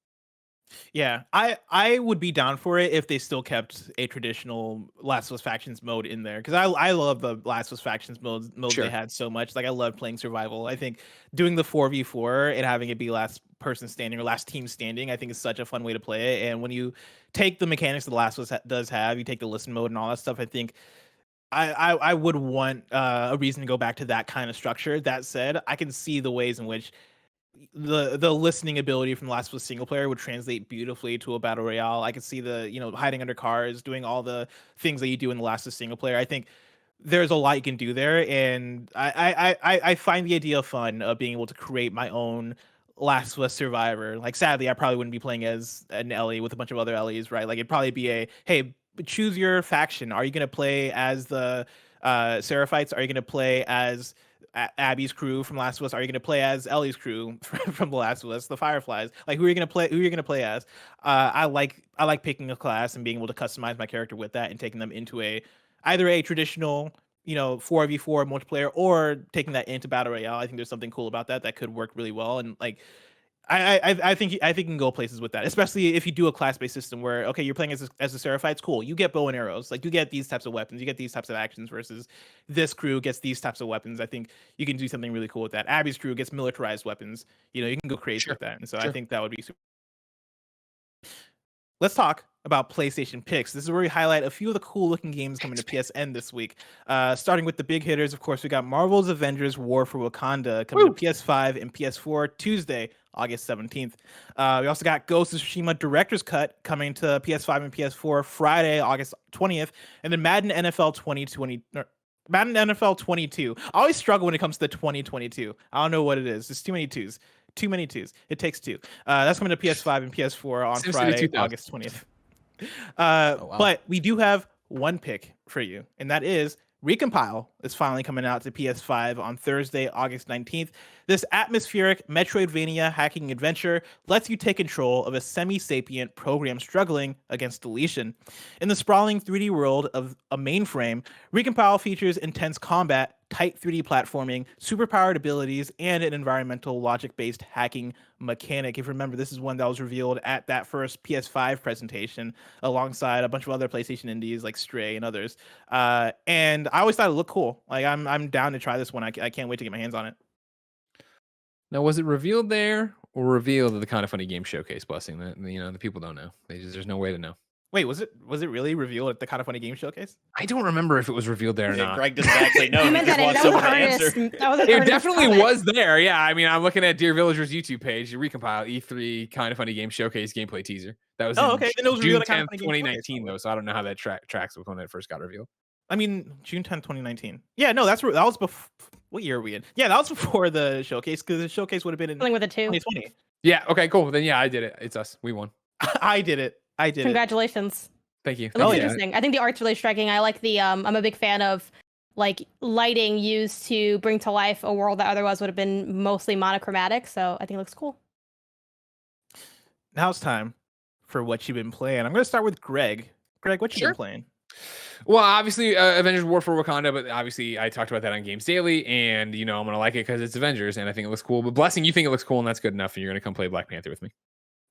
Yeah, I would be down for it if they still kept a traditional Last of Us Factions mode in there, because I love the Last of Us Factions mode Sure. they had so much. Like I love playing survival. I think doing the 4v4 and having it be last person standing or last team standing, I think is such a fun way to play it. And when you take the mechanics that the Last of Us does have, you take the listen mode and all that stuff, I think I would want a reason to go back to that kind of structure. That said, I can see the ways in which the listening ability from Last of Us single player would translate beautifully to a battle royale. I could see the hiding under cars, doing all the things that you do in the Last of Us single player. I think there's a lot you can do there, and I find the idea fun of being able to create my own Last of Us survivor. Like sadly, I probably wouldn't be playing as an Ellie with a bunch of other Ellies, right? Like it'd probably be a hey, choose your faction. Are you gonna play as the Seraphites? Are you gonna play as Abby's crew from Last of Us? Are you going to play as Ellie's crew from The Last of Us, the Fireflies? Like who are you going to play? Who are you going to play as? I like picking a class and being able to customize my character with that and taking them into either a traditional 4v4 multiplayer or taking that into battle royale. I think there's something cool about that could work really well. And like I think you can go places with that, especially if you do a class-based system where okay, you're playing as the Seraphites, cool. You get bow and arrows, like you get these types of weapons, you get these types of actions versus this crew gets these types of weapons. I think you can do something really cool with that. Abby's crew gets militarized weapons. You can go crazy with that, and so I think that would be super. Let's talk about PlayStation picks. This is where we highlight a few of the cool looking games coming to PSN this week. Starting with the big hitters, of course, we got Marvel's Avengers War for Wakanda coming to PS5 and PS4 Tuesday, August 17th. We also got Ghost of Tsushima Director's Cut coming to PS5 and PS4 Friday, August 20th. And then Madden NFL 22. I always struggle when it comes to the 2022. I don't know what it is. There's too many twos. Too many twos. It takes two. That's coming to PS5 and PS4 on Friday, August 20th. Wow. But we do have one pick for you, and that is Recompile is finally coming out to PS5 on Thursday, August 19th. This atmospheric Metroidvania hacking adventure lets you take control of a semi-sapient program struggling against deletion. In the sprawling 3D world of a mainframe, Recompile features intense combat, tight 3D platforming, superpowered abilities, and an environmental logic-based hacking mechanic. If you remember, this is one that was revealed at that first PS5 presentation alongside a bunch of other PlayStation indies like Stray and others. And I always thought it looked cool. Like I'm down to try this one. I can't wait to get my hands on it. Now, was it revealed there or revealed at the Kind of Funny Game Showcase? Blessing that the people don't know. There's no way to know. Wait, was it really revealed at the Kind of Funny Game Showcase? I don't remember if it was revealed there or not. Greg doesn't actually know. He just wants someone to answer. It definitely was there. Yeah, I mean, I'm looking at Dear Villager's YouTube page. You recompile E3 Kind of Funny Game Showcase gameplay teaser. That was okay. Then it was June 10th, Kind of Funny 2019, though. So I don't know how that tracks with when it first got revealed. I mean, June 10th, 2019. Yeah, no, that was before. What year are we in? Yeah, that was before the showcase, because the showcase would have been in with a 2. 2020. Yeah. Okay. Cool. Then yeah, I did it. It's us. We won. I did it. Congratulations. Thank you. It looks interesting. I think the art's really striking. I like the I'm a big fan of like lighting used to bring to life a world that otherwise would have been mostly monochromatic. So I think it looks cool. Now it's time for what you've been playing. I'm going to start with Greg. Greg, what you been playing? Well, obviously, Avengers War for Wakanda, but obviously I talked about that on Games Daily, and I'm going to like it because it's Avengers, and I think it looks cool. But Blessing, you think it looks cool, and that's good enough, and you're going to come play Black Panther with me.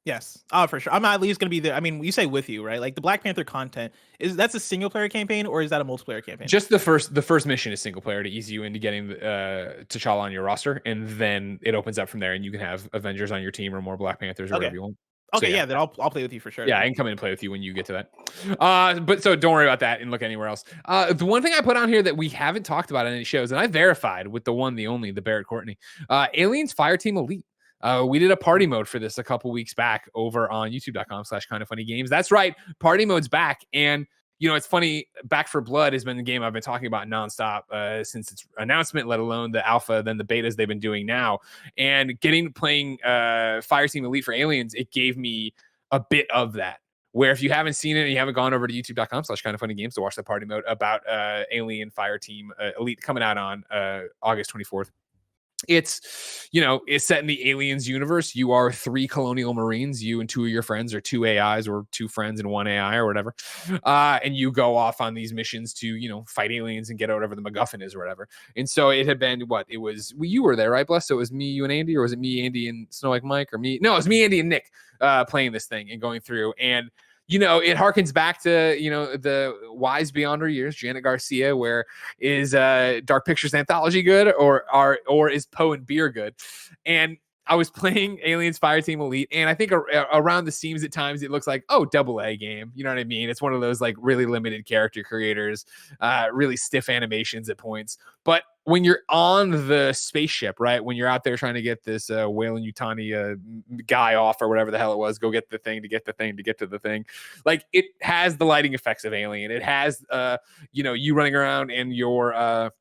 Yes. Oh, for sure. I'm at least going to be there. I mean, you say with you, right? Like the Black Panther content, that's a single player campaign or is that a multiplayer campaign? Just the first mission is single player to ease you into getting T'Challa on your roster, and then it opens up from there, and you can have Avengers on your team or more Black Panthers or whatever you want. Okay, yeah. yeah, then I'll play with you for sure. Yeah, I can come in and play with you when you get to that. But so don't worry about that and look anywhere else. The one thing I put on here that we haven't talked about in any shows, and I verified with the one, the only, the Barrett Courtney, Aliens Fireteam Elite. We did a party mode for this a couple weeks back over on youtube.com/kindoffunnygames. That's right, party mode's back. And you know, it's funny, Back for Blood has been the game I've been talking about nonstop since its announcement, let alone the alpha, then the betas they've been doing now. And playing Fireteam Elite for Aliens, it gave me a bit of that. Where if you haven't seen it and you haven't gone over to youtube.com/kindoffunnygames to watch the party mode about Alien Fireteam Elite coming out on August 24th. It's, you know, it's set in the Aliens universe. You are 3 colonial Marines, you and 2 of your friends, or 2 AIs, or 2 friends and 1 AI, or whatever. And you go off on these missions to, you know, fight aliens and get out whatever the MacGuffin is or whatever. And so it had been you were there, right, Bless? So it was me, you, and Andy, or was it me, Andy, and Snow Like Mike, or me? No, it was me, Andy, and Nick playing this thing and going through. And you know, it harkens back to, you know, the Wise Beyond Her Years, Janet Garcia, where is Dark Pictures anthology good, or is Poe and Beer good? And I was playing Aliens Fireteam Elite, and I think around the seams at times it looks like, AA game. You know what I mean? It's one of those like really limited character creators, really stiff animations at points. But when you're on the spaceship, right, when you're out there trying to get this Whalen Yutani guy off or whatever the hell it was, go get the thing to get the thing to get to the thing. Like, it has the lighting effects of Alien. It has, you know, you running around and your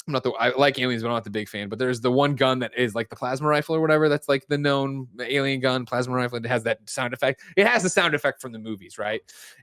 I like Aliens, but I'm not the big fan. But there's the one gun that is like the plasma rifle or whatever. That's like the known alien gun, plasma rifle. It has that sound effect. It has the sound effect from the movies, right?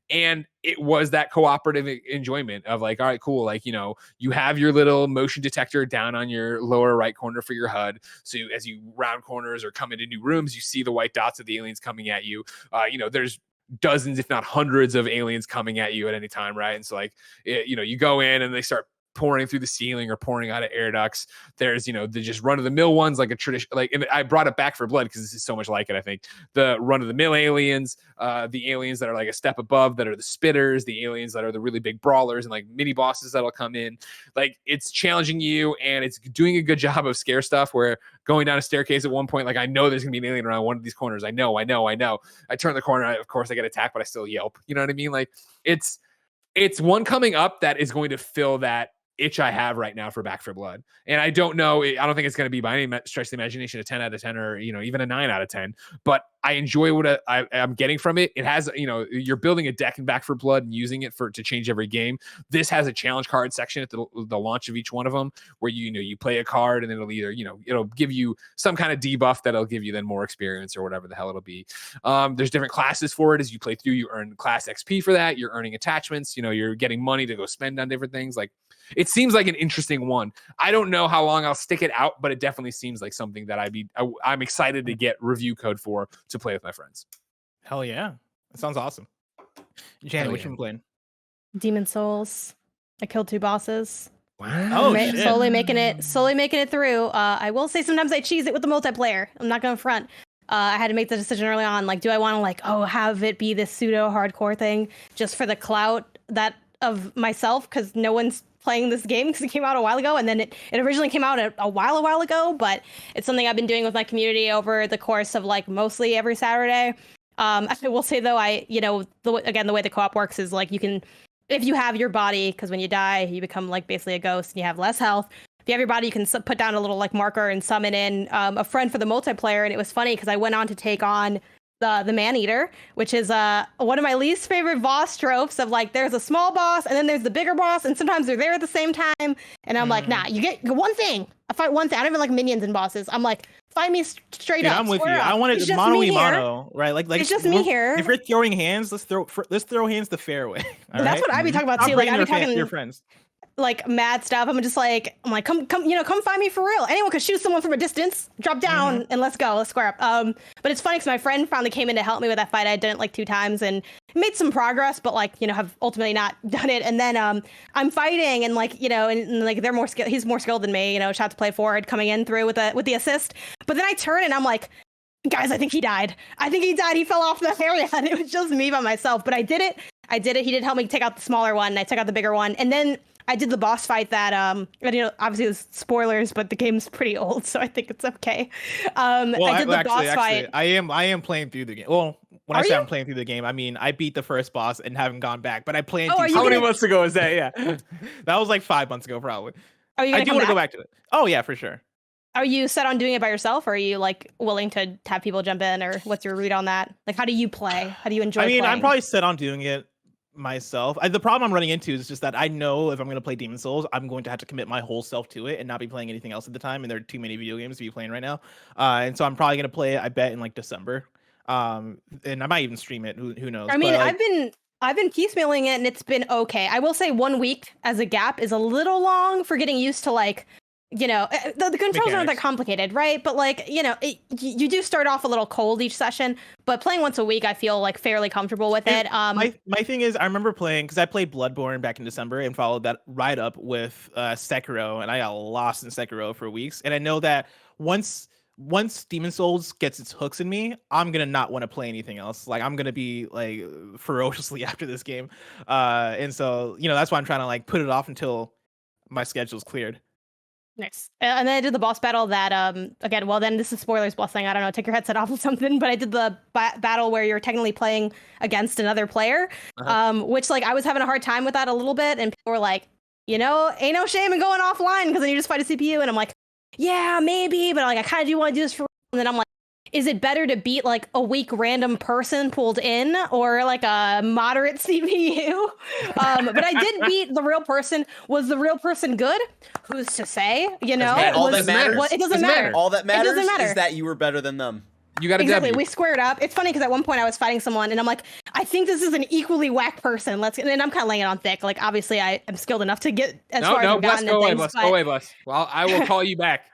And it was that cooperative enjoyment of like, all right, cool. Like, you know, you have your little motion detector down on your lower right corner for your HUD. So as you round corners or come into new rooms, you see the white dots of the aliens coming at you. You know, there's dozens, if not hundreds, of aliens coming at you at any time, right? And so like, you know, you go in and they start pouring through the ceiling or pouring out of air ducts. There's, you know, the just run-of-the-mill ones, like a tradition, like, and I brought it back for Blood because this is so much like it. I think the run-of-the-mill aliens, the aliens that are like a step above, that are the spitters, the aliens that are the really big brawlers, and like mini bosses that'll come in. Like, it's challenging you, and it's doing a good job of scare stuff. Where going down a staircase at one point, like, I know there's gonna be an alien around one of these corners. I know. I turn the corner, of course I get attacked, but I still yelp. You know what I mean? Like, it's one coming up that is going to fill that itch I have right now for Back for Blood. And I don't know, I don't think it's going to be by any stretch of the imagination a 10 out of 10 or, you know, even a 9 out of 10, but I enjoy what I'm getting from it. It has, you know, you're building a deck in Back for Blood and using it to change every game. This has a challenge card section at the launch of each one of them, where you play a card and it'll either, you know, it'll give you some kind of debuff that'll give you then more experience or whatever the hell it'll be. There's different classes for it. As you play through, you earn class XP for that. You're earning attachments. You know, you're getting money to go spend on different things. Like, it seems like an interesting one. I don't know how long I'll stick it out, but it definitely seems like something that I'm excited to get review code for to play with my friends. Hell yeah. That sounds awesome. Janet, what you been playing? Demon Souls. I killed 2 bosses. Wow. Oh, slowly making it through. I will say sometimes I cheese it with the multiplayer. I'm not going to front. I had to make the decision early on. Like, do I want to have it be this pseudo hardcore thing just for the clout that of myself? Because no one's playing this game because it came out a while ago, and then it originally came out a while ago, but it's something I've been doing with my community over the course of like mostly every Saturday. I will say though, the way the co-op works is like, you can, if you have your body, because when you die you become like basically a ghost and you have less health. If you have your body, you can put down a little like marker and summon in a friend for the multiplayer. And it was funny because I went on to take on the Man-Eater, which is one of my least favorite boss tropes of like, there's a small boss and then there's the bigger boss, and sometimes they're there at the same time. And I'm like, nah, you get one thing. I fight one thing. I don't even like minions and bosses. I'm like, fight me straight up. I'm with you. Up. I wanted mono y mono, right? Like it's just me here. If you're throwing hands, let's throw hands the fair way. That's what I be talking about too. Like, I be talking to your friends. Like mad stuff. I'm come find me for real. Anyone could shoot someone from a distance, drop down, and let's go. Let's square up. But it's funny because my friend finally came in to help me with that fight. I did it like 2 times and made some progress, but like, have ultimately not done it. And then I'm fighting and like, and like they're more skilled. He's more skilled than me. Shout to Play Forward coming in through with the assist. But then I turn and I'm like, guys, I think he died. He fell off the area, and it was just me by myself. But I did it. He did help me take out the smaller one, and I took out the bigger one. And then I did the boss fight that, obviously it's spoilers, but the game's pretty old, so I think it's okay. I did the boss fight. I am playing through the game. Well, when I Are say I'm you? playing through the game, I mean I beat the first boss and haven't gone back. But I plan Oh, to. are you How many gonna- months ago was that? Yeah, that was like 5 months ago, probably. Are you I gonna do come want to go back? back to it. Oh yeah, for sure. Are you set on doing it by yourself, or are you like willing to have people jump in, or what's your read on that? Like, how do you play? How do you enjoy I mean, playing? I'm probably set on doing it myself. The problem I'm running into is just that I know if I'm going to play Demon Souls, I'm going to have to commit my whole self to it and not be playing anything else at the time. And there are too many video games to be playing right now. And so I'm probably going to play it, I bet, in like December. And I might even stream it. Who knows? I mean, But, like, I've been piecemealing it, and it's been okay. I will say 1 week as a gap is a little long for getting used to, like, you know, the controls aren't that Mechanics. complicated, right? But like, you know, you do start off a little cold each session, but playing once a week, I feel like fairly comfortable with it. My thing is, I remember playing because I played Bloodborne back in December and followed that right up with Sekiro, and I got lost in Sekiro for weeks. And I know that once Demon Souls gets its hooks in me, I'm gonna not want to play anything else. Like I'm gonna be like ferociously after this game, and so that's why I'm trying to like put it off until my schedule's cleared. Nice. And then I did the boss battle that, again, well, then this is spoilers, Blessing. I don't know, take your headset off or something, but I did the battle where you're technically playing against another player, which, like, I was having a hard time with that a little bit, and people were like, ain't no shame in going offline because then you just fight a CPU, and I'm like, yeah, maybe, but like, I kind of do want to do this for real. And then I'm like, is it better to beat like a weak random person pulled in or like a moderate CPU? But I did beat the real person. Was the real person good? Who's to say? You know, All that matters. It doesn't matter. All that matters matter. is that you were better than them. You got to Exactly. W. We squared up. It's funny because at one point I was fighting someone and I'm like, I think this is an equally whack person. And then I'm kind of laying it on thick. Like, obviously I am skilled enough to get as far as I've Bless, gotten go away, things, Bless, but- go away, Bless. Well, I will call you back.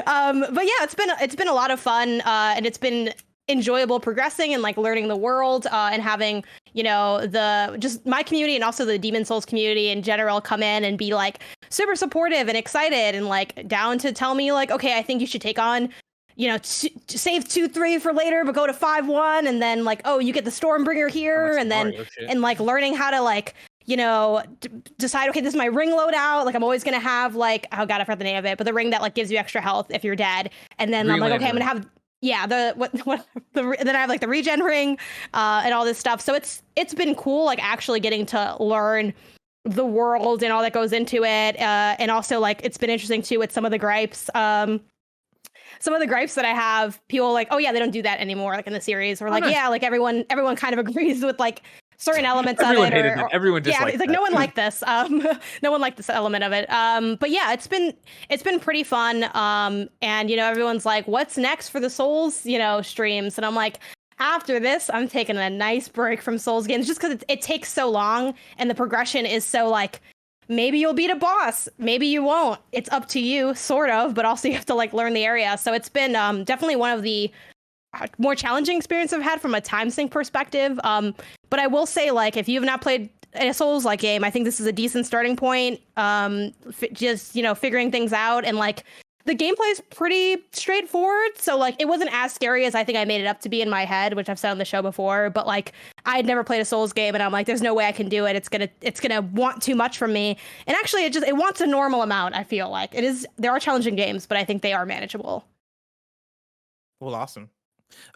But yeah, it's been a lot of fun, and it's been enjoyable progressing and like learning the world, and having just my community and also the Demon Souls community in general come in and be like super supportive and excited and like down to tell me like, okay, I think you should take on save 2-3 for later, but go to 5-1, and then like, oh, you get the Stormbringer here, and then and like learning how to like decide, okay, this is my ring loadout. Like I'm always gonna have like, oh god, I forgot the name of it, but the ring that like gives you extra health if you're dead. And then I'm like, okay, I'm gonna have then I have like the regen ring, and all this stuff. So it's been cool, like actually getting to learn the world and all that goes into it. And also like it's been interesting too with some of the gripes. Some of the gripes that I have, people like, oh yeah, they don't do that anymore, like in the series. Or like, yeah, like everyone kind of agrees with like certain elements of it. Everyone just it's like no one liked this. No one liked this element of it. But yeah, it's been pretty fun. And everyone's like, what's next for the Souls, streams? And I'm like, after this, I'm taking a nice break from Souls games just because it takes so long and the progression is so like, maybe you'll beat a boss, maybe you won't. It's up to you, sort of, but also you have to like learn the area. So it's been definitely one of the more challenging experience I've had from a time sink perspective. But I will say, like, if you have not played a Souls-like game, I think this is a decent starting point. Just figuring things out, and like the gameplay is pretty straightforward. So like it wasn't as scary as I think I made it up to be in my head, which I've said on the show before. But like I had never played a Souls game, and I'm like, there's no way I can do it. It's gonna want too much from me. And actually, it wants a normal amount. I feel like it is. There are challenging games, but I think they are manageable. Well, awesome.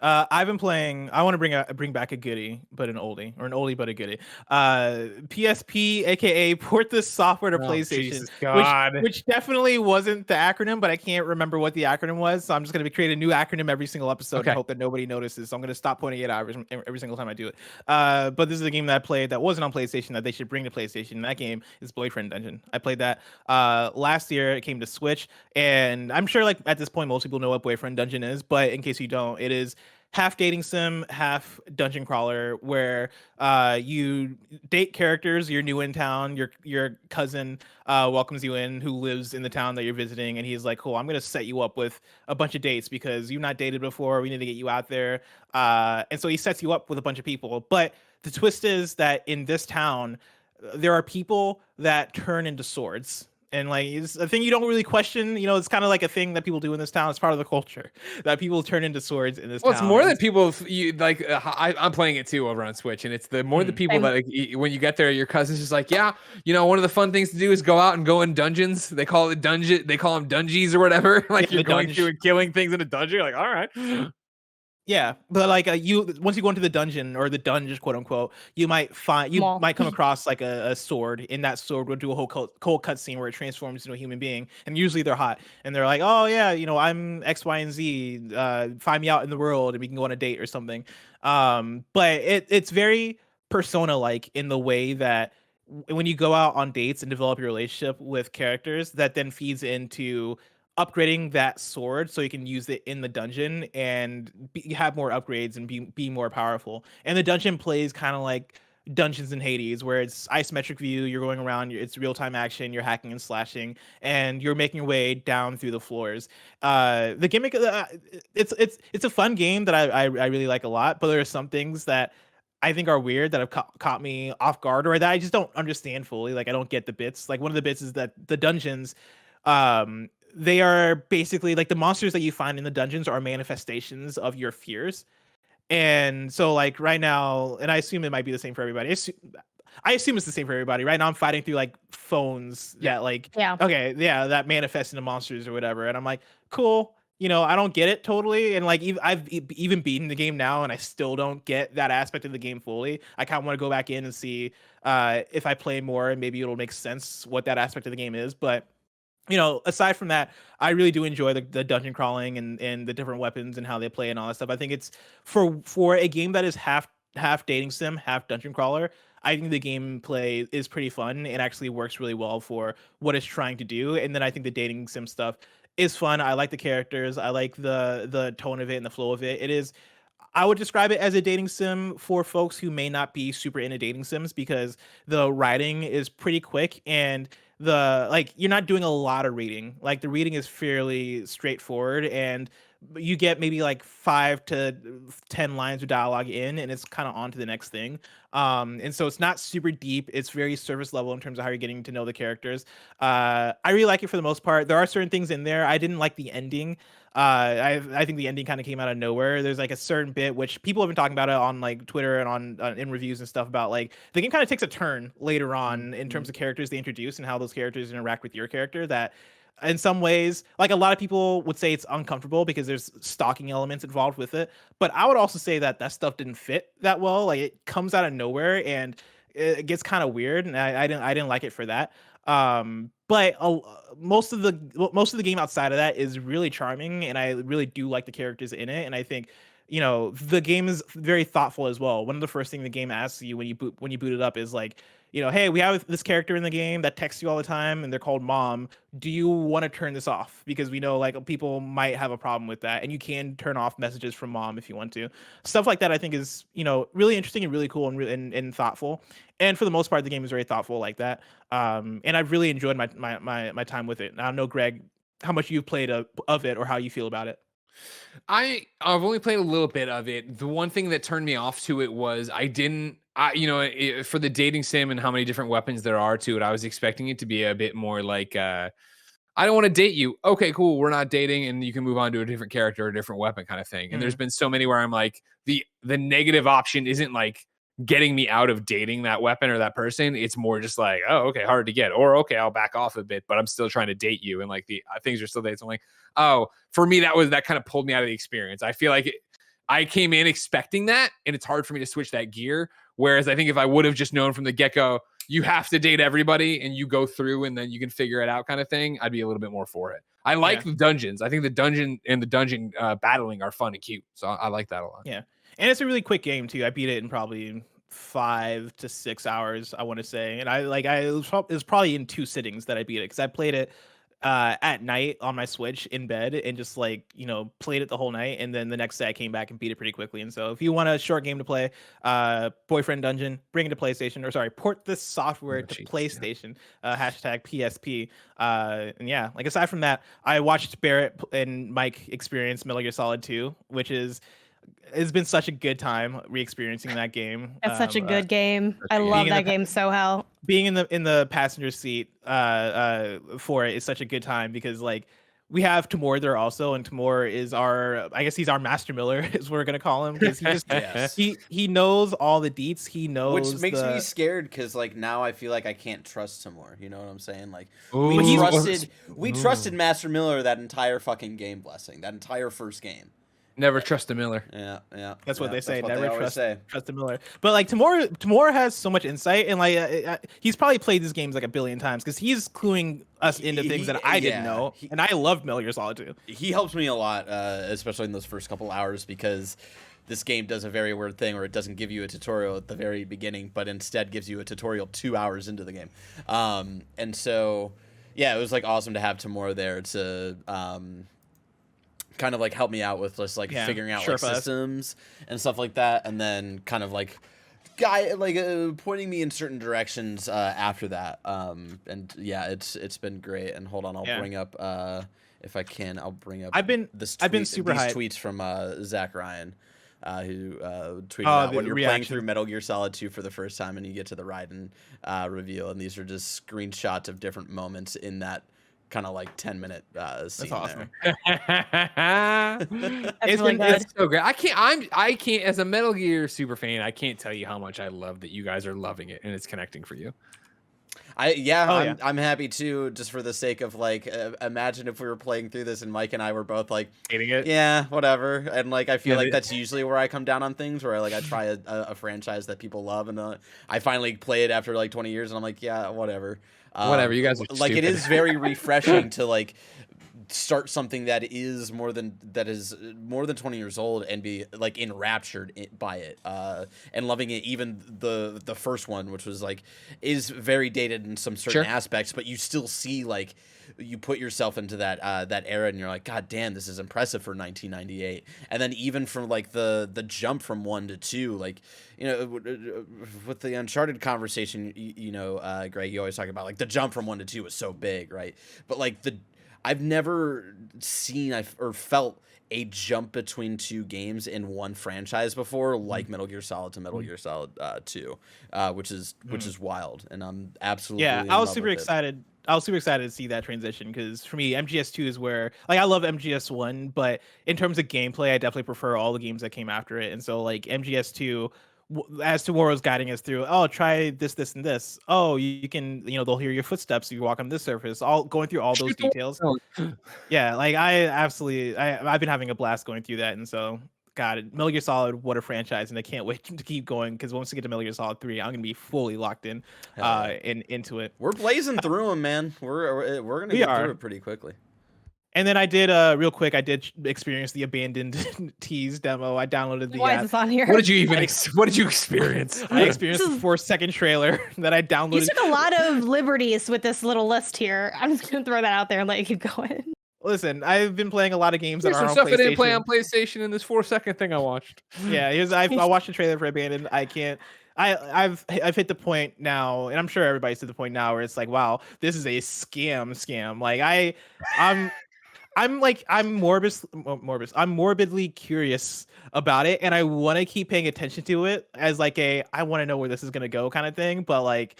I've been playing. I want to bring back a goodie, but an oldie, or an oldie but a goodie. PSP, aka port this software to PlayStation, which definitely wasn't the acronym, but I can't remember what the acronym was, so I'm just going to create a new acronym every single episode and hope that nobody notices. So I'm going to stop pointing it out every single time I do it. But this is a game that I played that wasn't on PlayStation that they should bring to PlayStation. And that game is Boyfriend Dungeon. I played that last year. It came to Switch, and I'm sure like at this point most people know what Boyfriend Dungeon is, but in case you don't, it is half dating sim, half dungeon crawler, where you date characters. You're new in town. Your cousin welcomes you in, who lives in the town that you're visiting, and he's like, cool, I'm gonna set you up with a bunch of dates because you've not dated before. We need to get you out there. And so he sets you up with a bunch of people. But the twist is that in this town, there are people that turn into swords. And like it's a thing you don't really question, it's kind of like a thing that people do in this town. It's part of the culture that people turn into swords in this town. Well, it's more than people like. I'm playing it too over on Switch, and it's the more the people that like, when you get there, your cousin's just like, yeah, one of the fun things to do is go out and go in dungeons. They call it dungeon. They call them dungeons or whatever. Like you're going through and killing things in a dungeon. You're like, all right. Yeah, but like you once you go into the dungeon or the dungeon, quote unquote, you might Mall. come across like a sword, and that sword will do a whole cool cutscene where it transforms into a human being, and usually they're hot, and they're like, oh yeah, I'm X, Y, and Z. Find me out in the world, and we can go on a date or something. But it's very persona like in the way that when you go out on dates and develop your relationship with characters, that then feeds into upgrading that sword so you can use it in the dungeon and have more upgrades and be more powerful. And the dungeon plays kind of like Dungeons in Hades, where it's isometric view, you're going around, it's real-time action, you're hacking and slashing, and you're making your way down through the floors. The gimmick, it's a fun game that I really like a lot, but there are some things that I think are weird that have caught me off guard, or that I just don't understand fully. Like I don't get the bits. Like one of the bits is that the dungeons, they are basically like the monsters that you find in the dungeons are manifestations of your fears. And so like right now, and I assume it might be the same for everybody. I assume it's the same for everybody. Right now I'm fighting through like phones that like, Yeah. okay, yeah, that manifest into monsters or whatever. And I'm like, cool. I don't get it totally. And like I've even beaten the game now and I still don't get that aspect of the game fully. I kind of want to go back in and see if I play more and maybe it'll make sense what that aspect of the game is. But aside from that, I really do enjoy the dungeon crawling and the different weapons and how they play and all that stuff. I think it's for a game that is half dating sim, half dungeon crawler. I think the gameplay is pretty fun and actually works really well for what it's trying to do. And then I think the dating sim stuff is fun. I like the characters. I like the tone of it and the flow of it. It is. I would describe it as a dating sim for folks who may not be super into dating sims because the writing is pretty quick and you're not doing a lot of reading. Like the reading is fairly straightforward and you get maybe like 5 to 10 lines of dialogue in and it's kind of on to the next thing. And so it's not super deep. It's very surface level in terms of how you're getting to know the characters. I really like it for the most part. There are certain things in there. I didn't like the ending. I think the ending kind of came out of nowhere. There's like a certain bit which people have been talking about it on like Twitter and on in reviews and stuff about like the game kind of takes a turn later on in terms of characters they introduce and how those characters interact with your character that in some ways, like a lot of people would say it's uncomfortable because there's stalking elements involved with it. But I would also say that that stuff didn't fit that well. Like it comes out of nowhere and it gets kind of weird, and I didn't like it for that. But most of the game outside of that is really charming, and I really do like the characters in it. And I think the game is very thoughtful as well. One of the first things the game asks you when you boot it up is like, hey, we have this character in the game that texts you all the time, and they're called Mom. Do you want to turn this off? Because we know like people might have a problem with that, and you can turn off messages from Mom if you want to. Stuff like that, I think, is really interesting and really cool and thoughtful. And for the most part, the game is very thoughtful like that. And I've really enjoyed my time with it. I don't know, Greg, how much you've played of it or how you feel about it. I've only played a little bit of it. The one thing that turned me off to it was for the dating sim and how many different weapons there are to it, I was expecting it to be a bit more like, I don't want to date you. Okay, cool. We're not dating, and you can move on to a different character or a different weapon kind of thing. And there's been so many where I'm like, the negative option isn't like getting me out of dating that weapon or that person. It's more just like, oh, okay, hard to get, or okay, I'll back off a bit, but I'm still trying to date you, and like the things are still dates. I'm like, oh, for me that kind of pulled me out of the experience. I feel like I came in expecting that, and it's hard for me to switch that gear. Whereas I think if I would have just known from the get-go, you have to date everybody and you go through and then you can figure it out kind of thing, I'd be a little bit more for it. I like the dungeons. I think the dungeon battling are fun and cute. So I like that a lot. Yeah. And it's a really quick game too. I beat it in probably 5 to 6 hours, I want to say. And it was probably in 2 sittings that I beat it because I played it at night on my Switch in bed and just played it the whole night. And then the next day I came back and beat it pretty quickly. And so if you want a short game to play, Boyfriend Dungeon, bring it to PlayStation, or sorry, port this software to PlayStation, hashtag PSP. And yeah, like aside from that, I watched Barrett and Mike experience Metal Gear Solid 2, which it's been such a good time re-experiencing that game. That's such a good game. I love that game so hell. Being in the passenger seat for it is such a good time because like we have Timur there also, and Timur is he's our Master Miller is what we're gonna call him because he just he knows all the deets. He knows, which makes me scared because like now I feel like I can't trust Timur. You know what I'm saying? Like we trusted Master Miller that entire fucking game, Blessing, that entire first game. Never trust a Miller. Yeah. That's what they say. That's what Never they always trust the Miller. But like Tamora has so much insight, and like he's probably played these games like a billion times because he's cluing us into things that I didn't know, and I love Metal Gear Solid 2. He helps me a lot, especially in those first couple hours, because this game does a very weird thing where it doesn't give you a tutorial at the very beginning, but instead gives you a tutorial 2 hours into the game. And so, yeah, it was like awesome to have Tamora there to kind of like help me out with just like figuring out like systems and stuff like that, and then kind of like pointing me in certain directions after that. And yeah, it's been great. And hold on, I'll bring up if I can, I'll bring up. I've been super hyped. Tweets from Zach Ryan. Who tweeted about when you're playing through Metal Gear Solid 2 for the first time and you get to the Raiden reveal, and these are just screenshots of different moments in that kind of like 10-minute scene. That's awesome. It's so great. I can't as a Metal Gear super fan, I can't tell you how much I love that you guys are loving it and it's connecting for you. I'm happy too, just for the sake of like, imagine if we were playing through this and Mike and I were both like hating it. Yeah, whatever. And like, I feel like that's usually where I come down on things, where I try a franchise that people love, and I finally play it after like 20 years, and I'm like, yeah, whatever. Whatever. You guys are like, stupid. it is very refreshing to like start something that is more than 20 years old and be like enraptured by it and loving it. Even the first one, which was like is very dated in some certain aspects, but you still see like you put yourself into that era and you're like, God damn, this is impressive for 1998. And then even from like the jump from 1 to 2, like, you know, with the Uncharted conversation, Greg, you always talk about like the jump from 1 to 2 was so big, right? But like I've never seen or felt a jump between two games in one franchise before, like Metal Gear Solid to Metal Gear Solid 2, which is wild, and I'm absolutely I was super excited. I was super excited to see that transition, because for me, MGS2 is where, like, I love MGS1, but in terms of gameplay, I definitely prefer all the games that came after it. And so, like, MGS2, as Tomorrow's guiding us through, oh, try this, this, and this. Oh, you can, they'll hear your footsteps if you walk on this surface. All going through all those details. Yeah, like I've been having a blast going through that, and so God, Metal Gear Solid, what a franchise, and I can't wait to keep going, because once we get to Metal Gear Solid 3, I'm gonna be fully locked in, into it. We're blazing through them, man. We're gonna get through it pretty quickly. And then I did real quick. I did experience the abandoned tease demo. I downloaded the. Why is this on here? What did you experience? I experienced the 4-second trailer that I downloaded. You took a lot of liberties with this little list here. I'm just gonna throw that out there and let you keep going. Listen, I've been playing a lot of games There's that are on some stuff PlayStation. I didn't play on PlayStation in this 4-second thing I watched. Yeah, I watched the trailer for Abandoned. I can't. I've hit the point now, and I'm sure everybody's to the point now where it's like, wow, this is a scam. Like I'm morbidly curious about it, and I want to keep paying attention to it as like I want to know where this is gonna go kind of thing. But like,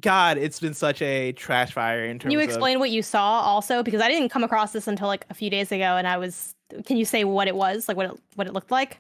God, it's been such a trash fire in terms of. Can you explain what you saw also? Because I didn't come across this until like a few days ago, and can you say what it was, like what it looked like?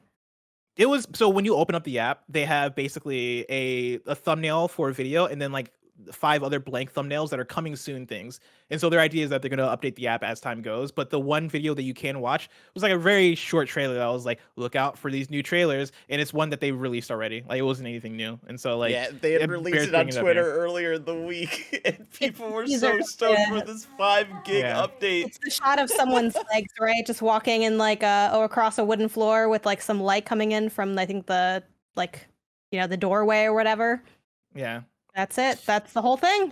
It was, so when you open up the app, they have basically a thumbnail for a video, and then like 5 other blank thumbnails that are coming soon things. And so their idea is that they're going to update the app as time goes. But the one video that you can watch was like a very short trailer that was like, look out for these new trailers. And it's one that they released already. Like, it wasn't anything new. And so like, yeah, they had released it on Twitter earlier in the week, and people were so stoked for this 5 gig update. It's the shot of someone's legs, right? Just walking in like across a wooden floor with like some light coming in from, I think, the the doorway or whatever. Yeah. That's it. That's the whole thing.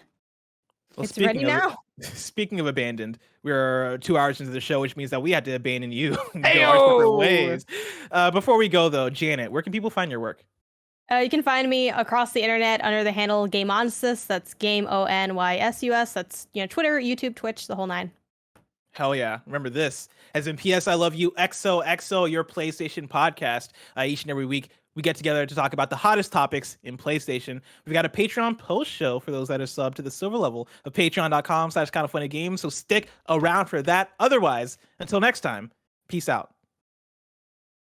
Well, it's ready now. Speaking of abandoned, we're 2 hours into the show, which means that we had to abandon you in our different ways. Before we go, though, Janet, where can people find your work? You can find me across the internet under the handle GameOnsus. That's GameONYSUS. That's Twitter, YouTube, Twitch, the whole 9. Hell yeah. Remember this. As in PS I Love You, XOXO, your PlayStation podcast. Each and every week, we get together to talk about the hottest topics in PlayStation. We've got a Patreon post show for those that are subbed to the silver level of patreon.com/kindoffunnygames. So stick around for that. Otherwise, until next time, peace out.